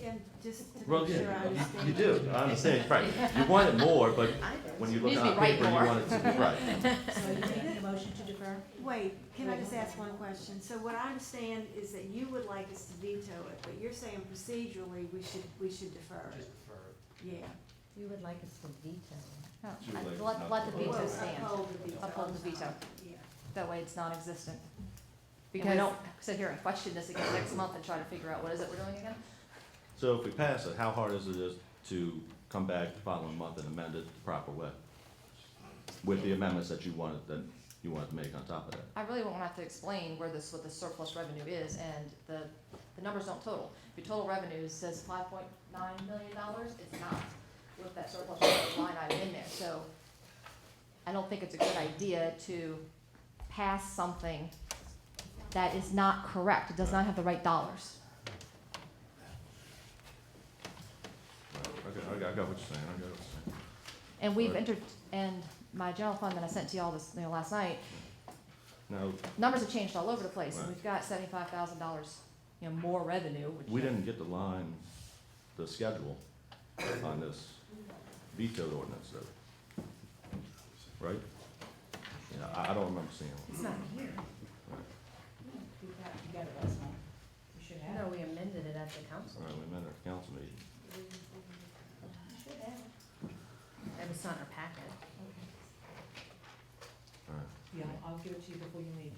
And just to Well, make sure I yeah, understand. you do, I understand, right. You want it more, but when you look Needs on to be right paper, you more. want it to be right. So you making a motion to defer? Wait, can I just ask one question? So what I understand is that you would like us to veto it, but you're saying procedurally, we should defer it. Just defer it. Yeah. You would like us to veto. No, Too late. let the veto Well, stand. uphold the veto. Uphold the veto. Yeah. That way it's non-existent. And Because- we don't sit here and question this again next month and try to figure out what is it we're doing again. So if we pass it, how hard is it to come back the following month and amend it the proper way? With the amendments that you wanted to make on top of that? I really won't have to explain what the surplus revenue is, and the numbers don't total. If your total revenue says $5.9 million, it's not with that surplus revenue line item in there. So I don't think it's a good idea to pass something that is not correct. It does not have the right dollars. Okay, I got what you're saying, And we've Right. entered, and my general fund that I sent to y'all this, last night, Now, numbers have changed all over the place, and Right. we've got $75,000, more revenue, which. we didn't get the schedule on this vetoed ordinance though, right? Yeah, I don't remember seeing one. It's not here. You got it last month. You should have. No, we amended it at the council. All right, we met at the council meeting. You should have. And it's not in our packet. All right. Yeah, I'll give it to you before you leave.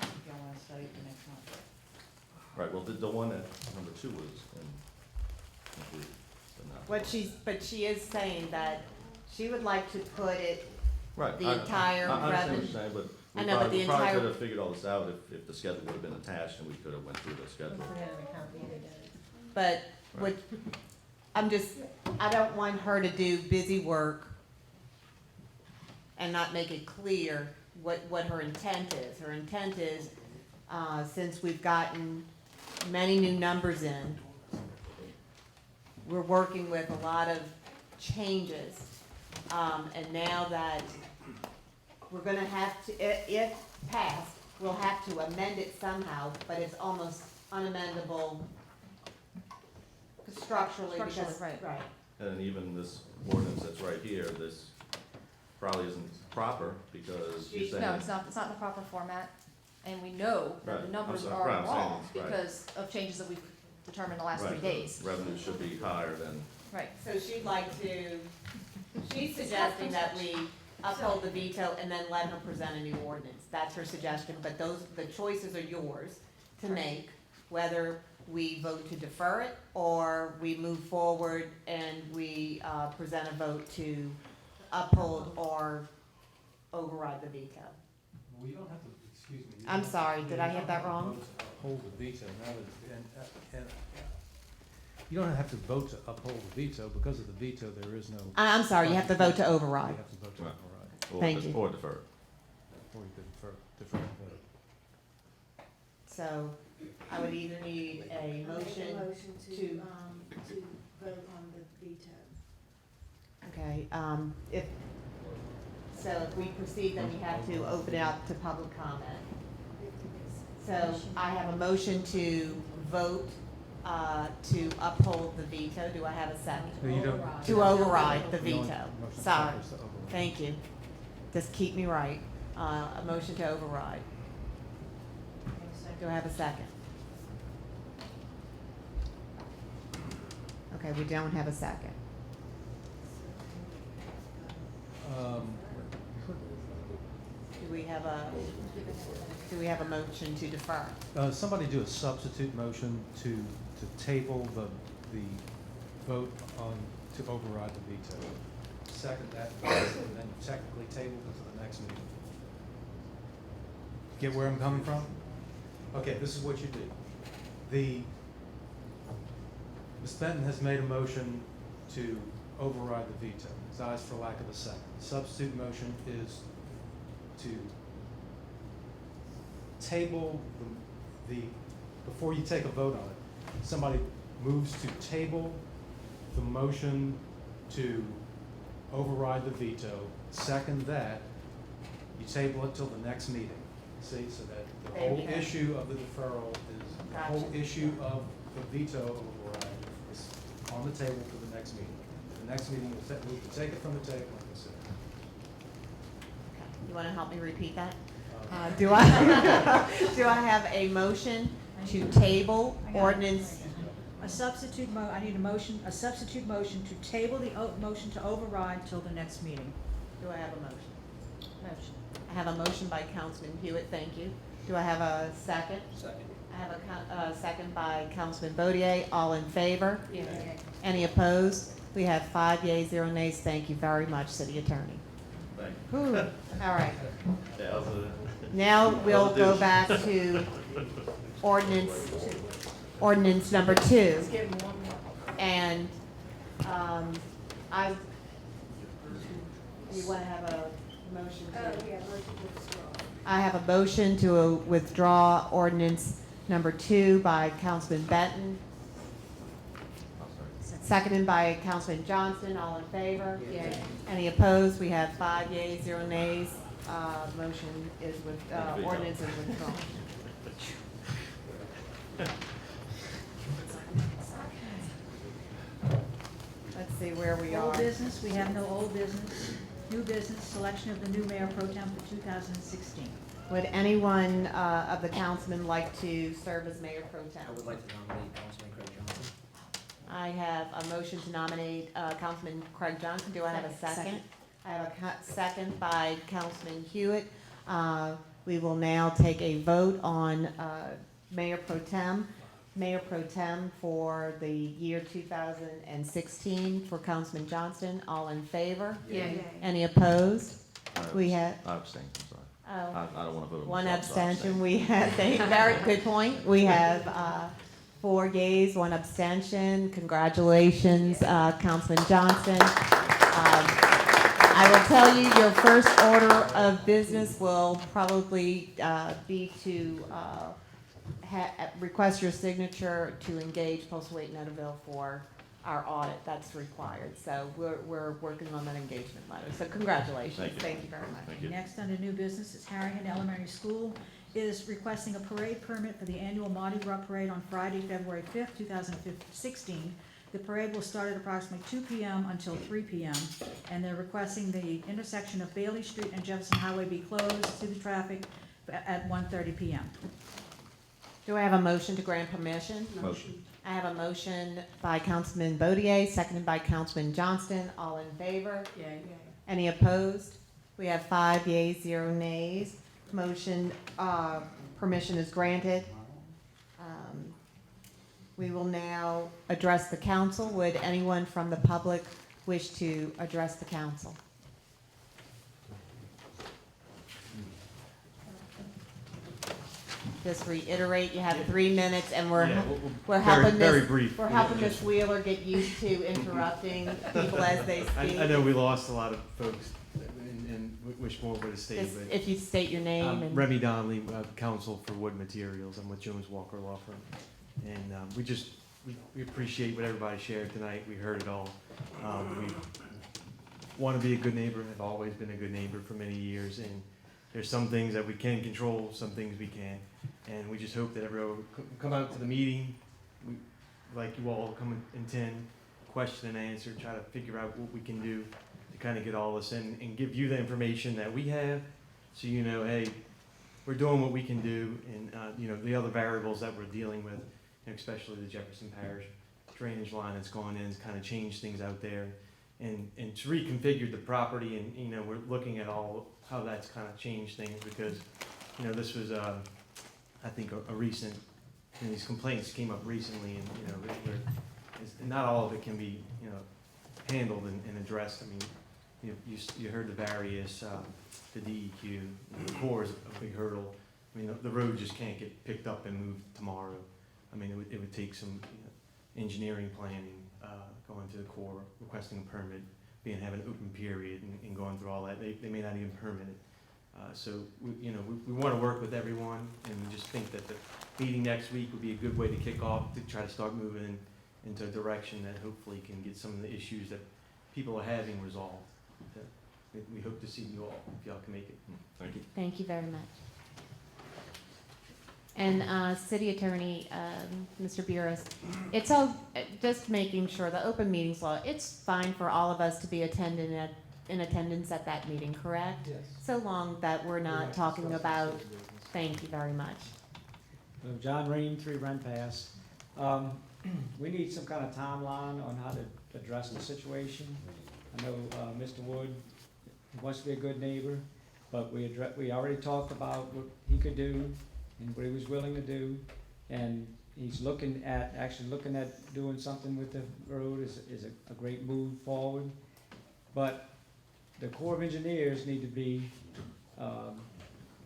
If y'all want to study it for next month. Right, well, the one at number 2 was included, but not. But she is saying that she would like to put it, Right. the entire I understand what revenue. you're saying, but I we know, but probably, the we probably entire- could have figured all this out if the schedule would have been attached and we could have went through the schedule. If we had an account, we would have done it. but what, I'm just, I don't want her to do busy work and not make it clear what her intent is. Her intent is, since we've gotten many new numbers in, we're working with a lot of changes. And now that we're gonna have to, if passed, we'll have to amend it somehow, but it's almost unamendable structurally because. Structurally, right. And even this ordinance that's right here, this probably isn't proper because you're saying. No, it's not the proper format, and we know that the Right. numbers I'm are sorry, I'm saying wrong it's right. because of changes that we've determined in the last 3 Right, days. revenue should be higher than, Right. So she'd like to, she's suggesting that we uphold the veto and then let her present a new ordinance. That's her suggestion, but the choices are yours to make, whether we vote to defer it or we move forward and we present a vote to uphold or override the veto. Well, you don't have to, excuse me. you I'm don't- sorry, you did I don't hit that have to wrong? vote to Uphold the veto, now and you don't have to vote to uphold the veto, because of the veto, there is no. I'm sorry, you have to vote to override. You have to vote to Right. override, or Thank you. or defer. or you could defer the vote. So I would either need a motion to, vote on the veto. okay, if we proceed, then we have to open it up to public comment. So I have a motion to vote, to uphold the veto. Do I have a second? No, you don't. To override the The only veto. motion Sorry. is to override. Thank you. Just keep me right. A motion to override. Do I have a second? Okay, we don't have a second. Do we have a motion to defer? Somebody do a substitute motion to table the vote on, to override the veto. Second that, and then technically table it to the next meeting. Get where I'm coming from? Okay, this is what you do. Ms. Benton has made a motion to override the veto. It dies for lack of a second. The substitute motion is to table before you take a vote on it, somebody moves to table the motion to override the veto, second that, you table it till the next meeting. See, so that the whole Okay. issue of the deferral is, the whole Gotcha. issue of the veto override is on the table for the next meeting. The next meeting, we can take it from the table and consider it. You want to help me repeat that? Do I, do I have a motion to table ordinance? A substitute I need a substitute motion to table the motion to override till the next meeting. Do I have a motion? Motion. I have a motion by Councilman Hewitt, thank you. Do I have a second? Second. I have a second by Councilman Bodier. All in favor? Yeah. Any opposed? We have 5 yeas, 0 nays. Thank you very much, City Attorney. Thank Whew. All right. you. Yeah, that was Now we'll That'll go do. back to ordinance number 2. And, you want to have a motion to? I have a motion to withdraw ordinance number 2 by Councilman Benton, seconded by Councilman Johnston. All in favor? Yay. Any opposed? We have 5 yeas, 0 nays. Motion is with, Veto. ordinance is withdrawn. Let's see where we Old are. business, we have no old business. New business, selection of the new mayor pro tem for 2016. Would anyone of the councilmen like to serve as mayor pro tem? I would like to nominate Councilman Craig Johnson. I have a motion to nominate Councilman Craig Johnson. Do I have a second? Second. I have a second by Councilman Hewitt. We will now take a vote on mayor pro tem. Mayor pro tem for the year 2016 for Councilman Johnston. All in favor? Yay. Any opposed? We have, I abstain, I'm sorry. oh. I don't want to vote on One myself, so I abstention, abstain. we have, very good point. We have 4 yeas, 1 abstention. Congratulations, Councilman Johnston. I will tell you, your first order of business will probably be to request your signature to engage Postal Wait Netterville for our audit. That's required. So we're working on that engagement letter. So congratulations. Thank you very much. Thank you. Next, under new business, is Harahan Elementary School is requesting a parade permit for the annual Mardi Gras Parade on Friday, February 5th, 2016. The parade will start at approximately 2 p.m. until 3 p.m., and they're requesting the intersection of Bailey Street and Jefferson Highway be closed to the traffic at 1:30 p.m. Do I have a motion to grant permission? Motion. I have a motion by Councilman Bodier, seconded by Councilman Johnston. All in favor? Yay. Any opposed? We have 5 yeas, 0 nays. Motion, permission is granted. We will now address the council. Would anyone from the public wish to address the council? Just reiterate, you have 3 minutes, and we're helping very brief. We're helping Ms. Wheeler get used to interrupting people as they speak. I know we lost a lot of folks, and wish more would have stayed. Just But if you state your name and Remy Donnelly, counsel for Wood Materials. I'm with Jones Walker Law Firm, and we appreciate what everybody shared tonight. We heard it all. We want to be a good neighbor. Have always been a good neighbor for many years, and there's some things that we can control, some things we can't. And we just hope that everyone will come out to the meeting. We like you all to come and attend, question and answer, try to figure out what we can do to kind of get all this in and give you the information that we have, so you know, hey, we're doing what we can do, and you know, the other variables that we're dealing with, especially the Jefferson Parish drainage line that's gone in, has kind of changed things out there, and to reconfigure the property, and you know, we're looking at all how that's kind of changed things, because you know, this was I think a recent, and these complaints came up recently, and you know, not all of it can be, you know, handled and addressed. I mean, you heard the various, the DEQ, the core is a big hurdle. I mean, the road just can't get picked up and moved tomorrow. I mean, it would take some engineering planning, going to the core, requesting a permit, have an open period, and going through all that. They may not even permit it. So we want to work with everyone, and we just think that the meeting next week would be a good way to kick off, to try to start moving into a direction that hopefully can get some of the issues that people are having resolved. We hope to see you all, if y'all can make it. Thank you. thank you very much. And City Attorney, Mr. Burris, it's all just making sure the open meetings law. It's fine for all of us to be in attendance at that meeting, correct? Yes. So long that we're not talking about. Thank you very much. John Ream, 3 Rent Pass. We need some kind of timeline on how to address the situation. I know Mr. Wood wants to be a good neighbor, but we already talked about what he could do and what he was willing to do, and he's looking at doing something with the road is a great move forward. But the Corps of Engineers need to be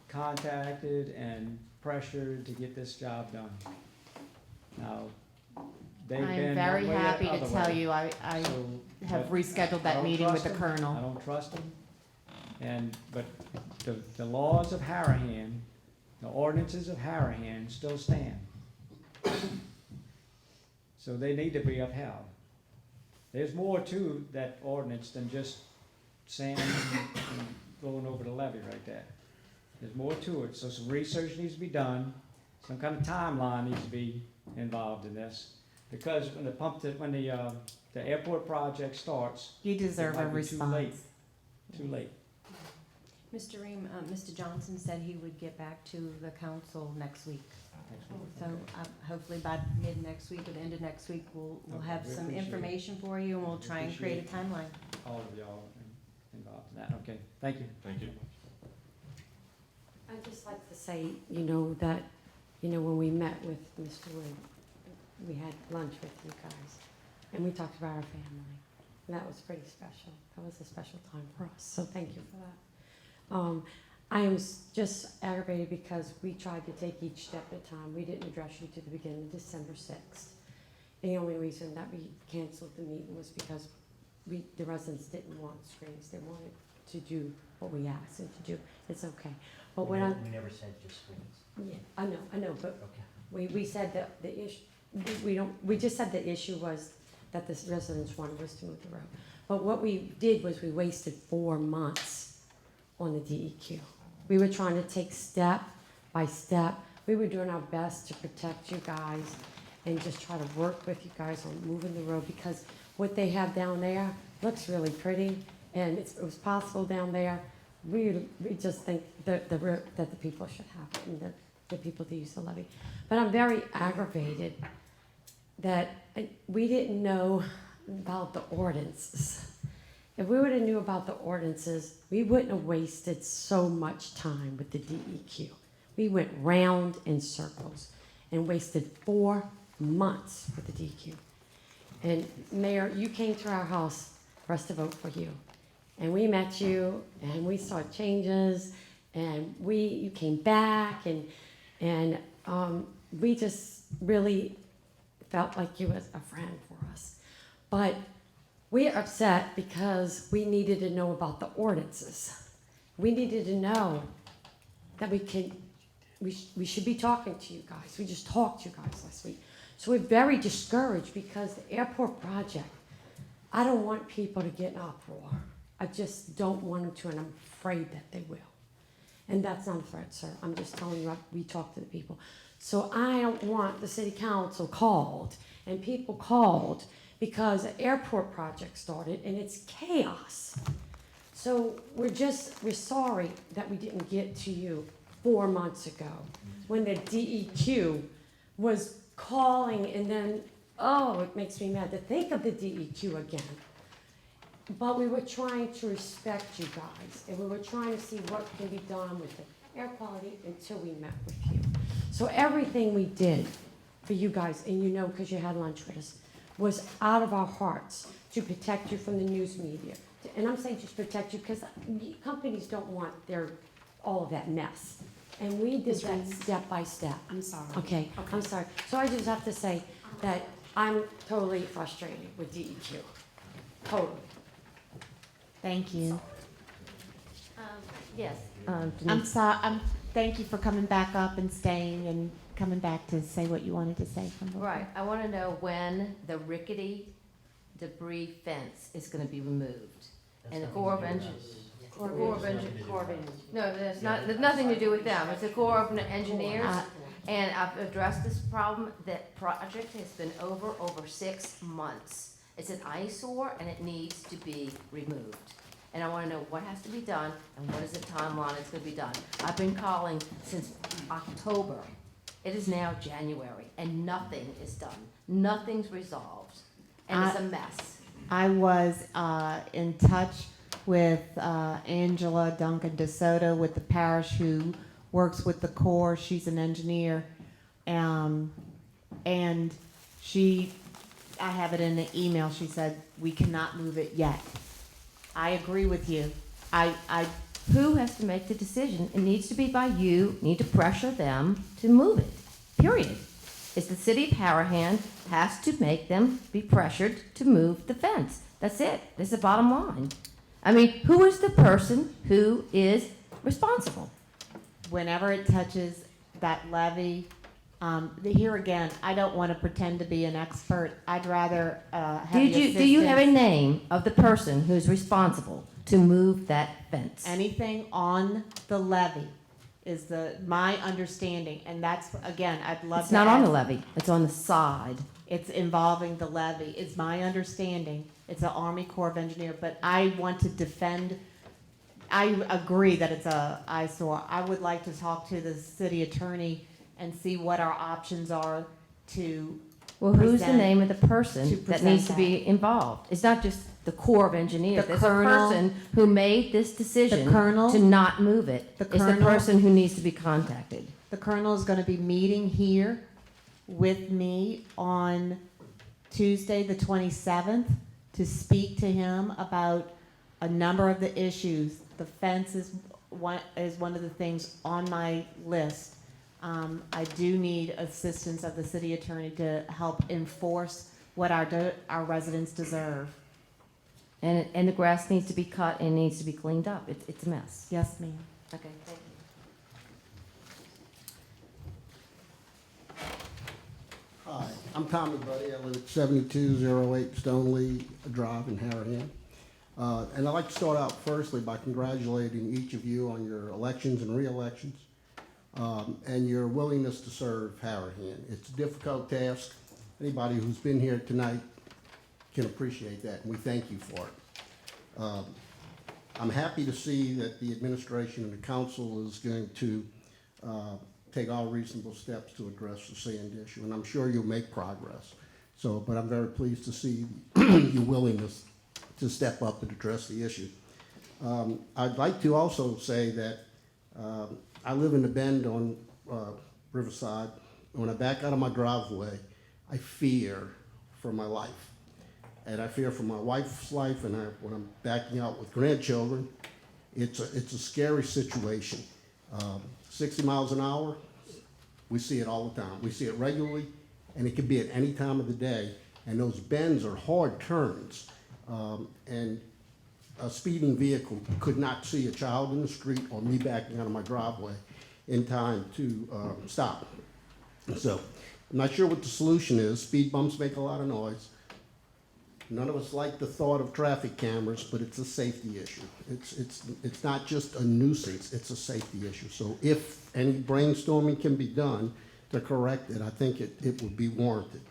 contacted and pressured to get this job done. Now, they've been I'm very one way or happy the to other tell way. you I have but rescheduled I that don't meeting with trust the him. Colonel. I don't trust him. But the laws of Harahan, the ordinances of Harahan still stand. So they need to be upheld. There's more to that ordinance than just sand and going over the levee right there. There's more to it, so some research needs to be done, some kind of timeline needs to be involved in this. Because when the airport project starts, You deserve it might a be response. Too late. Mr. Ream, Mr. Johnson said he would get back to the council next week. So hopefully by mid next week or the end of next week, we'll Okay, have we some appreciate information for you, and we'll try and create a timeline. All of y'all involved in that. Okay, thank you. Thank you. I'd just like to say, that, when we met with Mr. Wood, we had lunch with you guys, and we talked about our family. And that was pretty special. That was a special time for us, so thank you for that. I am just aggravated because we tried to take each step at a time. We didn't address you to the beginning of December 6th. The only reason that we canceled the meeting was because the residents didn't want screens. They wanted to do what we asked them to do. It's okay. But We never said just screens. yeah, I know, but Okay. we said that the issue, we just said the issue was that the residents wanted us to move the road. But what we did was we wasted 4 months on the DEQ. We were trying to take step by step. We were doing our best to protect you guys and just try to work with you guys on moving the road, because what they have down there looks really pretty, and it was possible down there. We just think that the people should have it, and the people that use the levee. But I'm very aggravated that we didn't know about the ordinances. If we would have knew about the ordinances, we wouldn't have wasted so much time with the DEQ. We went round in circles and wasted 4 months with the DEQ. And Mayor, you came to our house for us to vote for you. And we met you, and we saw changes, and you came back, and we just really felt like you was a friend for us. But we're upset because we needed to know about the ordinances. We needed to know that we should be talking to you guys. We just talked to you guys last week. So we're very discouraged because the airport project, I don't want people to get in uproar. I just don't want them to, and I'm afraid that they will. And that's not a threat, sir. I'm just telling you, we talked to the people. So I don't want the city council called, and people called, because the airport project started, and it's chaos. So we're sorry that we didn't get to you 4 months ago, when the DEQ was calling, and then, it makes me mad to think of the DEQ again. But we were trying to respect you guys, and we were trying to see what can be done with the air quality until we met with you. So everything we did for you guys, and you know because you had lunch with us, was out of our hearts to protect you from the news media. And I'm saying just protect you because companies don't want all of that mess. And we did that step by step. I'm sorry. Okay, I'm sorry. So I just have to say that I'm totally frustrated with DEQ. Totally. Thank you. Yes. I'm sorry. Thank you for coming back up and staying and coming back to say what you wanted to say. Right, I want to know when the rickety debris fence is going to be removed. And the Corps of Engineers. No, there's nothing to do with them. It's the Corps of Engineers. And I've addressed this problem. That project has been over 6 months. It's an eyesore and it needs to be removed. And I want to know what has to be done and what is the timeline it's going to be done. I've been calling since October. It is now January and nothing is done. Nothing's resolved. And it's a mess. I was in touch with Angela Duncan DeSoto with the parish, who works with the Corps. She's an engineer. And I have it in the email. She said, we cannot move it yet. I agree with you. Who has to make the decision? It needs to be by you. Need to pressure them to move it. Period. It's the city of Harahan has to make them be pressured to move the fence. That's it. That's the bottom line. I mean, who is the person who is responsible? Whenever it touches that levee, here again, I don't want to pretend to be an expert. I'd rather have Do you have a name of the person who's responsible to move that fence? Anything on the levee is my understanding, and that's, again, I'd love to. It's not on the levee. It's on the side. It's involving the levee. It's my understanding. It's an Army Corps of Engineer, but I want to defend. I agree that it's a eyesore. I would like to talk to the city attorney and see what our options are to. Well, who's the name of the person that needs to be involved? It's not just the Corps of Engineers. There's a person who made this decision to not move it. It's the person who needs to be contacted. The colonel is going to be meeting here with me on Tuesday, the 27th, to speak to him about a number of the issues. The fence is one of the things on my list. I do need assistance of the city attorney to help enforce what our residents deserve. And the grass needs to be cut and needs to be cleaned up. It's a mess. Yes, ma'am. Okay, thank you. Hi, I'm Tommy Buddy. I live at 7208 Stoneleigh Drive in Harahan. And I'd like to start out firstly by congratulating each of you on your elections and re-elections and your willingness to serve Harahan. It's a difficult task. Anybody who's been here tonight can appreciate that, and we thank you for it. I'm happy to see that the administration and the council is going to take all reasonable steps to address the sand issue, and I'm sure you'll make progress. So, but I'm very pleased to see your willingness to step up and address the issue. I'd like to also say that I live in the bend on Riverside. When I back out of my driveway, I fear for my life. And I fear for my wife's life, and when I'm backing out with grandchildren, it's a scary situation. 60 miles an hour, we see it all the time. We see it regularly, and it could be at any time of the day. And those bends are hard turns. And a speeding vehicle could not see a child in the street or me backing out of my driveway in time to stop. So I'm not sure what the solution is. Speed bumps make a lot of noise. None of us like the thought of traffic cameras, but it's a safety issue. It's not just a nuisance, it's a safety issue. So if any brainstorming can be done to correct it, I think it would be warranted.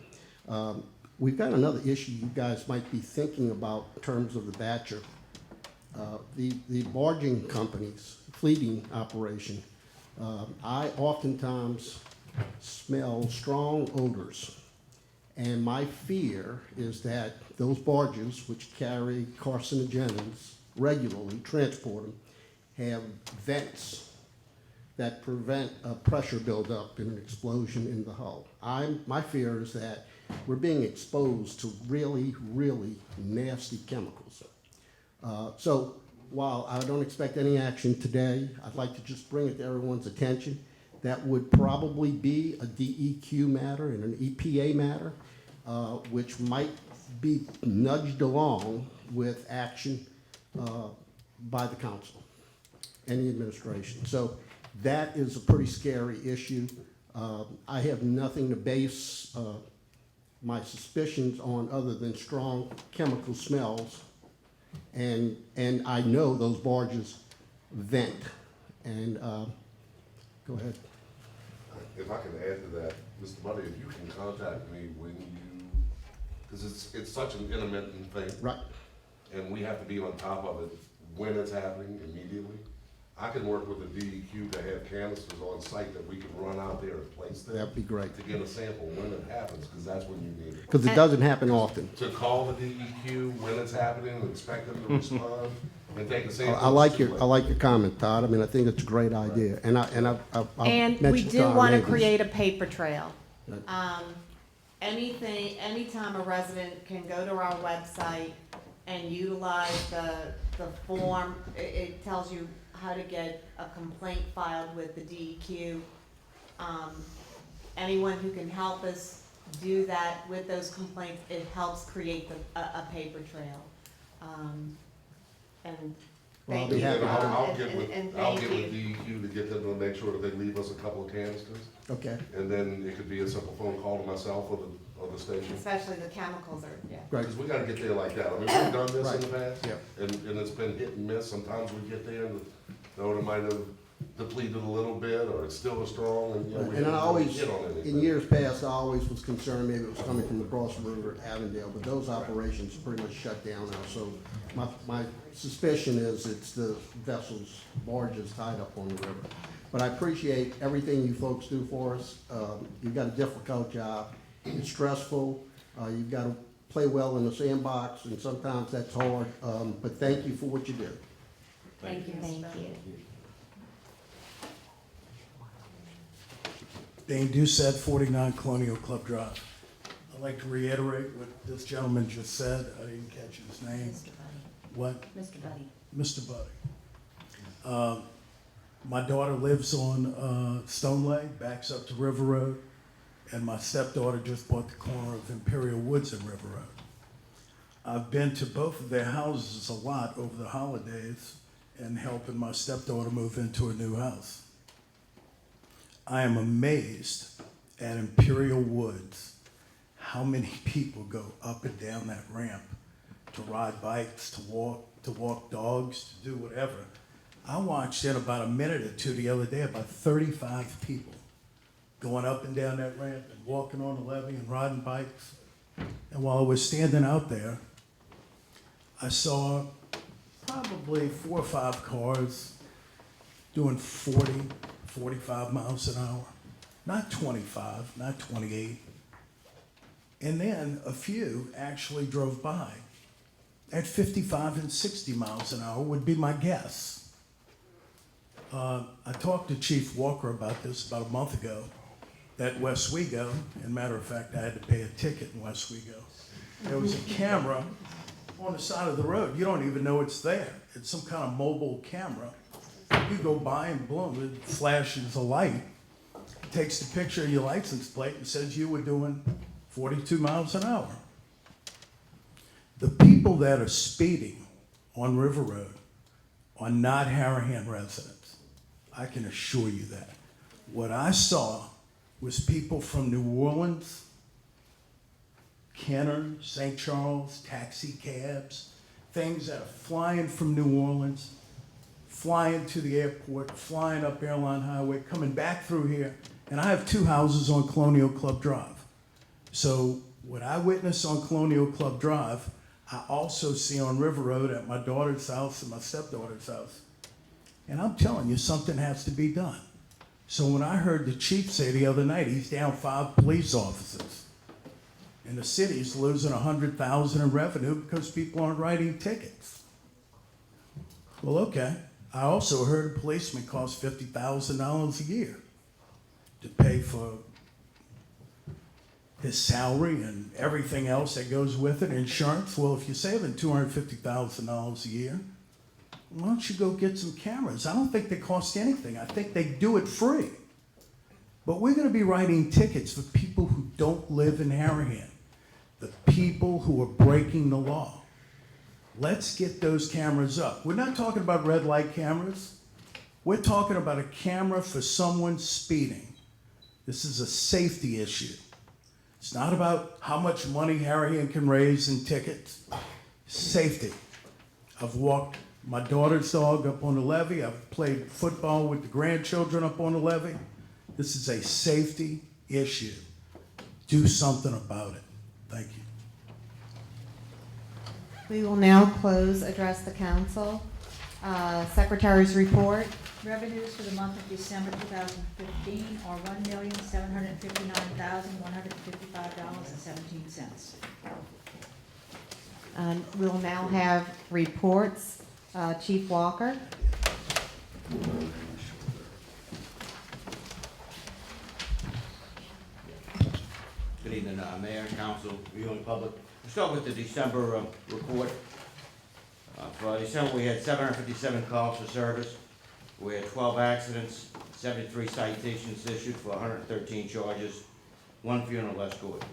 We've got another issue you guys might be thinking about in terms of the Batcher. The barging companies, fleeting operation, I oftentimes smell strong odors. And my fear is that those barges, which carry carcinogens regularly, transport them, have vents that prevent a pressure buildup and an explosion in the hull. My fear is that we're being exposed to really, really nasty chemicals. So while I don't expect any action today, I'd like to just bring it to everyone's attention. That would probably be a DEQ matter and an EPA matter, which might be nudged along with action by the council and the administration. So that is a pretty scary issue. I have nothing to base my suspicions on other than strong chemical smells. And I know those barges vent. And go ahead. If I can add to that, Mr. Buddy, if you can contact me when you, because it's such an intermittent thing. Right. And we have to be on top of it when it's happening immediately. I can work with the DEQ to have canisters on site that we can run out there and place there. That'd be great. To get a sample when it happens, because that's when you need it. Because it doesn't happen often. To call the DEQ when it's happening, and expect them to respond, and take a sample. I like your comment, Todd. I mean, I think it's a great idea. And And we do want to create a paper trail. Anytime a resident can go to our website and utilize the form, it tells you how to get a complaint filed with the DEQ. Anyone who can help us do that with those complaints, it helps create a paper trail. And Well, I'll thank be you. happy. I'll get with thank you. DEQ to get them to make sure that they leave us a couple of canisters. Okay. And then it could be a simple phone call to myself or the station. Especially the chemicals are, yeah. Right. Because we gotta get there like that. I mean, we've done this in the Right. past. Yeah. And it's been hit and miss. Sometimes we get there and the odor might have depleted a little bit, or it's still as strong, and, you know, we And I haven't always, hit on anything. in years past, I always was concerned maybe it was coming from across the river at Avondale, but those operations are pretty much shut down now. So my suspicion is it's the vessels, barges tied up on the river. But I appreciate everything you folks do for us. You've got a difficult job. It's stressful. You've got to play well in the sandbox, and sometimes that's hard. But thank you for what you do. Thank you. Thank you. Dane Doucette, 49 Colonial Club Drive. I'd like to reiterate what this gentleman just said. I didn't catch his name. Mr. Buddy. What? Mr. Buddy. Mr. Buddy. My daughter lives on Stone Lake, backs up to River Road, and my stepdaughter just bought the corner of Imperial Woods and River Road. I've been to both of their houses a lot over the holidays and helping my stepdaughter move into a new house. I am amazed at Imperial Woods, how many people go up and down that ramp to ride bikes, to walk dogs, to do whatever. I watched in about a minute or two the other day about 35 people going up and down that ramp and walking on the levee and riding bikes. And while I was standing out there, I saw probably 4 or 5 cars doing 40, 45 miles an hour. Not 25, not 28. And then a few actually drove by at 55 and 60 miles an hour would be my guess. I talked to Chief Walker about this about a month ago at Westwego. And matter of fact, I had to pay a ticket in Westwego. There was a camera on the side of the road. You don't even know it's there. It's some kind of mobile camera. You go by and boom, it flashes a light. It takes the picture of your license plate and says you were doing 42 miles an hour. The people that are speeding on River Road are not Harahan residents. I can assure you that. What I saw was people from New Orleans, Kenner, St. Charles, taxi cabs, things that are flying from New Orleans, flying to the airport, flying up Airline Highway, coming back through here. And I have 2 houses on Colonial Club Drive. So what I witnessed on Colonial Club Drive, I also see on River Road at my daughter's house and my stepdaughter's house. And I'm telling you, something has to be done. So when I heard the chief say the other night, he's down 5 police officers, and the city's losing $100,000 in revenue because people aren't writing tickets. Well, okay. I also heard a policeman costs $50,000 a year to pay for his salary and everything else that goes with it, insurance. Well, if you're saving $250,000 a year, why don't you go get some cameras? I don't think they cost anything. I think they do it free. But we're going to be writing tickets for people who don't live in Harahan, the people who are breaking the law. Let's get those cameras up. We're not talking about red light cameras. We're talking about a camera for someone speeding. This is a safety issue. It's not about how much money Harahan can raise in tickets. Safety. I've walked my daughter's dog up on the levee. I've played football with the grandchildren up on the levee. This is a safety issue. Do something about it. Thank you. We will now address the council. Secretary's report. Revenues for the month of December 2015 are $1,759,155.17. We will now have reports. Chief Walker. Good evening, Mayor, Council, viewing public. We'll start with the December report. For December, we had 757 calls for service. We had 12 accidents, 73 citations issued for 113 charges, 1 funeral escort.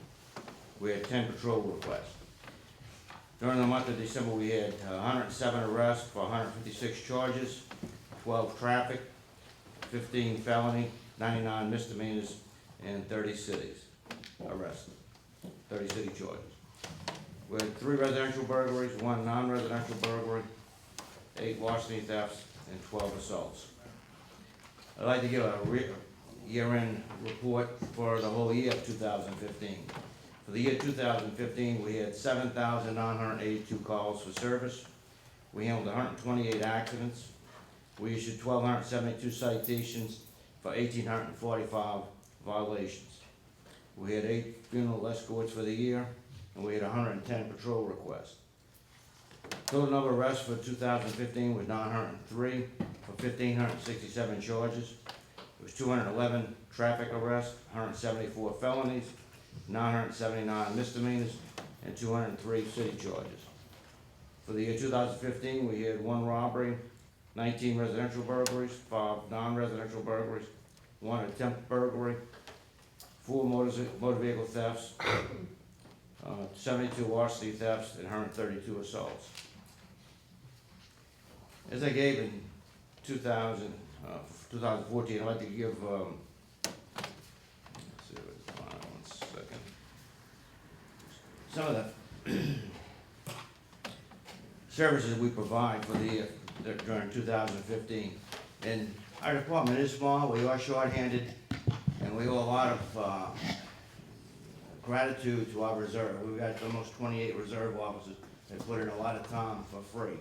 We had 10 patrol requests. During the month of December, we had 107 arrests for 156 charges, 12 traffic, 15 felony, 99 misdemeanors, and 30 cities arrested, 30 city charges. We had 3 residential burglaries, 1 non-residential burglary, 8 larceny thefts, and 12 assaults. I'd like to give a year-end report for the whole year of 2015. For the year 2015, we had 7,982 calls for service. We handled 128 accidents. We issued 1,272 citations for 1,845 violations. We had 8 funeral escorts for the year, and we had 110 patrol requests. Total number of arrests for 2015 was 903 for 1,567 charges. It was 211 traffic arrests, 174 felonies, 979 misdemeanors, and 203 city charges. For the year 2015, we had 1 robbery, 19 residential burglaries, 5 non-residential burglaries, 1 attempt burglary, 4 motor vehicle thefts, 72 larceny thefts, and 132 assaults. As I gave in 2014, I'd like to give, let's see, one second. Some of the services we provide for the year during 2015. And our department is small, we are short-handed, and we owe a lot of gratitude to our reserve. We've got almost 28 reserve officers that put in a lot of time for free.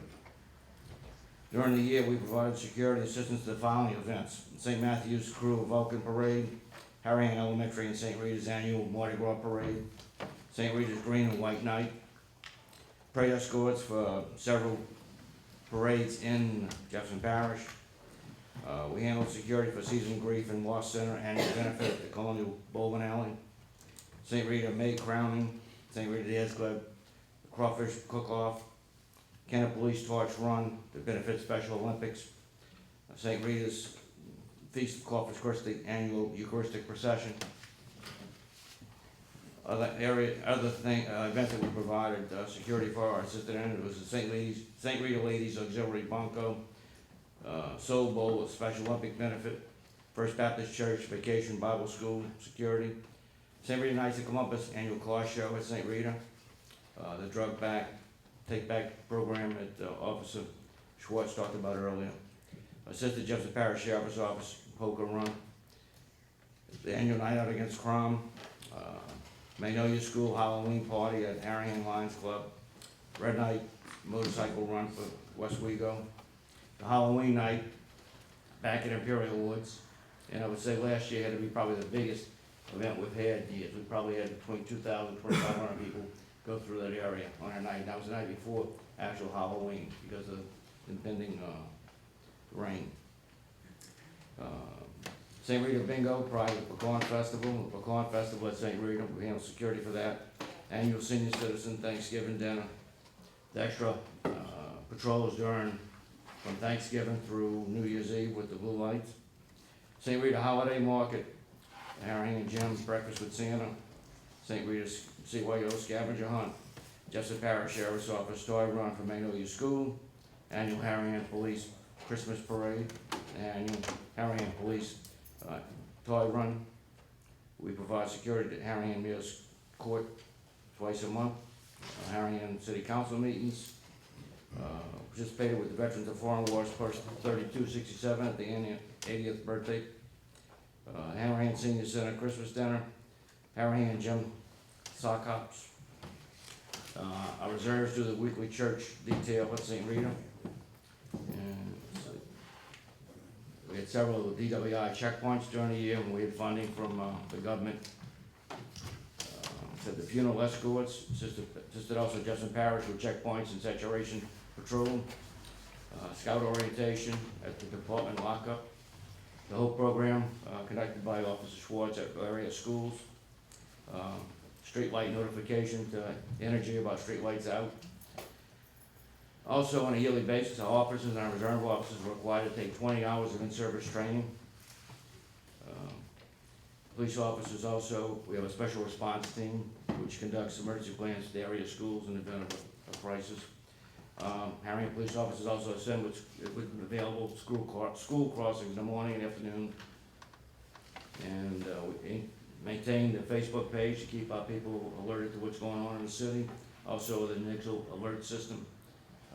During the year, we provided security assistance to the following events: St. Matthew's Crew Vulcan Parade, Harahan Elementary and St. Rita's Annual Mardi Gras Parade, St. Rita's Green and White Night, prayer escorts for several parades in Jefferson Parish. We handled security for Season Grief and Loss Center Annual Benefit at the Colonial Bowling Alley, St. Rita May Crowning, St. Rita Dance Club, Crawfish Cook-Off, Kennet Police Torch Run to benefit Special Olympics, St. Rita's Feast of Corpus Christi Annual Eucharistic Procession. Other events that we provided security for our assistant editor was the St. Rita Ladies Auxiliary Bunco, Soul Bowl Special Olympic Benefit, First Baptist Church Vacation Bible School Security, St. Rita Knights of Columbus Annual Car Show at St. Rita, the Drug Take Back Program that Officer Schwartz talked about earlier, Assisted Jefferson Parish Sheriff's Office Poker Run, the Annual Night Out Against Crime, Magnolia School Halloween Party at Harahan Lions Club, Red Night Motorcycle Run for West Wego, the Halloween night back at Imperial Woods, and I would say last year had to be probably the biggest event we've had in years. We probably had between 2,000 and 2,500 people go through that area on our night. That was the night before actual Halloween because of impending rain. St. Rita Bingo, private Pecan Festival, the Pecan Festival at St. Rita, we handle security for that. Annual Senior Citizen Thanksgiving Dinner, the extra patrols during from Thanksgiving through New Year's Eve with the blue lights. St. Rita Holiday Market, Harahan Jim's Breakfast with Santa, St. Rita's CYO Scavenger Hunt, Jefferson Parish Sheriff's Office Toy Run for Magnolia School, Annual Harahan Police Christmas Parade, Annual Harahan Police Toy Run. We provide security at Harahan Meals Court twice a month, Harahan City Council meetings, participated with the Veterans of Foreign Wars Post 3267 at the 80th birthday, Harahan Senior Center Christmas Dinner, Harahan Gym Sock Hops. Our reserves do the weekly church detail at St. Rita. And we had several DWI checkpoints during the year when we had funding from the government. So the funeral escorts, assisted also Jefferson Parish with checkpoints and saturation patrol, scout orientation at the department lockup, the whole program conducted by Officer Schwartz at various schools, street light notification to Energy about street lights out. Also, on a yearly basis, our officers and our reserve officers are required to take 20 hours of in-service training. Police officers also, we have a special response team which conducts emergency plans to the area schools in the event of a crisis. Harahan police officers also assemble with available school crossings in the morning and afternoon. And we maintain the Facebook page to keep our people alerted to what's going on in the city. Also the Nixle alert system.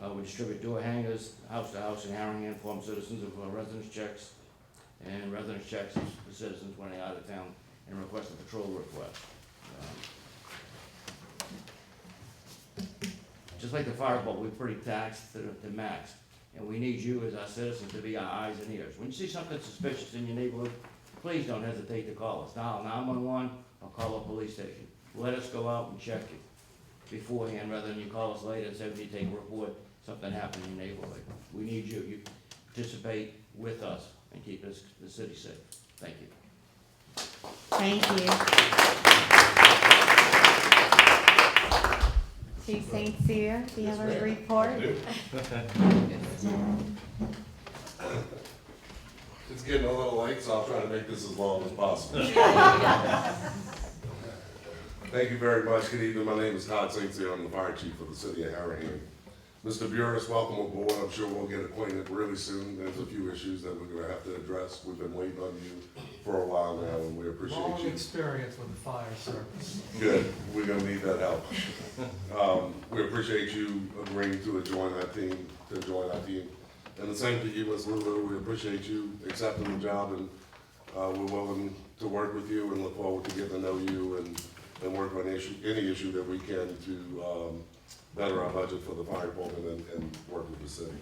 We distribute door hangers, house to house in Harahan, inform citizens of residence checks and residence checks for citizens when they're out of town and request a patrol request. Just like the fire department, we're pretty taxed to the max, and we need you as our citizens to be our eyes and ears. When you see something suspicious in your neighborhood, please don't hesitate to call us. Dial 911 or call a police station. Let us go out and check it beforehand rather than you call us later and say we need to take a report, something happened in your neighborhood. We need you. You participate with us and keep the city safe. Thank you. Thank you. Chief St. Cyr, do you have a report? It's getting a little late, so I'll try to make this as long as possible. Thank you very much. Good evening. My name is Todd St. Cyr. I'm the fire chief of the city of Harahan. Mr. Burris, welcome aboard. I'm sure we'll get acquainted really soon. There's a few issues that we're going to have to address. We've been waiting on you for a while now, and we appreciate Long you. experience with the fire service. Good. We're going to need that help. We appreciate you agreeing to join our team. And the same to you, Ms. Lulu. We appreciate you accepting the job, and we're willing to work with you and look forward to getting to know you and work on any issue that we can to better our budget for the fire department and work with the city.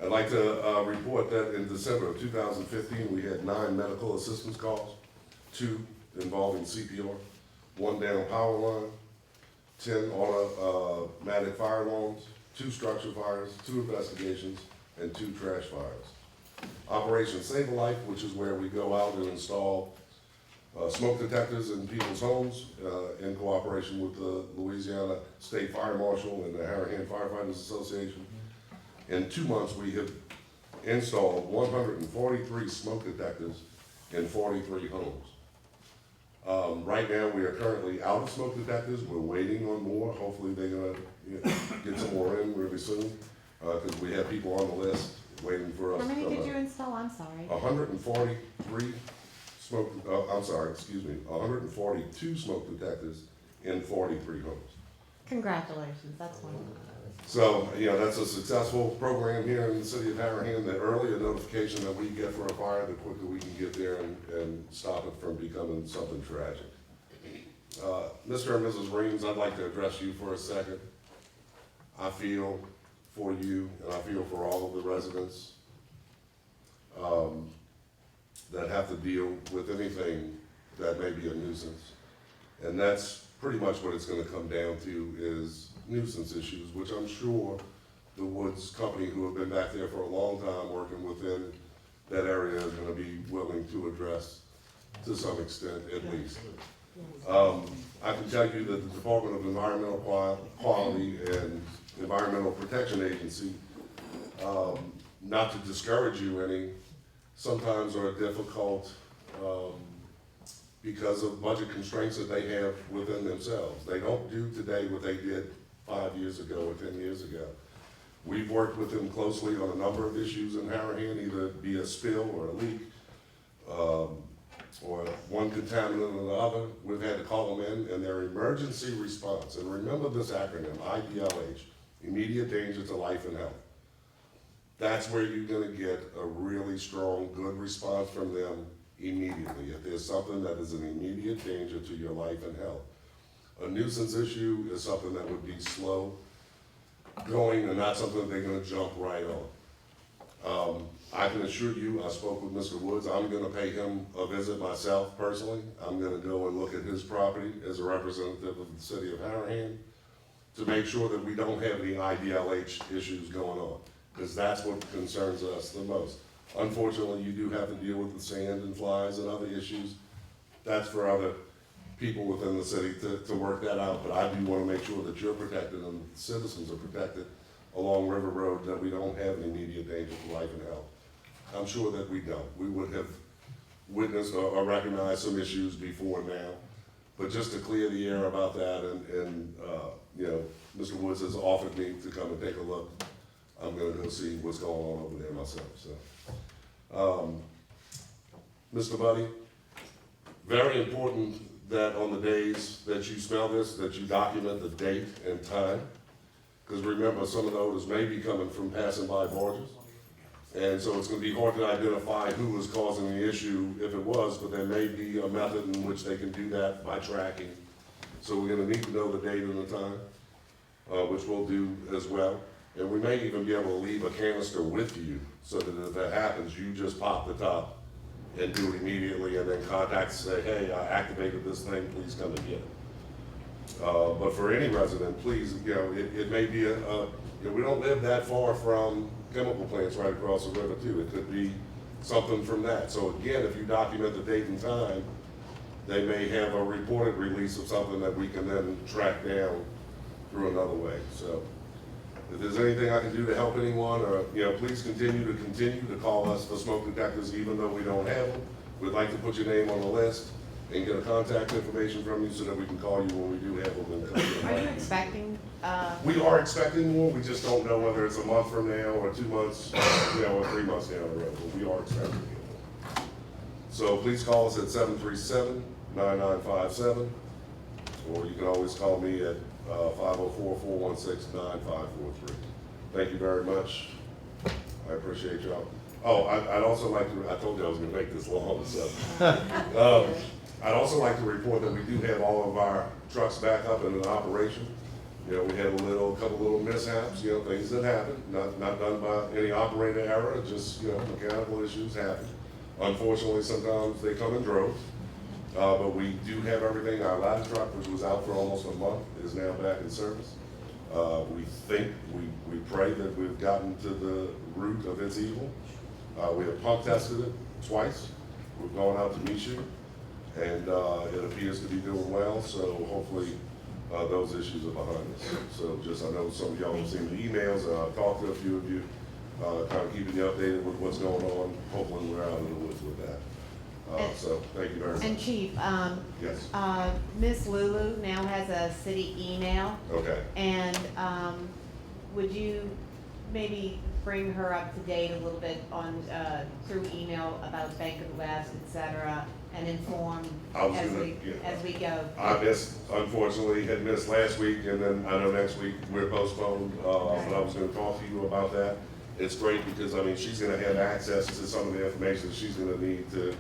I'd like to report that in December of 2015, we had 9 medical assistance calls, 2 involving CPR, 1 down power line, 10 automatic fire alarms, 2 structure fires, 2 investigations, and 2 trash fires. Operation Save a Life, which is where we go out and install smoke detectors in people's homes in cooperation with the Louisiana State Fire Marshal and the Harahan Firefighters Association. In 2 months, we have installed 143 smoke detectors in 43 homes. Right now, we are currently out of smoke detectors. We're waiting on more. Hopefully, they're gonna get some more in really soon, because we have people on the list waiting for us. How many did you install? I'm sorry. 142 smoke detectors in 43 homes. Congratulations, that's wonderful. So, that's a successful program here in the city of Harahan. The earlier notification that we get for a fire, the quicker we can get there and stop it from becoming something tragic. Mr. and Mrs. Reams, I'd like to address you for a second. I feel for you, and I feel for all of the residents that have to deal with anything that may be a nuisance. And that's pretty much what it's gonna come down to is nuisance issues, which I'm sure the Woods Company, who have been back there for a long time working within that area, is gonna be willing to address to some extent at least. I can tell you that the Department of Environmental Quality and Environmental Protection Agency, not to discourage you any, sometimes are difficult because of budget constraints that they have within themselves. They don't do today what they did 5 years ago or 10 years ago. We've worked with them closely on a number of issues in Harahan, either be a spill or a leak, or one contaminant or the other. We've had to call them in, and their emergency response, and remember this acronym, IDLH, immediate danger to life and health. That's where you're gonna get a really strong, good response from them immediately. If there's something that is an immediate danger to your life and health. A nuisance issue is something that would be slow going and not something they're gonna jump right on. I can assure you, I spoke with Mr. Woods, I'm gonna pay him a visit myself personally. I'm gonna go and look at his property as a representative of the city of Harahan to make sure that we don't have any IDLH issues going on, because that's what concerns us the most. Unfortunately, you do have to deal with the sand and flies and other issues. That's for other people within the city to work that out, but I do wanna make sure that you're protected and citizens are protected along River Road, that we don't have an immediate danger to life and health. I'm sure that we don't. We would have witnessed or recognized some issues before now, but just to clear the air about that, and Mr. Woods has offered me to come and take a look. I'm gonna go see what's going on over there myself, so. Mr. Buddy, very important that on the days that you smell this, that you document the date and time. Because remember, some of the odors may be coming from passing by barges. And so it's gonna be hard to identify who was causing the issue if it was, but there may be a method in which they can do that by tracking. So we're gonna need to know the date and the time, which we'll do as well. And we may even be able to leave a canister with you, so that if that happens, you just pop the top and do it immediately, and then contact and say, hey, I activated this thing, please come and get it. But for any resident, please, it may be we don't live that far from chemical plants right across the river too. It could be something from that. So again, if you document the date and time, they may have a reported release of something that we can then track down through another way. So If there's anything I can do to help anyone, or, please continue to call us for smoke detectors, even though we don't have them. We'd like to put your name on the list and get a contact information from you so that we can call you when we do have them. Are you expecting, We are expecting more, we just don't know whether it's a month from now, or 2 months, or 3 months down the road, but we are expecting more. So please call us at 737-9957, or you can always call me at 504-416-9543. Thank you very much. I appreciate y'all. Oh, I'd also like to, I told you I was gonna make this long, so. I'd also like to report that we do have all of our trucks back up and in operation. We had a couple little mishaps, things that happen, not done by any operator error, just, mechanical issues happen. Unfortunately, sometimes they come in droves. But we do have everything. Our ladder truck, which was out for almost a month, is now back in service. We pray that we've gotten to the root of its evil. We have pump tested it twice. We've gone out to meet you, and it appears to be doing well, so hopefully those issues are behind us. So I know some of y'all have seen the emails, and I've talked to a few of you, kind of keeping you updated with what's going on. Hopefully we're out of the woods with that. So thank you very much. and Chief, Yes. Miss Lulu now has a city email, Okay. and would you maybe bring her up to date a little bit on, through email about Bank of the West, et cetera, and inform as we go? Unfortunately, had missed last week, and then I know next week we're postponed, but I was gonna talk to you about that. It's great because, she's gonna have access to some of the information she's gonna need to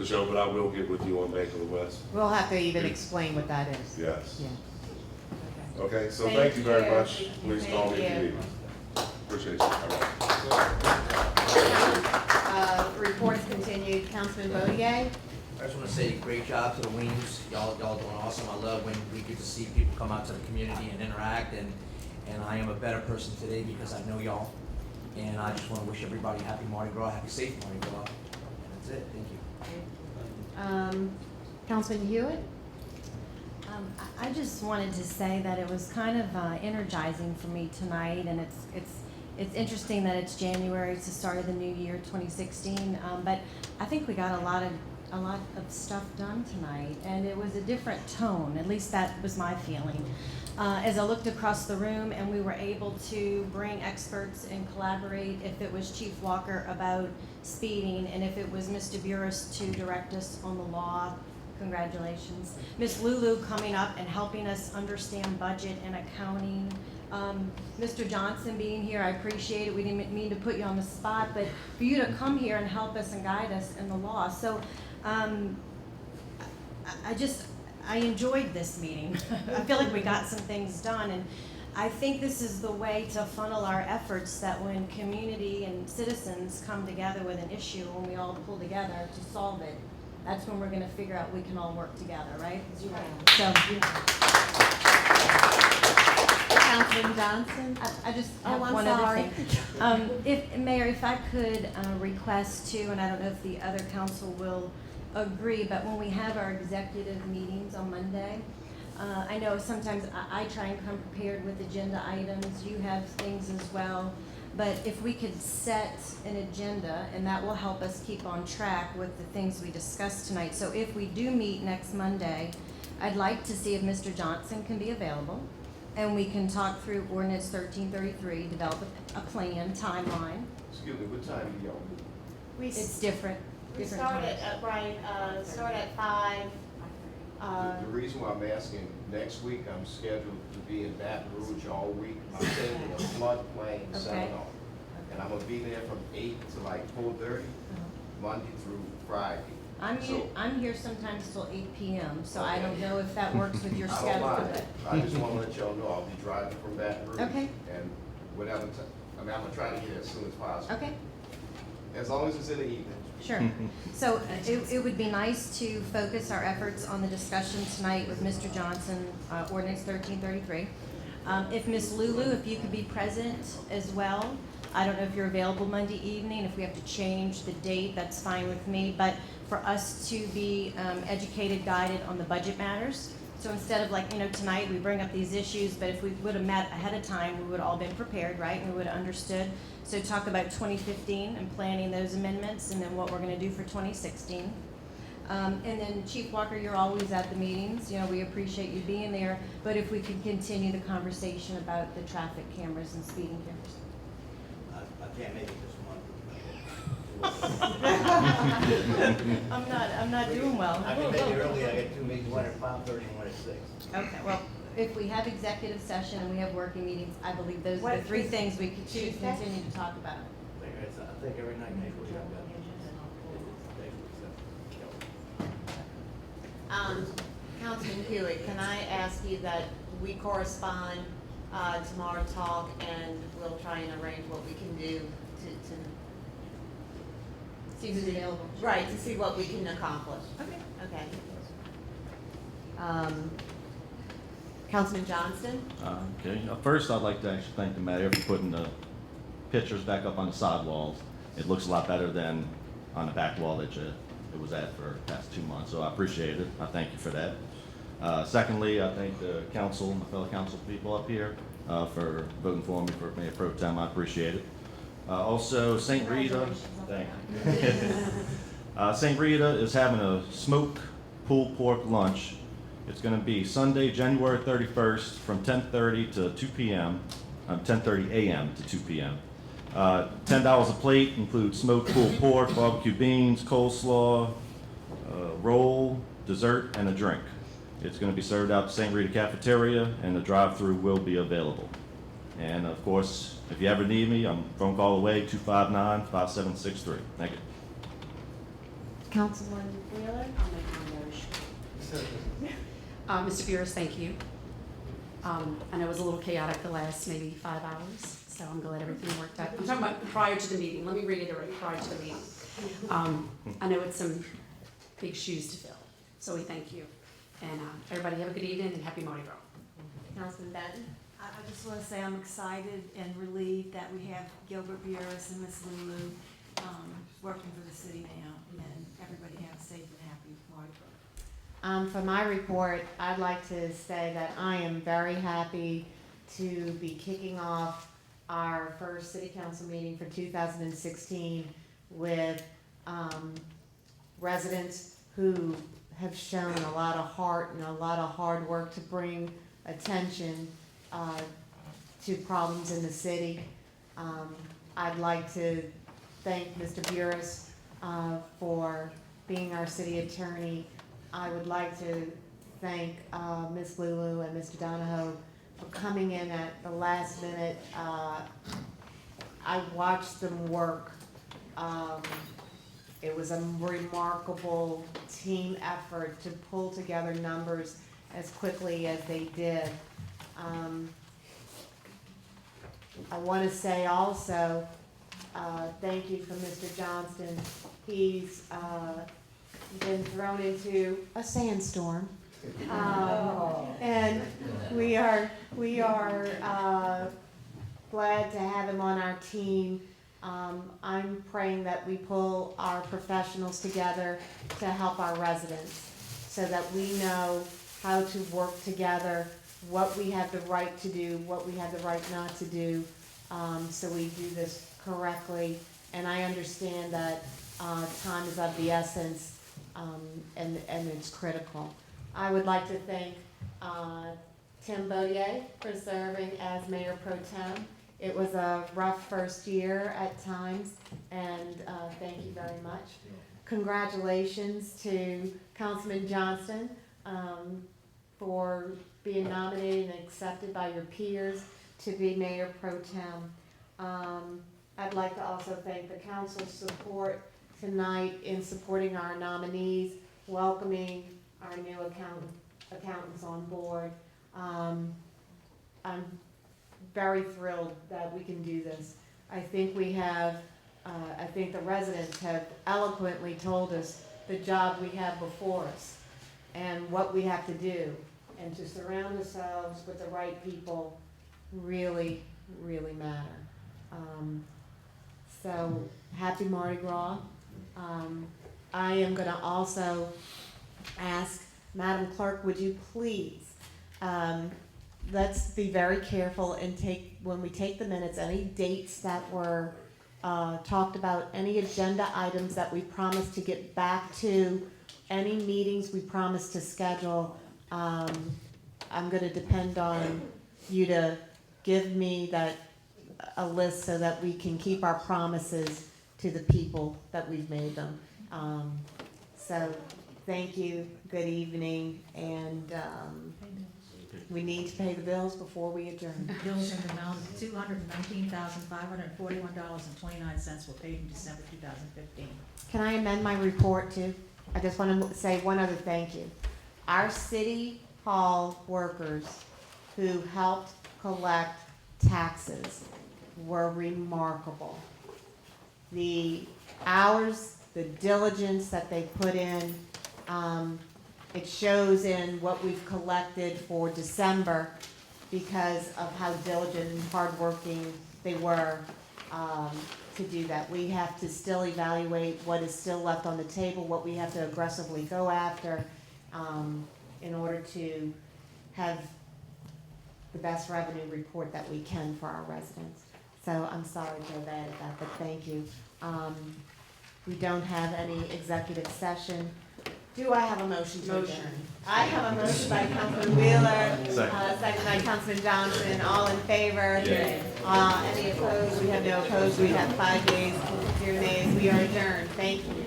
show, but I will get with you on Bank of the West. We'll have to even explain what that is. Yes. Yeah. Okay, so thank you very much. Please call me if you Thank need me. Appreciate you. All right. Reports continued. Councilman Bodier? I just want to say great job to the Weems. Y'all doing awesome. I love when we get to see people come out to the community and interact, and I am a better person today because I know y'all. And I just want to wish everybody happy Mardi Gras, happy safe Mardi Gras. And that's it. Thank you. Councilman Hewitt? I just wanted to say that it was kind of energizing for me tonight, and it's interesting that it's January, it's the start of the new year, 2016. But I think we got a lot of stuff done tonight, and it was a different tone. At least that was my feeling. As I looked across the room, and we were able to bring experts and collaborate. If it was Chief Walker about speeding, and if it was Mr. Burris to direct us on the law. Congratulations. Ms. Lulu coming up and helping us understand budget and accounting. Mr. Johnson being here, I appreciate it. We didn't mean to put you on the spot, but for you to come here and help us and guide us in the law. So I enjoyed this meeting. I feel like we got some things done, and I think this is the way to funnel our efforts, that when community and citizens come together with an issue, when we all pull together to solve it, that's when we're gonna figure out we can all work together, right? So, Councilman Johnson? I just Oh, have I'm one sorry. other thing. Mayor, if I could request to, and I don't know if the other council will agree, but when we have our executive meetings on Monday, I know sometimes I try and come prepared with agenda items, you have things as well, but if we could set an agenda, and that will help us keep on track with the things we discussed tonight. So if we do meet next Monday, I'd like to see if Mr. Johnson can be available, and we can talk through Ordinance 1333, develop a plan, timeline. Excuse me, what time do y'all meet? It's different. We different start times. at, start at 5. The reason why I'm asking, next week I'm scheduled to be in Baton Rouge all week. I'm taking a floodplain seminar. And I'm gonna be there from 8 to like 4:30, Monday through Friday. I'm here sometimes till 8 p.m., so I don't know if that works with your I don't schedule. mind it. I just wanna let y'all know I'll be driving from Baton Rouge. Okay. And whatever, I'm gonna try to get there as soon as possible. Okay. As long as it's in the evening. Sure. So it would be nice to focus our efforts on the discussion tonight with Mr. Johnson, Ordinance 1333. If Ms. Lulu, if you could be present as well. I don't know if you're available Monday evening. If we have to change the date, that's fine with me. But for us to be educated, guided on the budget matters, So instead of like, tonight we bring up these issues, but if we would have met ahead of time, we would have all been prepared, right? And we would have understood. So talk about 2015 and planning those amendments and then what we're gonna do for 2016. And then Chief Walker, you're always at the meetings, we appreciate you being there, but if we could continue the conversation about the traffic cameras and speeding cameras. I can't make it this I'm not doing well. I can make it early, I got 2 meetings, one at 5:30 and one at 6. Okay, well, if we have executive session and we have working meetings, I believe those are the What three is things we could choose, Tuesday? continue to talk about. I think every night next week I've got. Councilman Hewitt, can I ask you that we correspond tomorrow, talk, and we'll try and arrange what we can do to See who's available. right, to see what we can accomplish. Okay. Okay. Councilman Johnston? Okay, first I'd like to actually thank the mayor for putting the pictures back up on the sidewalls. It looks a lot better than on the back wall that it was at for the past 2 months, so I appreciate it. I thank you for that. Secondly, I thank the council, my fellow council people up here for voting for me for Mayor Pro Tem. I appreciate it. Also, St. Rita, thank you. St. Rita is having a smoked pulled pork lunch. It's going to be Sunday, January 31st from 10:30 to 2 p.m., 10:30 a.m. to 2 p.m. $10 a plate includes smoked pulled pork, barbecue beans, coleslaw, roll, dessert, and a drink. It's going to be served out at the St. Rita Cafeteria, and the drive-through will be available. And of course, if you ever need me, I'm phone call away, 259-5763. Thank you. Councilman Wheeler? I'll make my motion. Mr. Burris, thank you. I know it was a little chaotic the last maybe 5 hours, so I'm glad everything worked out. I'm talking about prior to the meeting. Let me reiterate prior to the meeting. I know it's some big shoes to fill, so we thank you. And everybody have a good evening and happy Mardi Gras. Councilman Benton? I just want to say I'm excited and relieved that we have Gilbert Burris and Miss Lulu working for the city now, and everybody have a safe and happy Mardi Gras. For my report, I'd like to say that I am very happy to be kicking off our first city council meeting for 2016 with residents who have shown a lot of heart and a lot of hard work to bring attention to problems in the city. I'd like to thank Mr. Burris for being our city attorney. I would like to thank Ms. Lulu and Mr. Donahoe for coming in at the last minute. I watched them work. It was a remarkable team effort to pull together numbers as quickly as they did. I want to say also, thank you for Mr. Johnston. He's been thrown into a sandstorm. And we are glad to have him on our team. I'm praying that we pull our professionals together to help our residents so that we know how to work together, what we have the right to do, what we have the right not to do, so we do this correctly. And I understand that time is of the essence, and it's critical. I would like to thank Tim Bodier for serving as Mayor Pro Tem. It was a rough first year at times, and thank you very much. Congratulations to Councilman Johnston for being nominated and accepted by your peers to be Mayor Pro Tem. I'd like to also thank the council's support tonight in supporting our nominees, welcoming our new accountants on board. I'm very thrilled that we can do this. I think we have, I think the residents have eloquently told us the job we have before us and what we have to do, and to surround ourselves with the right people really, really matter. So happy Mardi Gras. I am gonna also ask Madam Clerk, would you please, let's be very careful and when we take the minutes, any dates that were talked about, any agenda items that we promised to get back to, any meetings we promised to schedule, I'm gonna depend on you to give me a list so that we can keep our promises to the people that we've made them. So, thank you, good evening, and we need to pay the bills before we adjourn. Bills in the amount of $219,541.29 were paid in December 2015. Can I amend my report too? I just want to say one other thank you. Our city hall workers who helped collect taxes were remarkable. The hours, the diligence that they put in, it shows in what we've collected for December because of how diligent and hardworking they were to do that. We have to still evaluate what is still left on the table, what we have to aggressively go after in order to have the best revenue report that we can for our residents. So I'm sorry to have added that, but thank you. We don't have any executive session. Do I have a motion to adjourn? I have a motion by Councilman Wheeler, second by Councilman Johnson. All in favor? Yay. Any opposed? We have no opposed. We have 5 days, 0 nays. We are adjourned. Thank you.